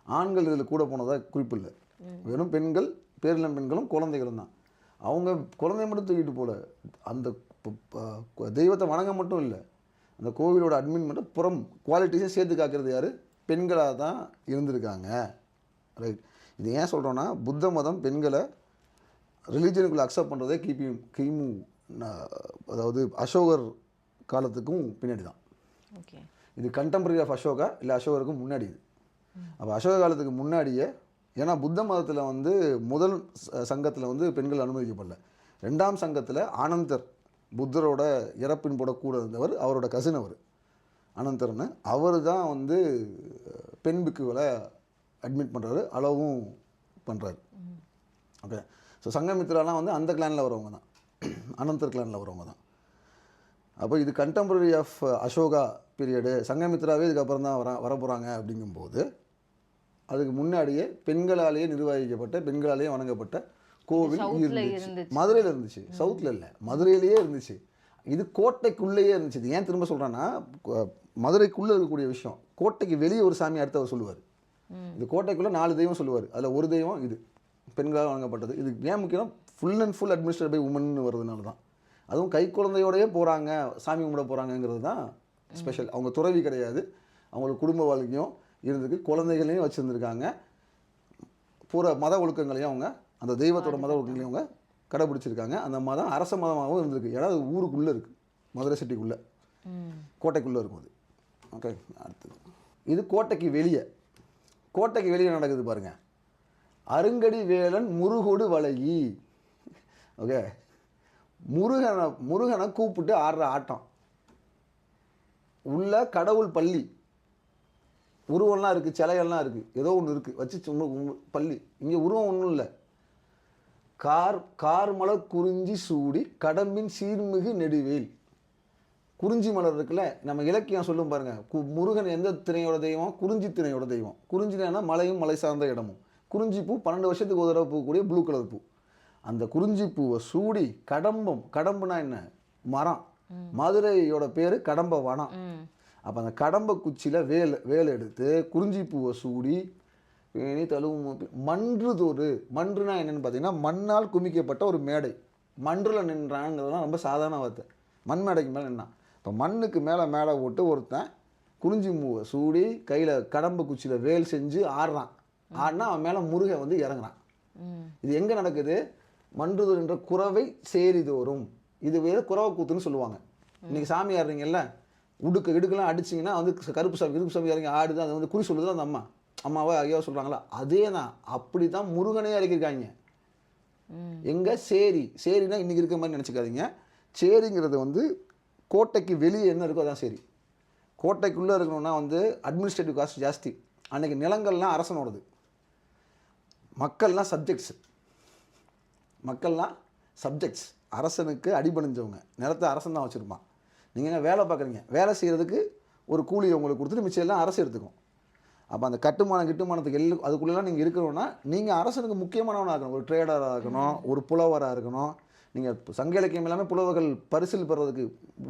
ஆண்கள் இதில் கூட போனதாக குறிப்பு இல்லை. வெறும் பெண்கள், பேரிளம் பெண்களும் குழந்தைகளும் தான். அவங்க குழந்தைய மட்டும் தூக்கிட்டு போகல, அந்த தெய்வத்தை வணங்க மட்டும் இல்லை, அந்த கோவிலோட அட்மின் மட்டும் புறம் குவாலிட்டிஸையும் சேர்த்து காக்கிறது யார், பெண்களாக தான் இருந்திருக்காங்க. ரைட். இது ஏன் சொல்கிறோன்னா, புத்த மதம் பெண்களை ரிலீஜனுக்குள்ளே அக்செப்ட் பண்ணுறதே கிமு அதாவது அசோகர் காலத்துக்கும் பின்னாடி தான். ஓகே, இது கண்டெம்பரரி ஆஃப் அசோகா இல்லை அசோகருக்கும் முன்னாடி இது. அப்போ அசோக காலத்துக்கு முன்னாடியே, ஏன்னா புத்த மதத்தில் வந்து முதல் சங்கத்தில் வந்து பெண்கள் அனுமதிக்கப்படல. 2ஆம் சங்கத்தில் ஆனந்தர் புத்தரோட இறப்பின் போட கூட இருந்தவர், அவரோட கசின் அவர். அனந்தர்னு. அவர் தான் வந்து பெண் பிக்குகளை அட்மிட் பண்ணுறாரு, அளவும் பண்ணுறாரு. ஓகே. ஸோ சங்கமித்ராலாம் வந்து அந்த கிளானில் வரவங்க தான், அனந்தர் கிளானில் வரவங்க தான். அப்போ இது கண்டெம்பரரி ஆஃப் அசோகா பீரியடு. சங்கமித்ராவே இதுக்கப்புறம் தான் வர போகிறாங்க. அப்படிங்கும்போது அதுக்கு முன்னாடியே பெண்களாலேயே நிர்வகிக்கப்பட்ட, பெண்களாலேயே வணங்கப்பட்ட கோவில் இருந்துச்சு. மதுரையில் இருந்துச்சு, சவுத்தில் இல்லை, மதுரையிலேயே இருந்துச்சு. இது கோட்டைக்குள்ளேயே இருந்துச்சு. இது ஏன் திரும்ப சொல்கிறேன்னா, மதுரைக்குள்ளே இருக்கக்கூடிய விஷயம். கோட்டைக்கு வெளியே ஒரு சாமி அடுத்தவர் சொல்லுவார். இது கோட்டைக்குள்ளே 4 தெய்வம் சொல்லுவார். அதில் ஒரு தெய்வம் இது பெண்களால் வழங்கப்பட்டது. இது ஏன் முக்கியம், full and full administrate by woman வருதுனால தான். அதுவும் கை குழந்தையோடையே போகிறாங்க, சாமி கும்பிட போகிறாங்கங்கிறது தான் ஸ்பெஷல். அவங்க துறவி கிடையாது, அவங்களுக்கு குடும்ப வாழ்க்கையும் இருந்திருக்கு, குழந்தைகளையும் வச்சுருந்துருக்காங்க, பூரா மத ஒழுக்கங்களையும் அவங்க, அந்த தெய்வத்தோட மத ஒழுக்கங்களையும் அவங்க கடைபிடிச்சிருக்காங்க. அந்த மதம் அரச மதமாகவும் இருந்திருக்கு. ஏன்னா அது ஊருக்குள்ளே இருக்குது, மதுரை சிட்டிக்குள்ளே, கோட்டைக்குள்ளே இருக்கும் அது. ஓகே. அடுத்தது இது கோட்டைக்கு வெளியே. கோட்டைக்கு வெளியே நடக்குது பாருங்கள். அருங்கடி வேலன் முருகோடு வளையி. ஓகே. முருகனை கூப்பிட்டு ஆடுற ஆட்டம். உள்ள கடவுள் பள்ளி, உருவம்லாம் இருக்குது, சிலையெல்லாம் இருக்குது, ஏதோ ஒன்று இருக்குது வச்சு சும்மா பள்ளி. இங்கே உருவம் ஒன்றும் இல்லை. கார் மலர் குறிஞ்சி சூடி கடம்பின் சீர்மிகு நெடுவேல். குறிஞ்சி மலர் இருக்குல்ல, நம்ம இலக்கியம் சொல்லும் பாருங்கள். முருகன் எந்த திணையோட தெய்வம்? குறிஞ்சி திணையோட தெய்வம். குறிஞ்சினா மலையும் மலை சார்ந்த இடமும். குறிஞ்சி பூ 12 வருஷத்துக்கு ஒரு தடவை பூக்கக்கூடிய ப்ளூ கலர் பூ. அந்த குறிஞ்சி பூவை சூடி கடம்புனா என்ன? மரம். மதுரையோட பேர் கடம்ப வனம். அப்போ அந்த கடம்ப குச்சியில் வேல் எடுத்து குறிஞ்சி பூவை சூடி பேணி தழுவும் மன்றுதொரு. மன்றுனா என்னென்னு பார்த்தீங்கன்னா, மண்ணால் குமிக்கப்பட்ட ஒரு மேடை. மன்றில் நின்றாங்கிறதுலாம் ரொம்ப சாதாரண வார்த்தை. மண் மேடைக்கு மேலே நின்னான். இப்போ மண்ணுக்கு மேலே போட்டு ஒருத்தன் குறிஞ்சி பூவை சூடி கையில் கடம்ப குச்சியில் வேல் செஞ்சு ஆடுறான். ஆடினா அவன் மேலே முருகன் வந்து இறங்குறான். இது எங்கே நடக்குது? மன்றுதொரு என்ற குறவை சேரிதோறும். இது வேறு குறவை கூத்துன்னு சொல்லுவாங்க. இன்றைக்கி சாமி ஆடுறீங்கல்ல, இடுக்கெல்லாம் அடிச்சிங்கன்னா வந்து கருப்பு சாமி இறங்கி ஆடுது, அது வந்து குறி சொல்லுது அந்த அம்மாவை ஐயாவை சொல்கிறாங்களா, அதே தான். அப்படி தான் முருகனே இறக்கியிருக்காங்க. எங்கே? சேரினா இன்றைக்கி இருக்கிற மாதிரி நினச்சிக்காதீங்க. சேரிங்கிறது வந்து கோட்டைக்கு வெளியே என்ன இருக்கோ அதான் சேரி. கோட்டைக்குள்ளே இருக்கணும்னா வந்து அட்மினிஸ்ட்ரேட்டிவ் காஸ்ட் ஜாஸ்தி. அன்றைக்கி நிலங்கள்லாம் அரசனோடது, மக்கள்லாம் சப்ஜெக்ட்ஸ். அரசனுக்கு அடிபணிஞ்சவங்க. நிலத்தை அரசன் தான் வச்சுருப்பான். நீங்கள் வேலை பார்க்குறீங்க, வேலை செய்கிறதுக்கு ஒரு கூலி உங்களுக்கு கொடுத்துட்டு மிச்சம் எல்லாம் அரசு எடுத்துக்கும். அப்போ அந்த கிட்டுமானத்துக்கு அதுக்குள்ளெல்லாம் நீங்கள் இருக்கிறோன்னா நீங்கள் அரசனுக்கு முக்கியமானவனாக இருக்கணும். ஒரு ட்ரேடராக இருக்கணும், ஒரு புலவராக இருக்கணும். நீங்கள் சங்க இலக்கியம் எல்லாமே புலவர்கள் பரிசில் பெறதுக்கு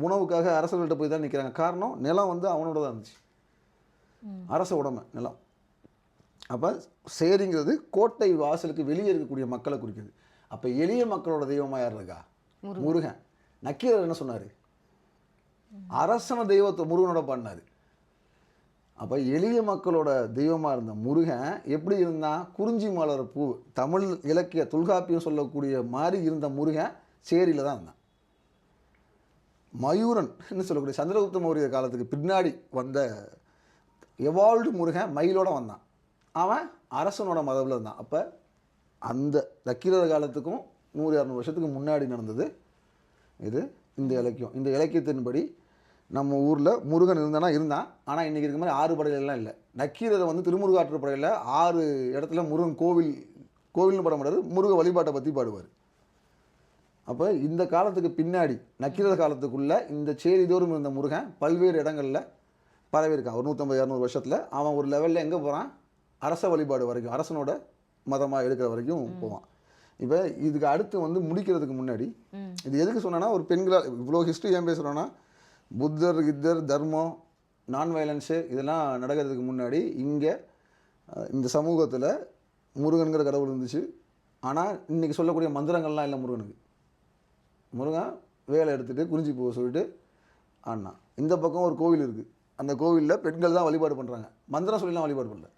உணவுக்காக அரசர்கள்ட்ட போய் தான் நிற்கிறாங்க. காரணம், நிலம் வந்து அவனோட தான் இருந்துச்சு, அரச உடைமை நிலம். அப்போ சேரிங்கிறது கோட்டை வாசலுக்கு வெளியே இருக்கக்கூடிய மக்களை குறிக்குது. அப்போ எளிய மக்களோட தெய்வமாக யார் இருக்கா? முருகன். நக்கீரர் என்ன சொன்னார்? அரசன தெய்வத்தை முருகனோட பண்ணார். அப்போ எளிய மக்களோட தெய்வமாக இருந்த முருகன் எப்படி இருந்தான்? குறிஞ்சி மலர் பூ, தமிழ் இலக்கிய தொல்காப்பியம் சொல்லக்கூடிய மாதிரி இருந்த முருகன் சேரியில் தான் இருந்தான். மயூரன் சொல்லக்கூடிய சந்திரகுப்த மௌரிய காலத்துக்கு பின்னாடி வந்த எவால்டு முருகன் மயிலோட வந்தான். அவன் அரசனோட மதவில் இருந்தான். அப்போ அந்த நக்கீரர் காலத்துக்கும் 100-200 வருஷத்துக்கு முன்னாடி நடந்தது இது. இந்த இலக்கியத்தின்படி நம்ம ஊரில் முருகன் இருந்தான். ஆனால் இன்றைக்கி இருக்க மாதிரி 6 படையிலெல்லாம் இல்லை. நக்கீரரை வந்து திருமுருகாற்று படையில் 6 இடத்துல முருகன் கோவில்னு பாட மாட்டார், முருக வழிபாட்டை பற்றி பாடுவார். அப்போ இந்த காலத்துக்கு பின்னாடி நக்கீரர் காலத்துக்குள்ளே இந்த சேரிதோறும் இருந்த முருகன் பல்வேறு இடங்களில் பரவியிருக்கான். ஒரு 150-200 வருஷத்தில் அவன் ஒரு லெவலில் எங்கே போகிறான்? அரச வழிபாடு வரைக்கும், அரசனோட மதமாக எடுக்கிற வரைக்கும் போவான். இப்போ இதுக்கு அடுத்து வந்து முடிக்கிறதுக்கு முன்னாடி இது எதுக்கு சொன்னேன்னா, ஒரு பெண்களால் இவ்வளோ ஹிஸ்ட்ரி ஏன் பேசுகிறோன்னா, புத்தர் தர்மம், நான் வயலன்ஸு இதெல்லாம் நடக்கிறதுக்கு முன்னாடி இங்கே இந்த சமூகத்தில் முருகனுங்கிற கடவுள் இருந்துச்சு. ஆனால் இன்றைக்கி சொல்லக்கூடிய மந்திரங்கள்லாம் இல்லை முருகனுக்கு. முருகன் வேலை எடுத்துகிட்டு குறிஞ்சி பூவை சொல்லிட்டு ஆனா இந்த பக்கம் ஒரு கோவில் இருக்குது. அந்த கோவிலில் பெண்கள் தான் வழிபாடு பண்ணுறாங்க, மந்திரம் சொல்லிலாம் வழிபாடு பண்ணல.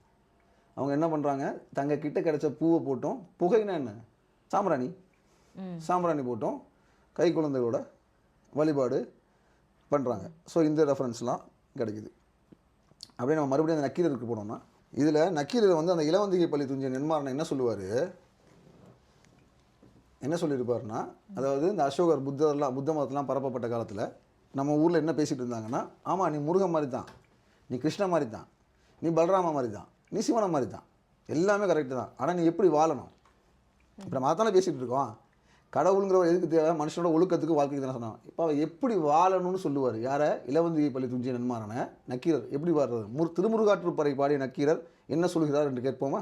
அவங்க என்ன பண்ணுறாங்க? தங்க கிட்ட கிடைச்ச பூவை போட்டோம், புகைனா என்ன, சாம்பிராணி போட்டோம், கை குழந்தைகளோட வழிபாடு பண்ணுறாங்க. ஸோ இந்த ரெஃபரன்ஸ்லாம் கிடைக்குது. அப்படியே நம்ம மறுபடியும் அந்த நக்கீரருக்கு போனோம்னா, இதில் நக்கீரர் வந்து அந்த இளவந்திகை பள்ளி துஞ்சிய நென்மாறனை என்ன சொல்லியிருப்பாருன்னா, அதாவது இந்த அசோகர் புத்த மதத்தெலாம் பரப்பப்பட்ட காலத்தில் நம்ம ஊரில் என்ன பேசிகிட்டு இருந்தாங்கன்னா, ஆமாம் நீ முருகன் மாதிரி தான், நீ கிருஷ்ண மாதிரி தான், நீ பலராம மாதிரி தான், நீ சிவன மாதிரி தான், எல்லாமே கரெக்டு தான், ஆனால் நீ எப்படி வாழணும், இப்போ நம்ம அதானே பேசிகிட்டு இருக்கோம். கடவுளுங்கிறவர் எதுக்கு தேவை, மனுஷனோட ஒழுக்கத்துக்கு வாழ்க்கைக்கு தானே சொன்னான். இப்போ அவர் எப்படி வாழணும்னு சொல்லுவார். யாரை? இளவந்தியை பள்ளி துஞ்சிய நன்மாரான நக்கீரர் எப்படி வாழ்றது? திருமுருகாற்றுப்படை பாடிய நக்கீரர் என்ன சொல்கிறார் என்று கேட்போமா?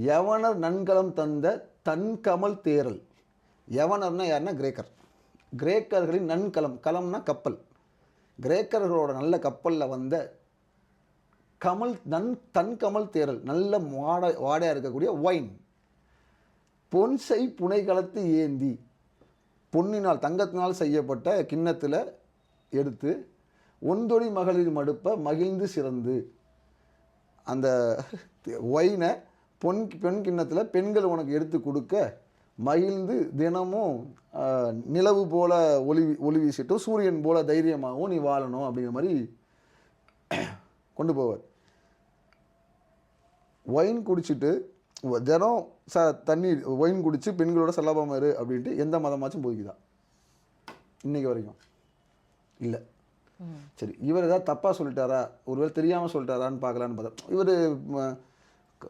யவனர் நன்கலம் தந்த தன்கமல் தேரல். யவனர்னா யாருன்னா கிரேக்கர். கிரேக்கர்களின் நன்கலம், கலம்னா கப்பல். கிரேக்கர்களோட நல்ல கப்பலில் வந்த கமல் தன்கமல் தேரல், நல்ல வாடையாக இருக்கக்கூடிய ஒயின். பொன்சை புனைகளத்து ஏந்தி, பொன்னினால் தங்கத்தினால் செய்யப்பட்ட கிண்ணத்தில் எடுத்து ஒன்றொடி மகளிர் மடுப்ப மகிழ்ந்து சிறந்து. அந்த ஒயினை பெண் கிண்ணத்தில் பெண்கள் உனக்கு எடுத்து கொடுக்க மகிழ்ந்து தினமும் நிலவு போல ஒளி வீசிட்டும் சூரியன் போல தைரியமாகவும் நீ வாழணும் அப்படிங்கிற மாதிரி கொண்டு போவார். ஒயின் குடிச்சிட்டு தினம் தண்ணி ஒயின் குடிச்சு பெண்களோட செல்லபாம இரு அப்படின்ட்டு எந்த மதமாச்சும் போய்க்குதா இன்னைக்கு வரைக்கும்? இல்லை. சரி, இவர் ஏதாவது தப்பாக சொல்லிட்டாரா, ஒருவேளை தெரியாமல் சொல்லிட்டாரான்னு பார்க்கலான்னு பார்த்தா, இவர்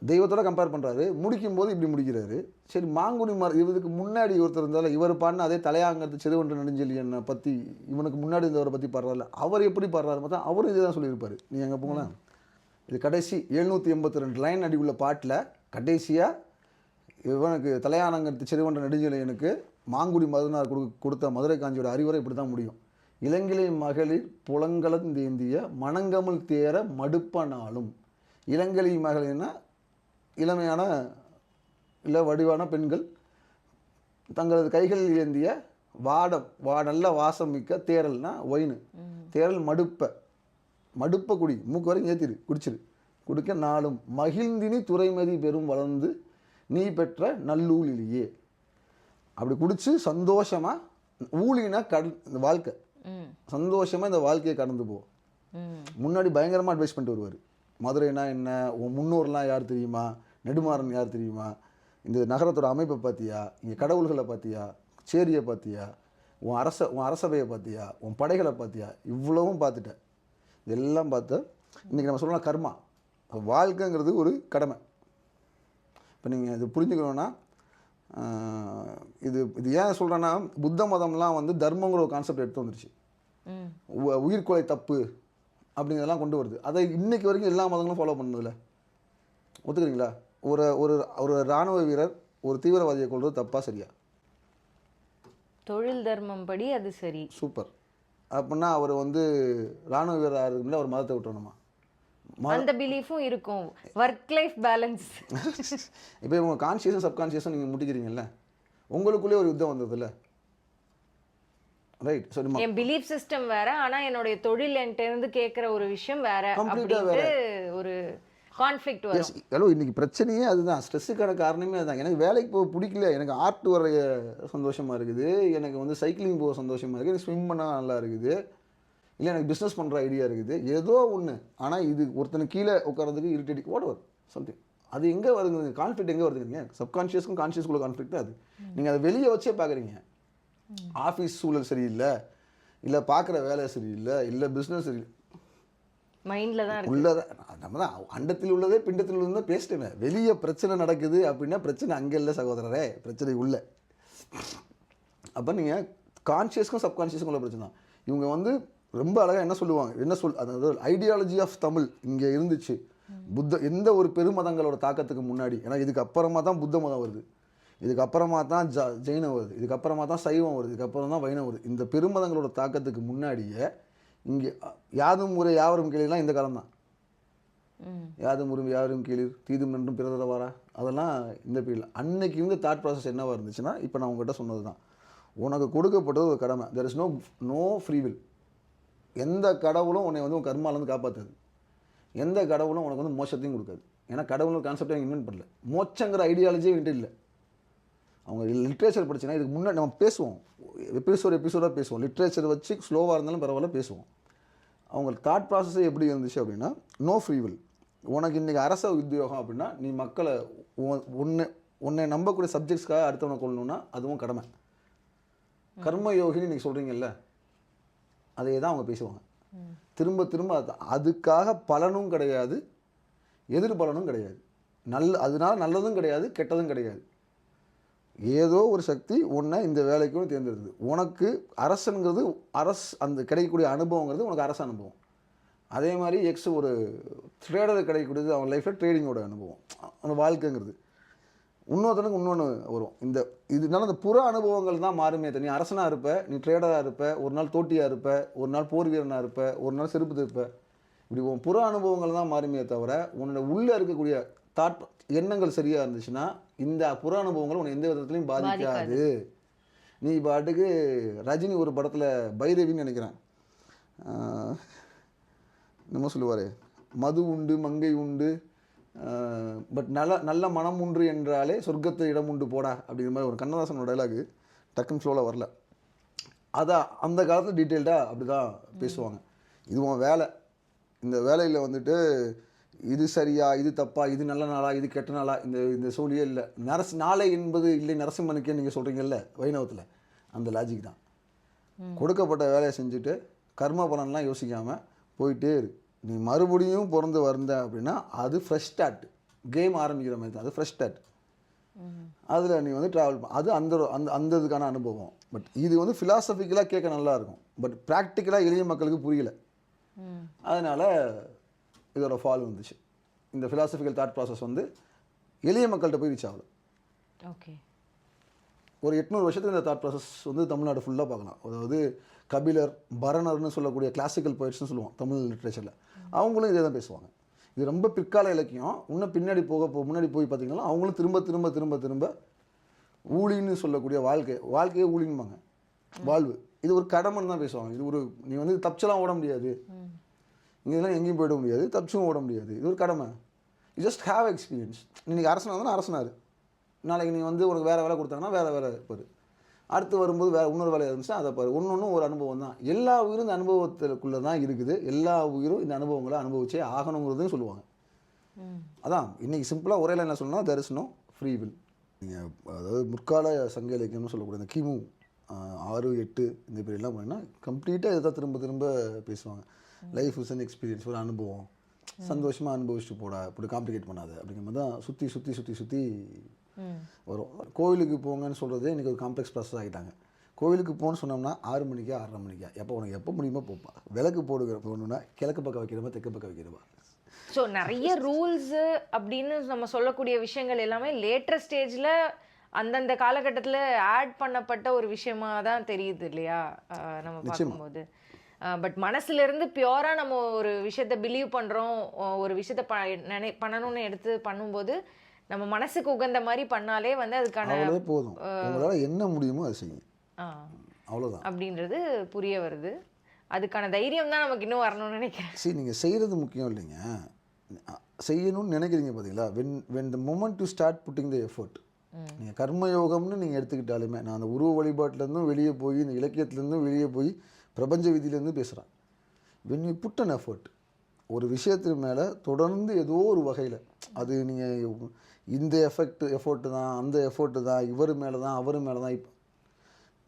தெய்வத்தோட கம்பேர் பண்ணுறாரு. முடிக்கும் போது இப்படி முடிக்கிறாரு. சரி, மாங்குடி இவருக்கு முன்னாடி ஒருத்தர் இருந்தாலும் இவர் பாடின அதே தலையாங்கிறது சிறுவன்ற நெடுஞ்செழியனை பற்றி, இவனுக்கு முன்னாடி இருந்தவரை பற்றி பாடுறாரு. அவர் எப்படி பாடுறாரு பார்த்தா அவரும் இதே தான் சொல்லியிருப்பார். நீ எங்கே போங்களேன், இது கடைசி 782 லைன் அடி உள்ள பாட்டில் கடைசியாக இவனுக்கு தலையானங்கிறது சிறுவன்ற நெடுஞ்செழியனுக்கு மாங்குடி மதுனார் கொடுத்த மதுரை காஞ்சியோட அறிவுரை இப்படி தான் முடியும். இளங்கிளை மகளிர் புலங்கலந்தேந்திய மணங்கமல் தேர மடுப்பனாலும். இளங்கிளை மகளிர்னா இளமையான இல்லை வடிவான பெண்கள் தங்களது கைகளில் ஏந்திய நல்ல வாசம் மிக்க தேரல்னா ஒயின். தேரல் மடுப்ப குடி, மூக்கு வரைக்கும் ஏற்றிரு, குடிச்சிரு, குடிக்க நாளும் மகிழ்ந்தினி துறைமதி பெரும் வளர்ந்து நீ பெற்ற நல்லூழிலேயே. அப்படி குடிச்சு சந்தோஷமா, ஊழினா இந்த வாழ்க்கை, சந்தோஷமா இந்த வாழ்க்கையை கடந்து போ. முன்னாடி பயங்கரமாக அட்வைஸ் பண்ணிட்டு வருவார். மதுரைனா என்ன, உன் முன்னோர்லாம் யார் தெரியுமா, நெடுமாறன் யார் தெரியுமா, இந்த நகரத்தோட அமைப்பை பார்த்தியா, இங்கே கடவுள்களை பார்த்தியா, சேரியை பார்த்தியா, உன் அரசவையை பார்த்தியா, உன் படைகளை பார்த்தியா, இவ்வளவும் பார்த்துட்டேன். இதெல்லாம் பார்த்து இன்றைக்கி நம்ம சொல்லலாம் கர்மா. வாழ்க்கைங்கிறது ஒரு கடமை. இப்போ நீங்கள் இது புரிஞ்சுக்கணுன்னா, இது ஏன் சொல்கிறேன்னா, புத்த மதம்லாம் வந்து தர்மங்கிற ஒரு கான்செப்ட் எடுத்து வந்துருச்சு. உயிர்கொலை தப்பு அப்படிங்கிறதெல்லாம் கொண்டு வருது. அதை இன்னைக்கு வரைக்கும் எல்லா மதங்களும் ஃபாலோ பண்ணதில்ல. ஒத்துக்கிறீங்களா? ஒரு ஒரு ஒரு இராணுவ வீரர் ஒரு தீவிரவாதியை கொள்வது தப்பா சரியா? தொழில் தர்மம் படி அது சரி. சூப்பர். அப்படின்னா அவர் வந்து இராணுவ வீரராக இருக்குன்னா ஒரு மதத்தை விட்டுறணுமா? அந்த பிலீஃபும் இருக்கும். Work life balance. இப்போ உங்கள் கான்ஷியஸும் சப்கான்ஷியஸும் நீங்கள் முட்டிக்கிறீங்கல்ல, உங்களுக்குள்ளே ஒரு யுத்தம் வந்ததில்ல, ரைட்? ஸோ என் பிலீஃப் சிஸ்டம் வேற, ஆனால் என்னுடைய தொழில் என்கிட்ட இருந்து கேட்குற ஒரு விஷயம் வேற, கம்ப்ளீட்டாக வேற. ஒரு கான்ஃப்ளிக்ட் வரும். ஹலோ, இன்னைக்கு பிரச்சனையே அதுதான். ஸ்ட்ரெஸ்ஸுக்கான காரணமே அதுதான். எனக்கு வேலைக்கு போக பிடிக்கல, எனக்கு ஆர்ட் வரைய சந்தோஷமாக இருக்குது, எனக்கு வந்து சைக்கிளிங் போக சந்தோஷமாக இருக்குது, எனக்கு ஸ்விம் பண்ணால் நல்லா இருக்குது, இல்லை எனக்கு பிஸ்னஸ் பண்ணுற ஐடியா இருக்குது, ஏதோ ஒன்று. ஆனால் இது ஒருத்தனுக்கு கீழே உட்காரதுக்கு இரிட்டேட்டிங் வாட் எவர் சம்திங். அது எங்கே வருதுங்க? கான்ஃப்ளிக்ட் எங்கே வருதுங்க? சப்கான்ஷியஸ்க்கும் கான்ஷியஸ்குள்ள கான்ஃப்ளிக்ட் அது. நீங்கள் அதை வெளியே வச்சே பார்க்குறீங்க. ஆஃபீஸ் சூழல் சரியில்லை, இல்லை பார்க்குற வேலை சரியில்லை, இல்லை பிஸ்னஸ் சரியில்லை, மைண்டில் தான் உள்ளதான். நம்ம தான் அண்டத்தில் உள்ளதே பிண்டத்தில் உள்ளதான் பேசிட்டேன். வெளியே பிரச்சனை நடக்குது அப்படின்னா பிரச்சனை அங்கே இல்லை சகோதரரே, பிரச்சனை உள்ள. அப்போ நீங்கள் கான்ஷியஸ்க்கும் சப்கான்ஷியஸ்க்கும் உள்ள பிரச்சனை தான். இவங்க வந்து ரொம்ப அழகாக என்ன சொல்லுவாங்க, அதாவது ஐடியாலஜி ஆஃப் தமிழ் இங்கே இருந்துச்சு. எந்த ஒரு பெருமதங்களோட தாக்கத்துக்கு முன்னாடி, ஏன்னா இதுக்கு அப்புறமா தான் புத்த மதம் வருது, இதுக்கப்புறமா தான் ஜெயினம் வருது, இதுக்கப்புறமா தான் சைவம் வருது, இதுக்கப்புறம் தான் வைணவம் வருது. இந்த பெருமதங்களோட தாக்கத்துக்கு முன்னாடியே இங்கே யாதும் முறை யாவரும் கீழலாம் இந்த காலம் தான். யாதும் முறை யாவரும் கீழ் தீதும் என்றும் பிறந்த வாரா, அதெல்லாம் இந்த பீரியட். அன்னைக்கு இருந்த தாட் ப்ராசஸ் என்னவாக இருந்துச்சுன்னா, இப்போ நான் உங்கள்கிட்ட சொன்னது தான். உனக்கு கொடுக்கப்பட்டது ஒரு கடமை. There is no free will. எந்த கடவுளும் உன்னை வந்து உன் கர்மாலேருந்து காப்பாற்றாது. எந்த கடவுளும் உனக்கு வந்து மோட்சத்தையும் கொடுக்காது. ஏன்னா கடவுள் கான்செப்டை இன்வென்ட் பண்ணல. மோட்சங்கிற ஐடியாலஜியே என்கிட்ட இல்லை. அவங்க லிட்ரேச்சர் படிச்சுன்னா இதுக்கு முன்னாடி நம்ம பேசுவோம், எபிசோடாக பேசுவோம், லிட்ரேச்சர் வச்சு ஸ்லோவாக இருந்தாலும் பரவாயில்ல பேசுவோம். அவங்க தாட் ப்ராசஸே எப்படி இருந்துச்சு அப்படின்னா, நோ ஃப்ரீ வில். உனக்கு இன்றைக்கி அரச உத்தியோகம் அப்படின்னா நீ மக்களை உன்னை நம்பக்கூடிய சப்ஜெக்ட்ஸ்க்காக அடுத்தவனை கொள்ளணும்னா அதுவும் கடமை. கர்ம யோகின்னு நீங்கள் சொல்கிறீங்கல்ல, அதே தான் அவங்க பேசுவாங்க. திரும்ப திரும்ப அதுக்காக பலனும் கிடையாது, எதிர்பலனும் கிடையாது. அதனால நல்லதும் கிடையாது, கெட்டதும் கிடையாது. ஏதோ ஒரு சக்தி உன்னை இந்த வேலைக்கு தேர்ந்தெடுக்குது. உனக்கு அரசனுங்கிறது அந்த கிடைக்கக்கூடிய அனுபவங்கிறது உனக்கு அரசு அனுபவம். அதே மாதிரி ஒரு ட்ரேடருக்கு கிடைக்கக்கூடியது அவன் லைஃப்பில் ட்ரேடிங்கோட அனுபவம், அந்த வாழ்க்கைங்கிறது. இன்னொருத்தனுக்கு இன்னொன்று வரும். இதனால இந்த புற அனுபவங்கள் தான் மாறுமே தனி. அரசனாக இருப்ப, நீ ட்ரேடராக இருப்ப, ஒரு நாள் தோட்டியாக இருப்ப, ஒரு நாள் போர் வீரனாக இருப்ப, ஒரு நாள் செருப்பு திருப்ப. இப்படி உன் புற அனுபவங்கள் தான் மாறுமே தவிர உன்னோட உள்ளே இருக்கக்கூடிய எண்ணங்கள் சரியாக இருந்துச்சுன்னா இந்த புற அனுபவங்கள் உன்னை எந்த விதத்துலையும் பாதிக்காது. நீ பாட்டுக்கு ரஜினி ஒரு படத்தில் பைரவின்னு நினைக்கிறேன், நம்ம சொல்லுவார், மது உண்டு மங்கை உண்டு பட் நல்ல மனம் உண்டு என்றாலே சொர்க்கத்தை இடம் உண்டு போடா அப்படிங்கிற மாதிரி ஒரு கண்ணதாசனோட டைலாகு டக்குன்னு ஃப்ளோவில் வரல. அதான் அந்த காலத்தில் டீட்டெயில்டாக அப்படி தான் பேசுவாங்க. இது உன் வேலை, இந்த வேலையில் வந்துட்டு இது சரியா இது தப்பா, இது நல்ல நாளா இது கெட்ட நாளா, இந்த சூழியே இல்லை. நாளை என்பது இல்லை நரசிம்மனுக்கே நீங்கள் சொல்கிறீங்கல்ல வைணவத்தில், அந்த லாஜிக் தான். கொடுக்கப்பட்ட வேலையை செஞ்சுட்டு கர்ம பலன்லாம் யோசிக்காமல் போயிட்டே இருக்கு. நீ மறுபடியும் பிறந்து வந்த அப்படின்னா அது ஃப்ரெஷ் ஸ்டார்ட், கேம் ஆரம்பிக்கிற மாதிரி தான், அது ஃப்ரெஷ் ஸ்டார்ட். அதில் நீ ட்ராவல் அது அந்த இதுக்கான அனுபவம். பட் இது ஃபிலாசபிக்கலாக கேட்க நல்லாயிருக்கும், பட் ப்ராக்டிக்கலாக எளிய மக்களுக்கு புரியல. அதனால் இதோட ஃபால் வந்துச்சு. இந்த ஃபிலாசபிக்கல் தாட் ப்ராசஸ் எளிய மக்கள்கிட்ட போய் ரீச் ஆகலை. ஓகே, ஒரு 800 வருஷத்துக்கு இந்த தாட் ப்ராசஸ் தமிழ்நாடு ஃபுல்லாக பார்க்கலாம். அதாவது கபிலர், பரணர்னு சொல்லக்கூடிய கிளாசிக்கல் போய்ட்ஸ்னு சொல்லுவோம் தமிழ் லிட்ரேச்சரில், அவங்களும் இதே தான் பேசுவாங்க. இது ரொம்ப பிற்கால இலக்கியம். இன்னும் பின்னாடி முன்னாடி போய் பார்த்தீங்கன்னா அவங்களும் திரும்ப திரும்ப திரும்ப திரும்ப ஊழின்னு சொல்லக்கூடிய வாழ்க்கையே ஊழின்பாங்க, வாழ்வு. இது ஒரு கடமைன்னு தான் பேசுவாங்க. இது நீ தப்பிச்செல்லாம் ஓட முடியாது, இங்கெல்லாம் எங்கேயும் போயிட முடியாது, தப்பிச்சும் ஓட முடியாது, இது ஒரு கடமை. You just have experience. இன்றைக்கி அரசனாக இருந்தால் அரசனாரு, நாளைக்கு நீ உனக்கு வேறு வேலை கொடுத்தாங்கன்னா வேறு பாரு, அடுத்து வரும்போது இன்னொரு வேலை இருந்துச்சுன்னா அதை பாரு. ஒன்று ஒரு அனுபவம் தான். எல்லா உயிரும் இந்த அனுபவத்துக்குள்ளே தான் இருக்குது. எல்லா உயிரும் இந்த அனுபவங்களை அனுபவிச்சே ஆகணுங்கிறதையும் சொல்லுவாங்க. அதான் இன்றைக்கி சிம்பிளாக ஒரே என்ன சொல்லணும்னா there is no free will. நீங்கள் அதாவது முற்கால சங்க இலக்கியம்னு சொல்லக்கூடிய இந்த கிமு 6, 8 இந்த பீரியட்லாம் போனீங்கன்னா கம்ப்ளீட்டாக இதை தான் திரும்ப திரும்ப பேசுவாங்க. லைஃப் இஸ் அன் எக்ஸ்பீரியன்ஸ், ஒரு அனுபவம், சந்தோஷமாக அனுபவிச்சுட்டு போடா, இப்படி காம்ப்ளிகேட் பண்ணாத அப்படிங்கிற மாதிரி தான் சுற்றி வரும். கோவிலுக்கு போங்கன்னு சொல்கிறதே இன்றைக்கி ஒரு காம்ப்ளெக்ஸ் ப்ராசஸ் ஆகிட்டாங்க. கோவிலுக்கு போகணுன்னு சொன்னோம்னா 6 மணிக்கா 6:30 மணிக்கா, உனக்கு எப்போ முடியுமோ போப்பா. விளக்கு போகணுன்னா கிழக்கு பக்கம் வைக்கிறமா தெற்கு பக்கம் வைக்கிறமா. ஸோ நிறைய ரூல்ஸு அப்படின்னு நம்ம சொல்லக்கூடிய விஷயங்கள் எல்லாமே லேட்டர் ஸ்டேஜில் அந்தந்த காலகட்டத்தில் ஆட் பண்ணப்பட்ட ஒரு விஷயமா தான் தெரியுது இல்லையா நம்ம பார்க்கும்போது. பட் மனசுலேருந்து பியூராக நம்ம ஒரு விஷயத்த பிலீவ் பண்ணுறோம், ஒரு விஷயத்த பண்ணணும்னு எடுத்து பண்ணும்போது நம்ம மனசுக்கு உகந்த மாதிரி பண்ணாலே அதுக்கான போதும், உங்களால் என்ன முடியுமோ அதை செய்யும், அவ்வளோதான் அப்படின்றது புரிய வருது. அதுக்கான தைரியம் தான் நமக்கு இன்னும் வரணும்னு நினைக்கிறேன். சரி, நீங்கள் செய்கிறது முக்கியம் இல்லைங்க, செய்யணும்னு நினைக்கிறீங்க பார்த்தீங்களா, when the moment you start putting the effort. நீங்கள் கர்மயோகம்னு நீங்கள் எடுத்துக்கிட்டாலுமே, நான் அந்த உருவ வழிபாட்டிலேருந்தும் வெளியே போய் இந்த இலக்கியத்துலேருந்தும் வெளியே போய் பிரபஞ்ச விதியிலேருந்து பேசுகிறேன். when you put an effort, ஒரு விஷயத்துக்கு மேலே தொடர்ந்து ஏதோ ஒரு வகையில், அது நீங்கள் இந்த எஃபோர்ட்டு தான், அந்த எஃபோர்ட்டு தான், இவர் மேலே தான், அவர் மேலே தான், இப்போ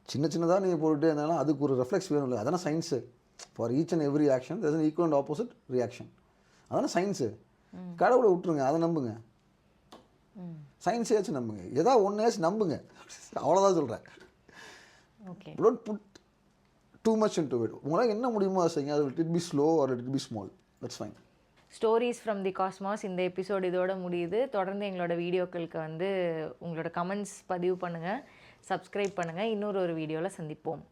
சின்னதாக நீங்கள் போட்டுகிட்டே இருந்தாலும் அதுக்கு ஒரு ரெஃப்ளெக்ஸ் வேணும் இல்லை. அதான science. For each and every action there is an equal and opposite reaction. அதான சயின்ஸு. கடவுளை விட்டுருங்க, அதை நம்புங்க, சயின்ஸேயாச்சும் நம்புங்க, ஏதாவது ஒன்றையாச்சும் நம்புங்க, அவ்வளோதான் சொல்கிறேன். Okay, don't put too much into it. உங்களால் என்ன முடியுமோ அதை செய்யுங்க. அது it be slow or it be small, that's fine. Stories from the cosmos இந்த எபிசோடு இதோட முடியுது. தொடர்ந்து எங்களோட வீடியோக்களுக்கு உங்களோட கமெண்ட்ஸ் பதிவு பண்ணுங்கள், சப்ஸ்கிரைப் பண்ணுங்கள். இன்னொரு வீடியோவில் சந்திப்போம்.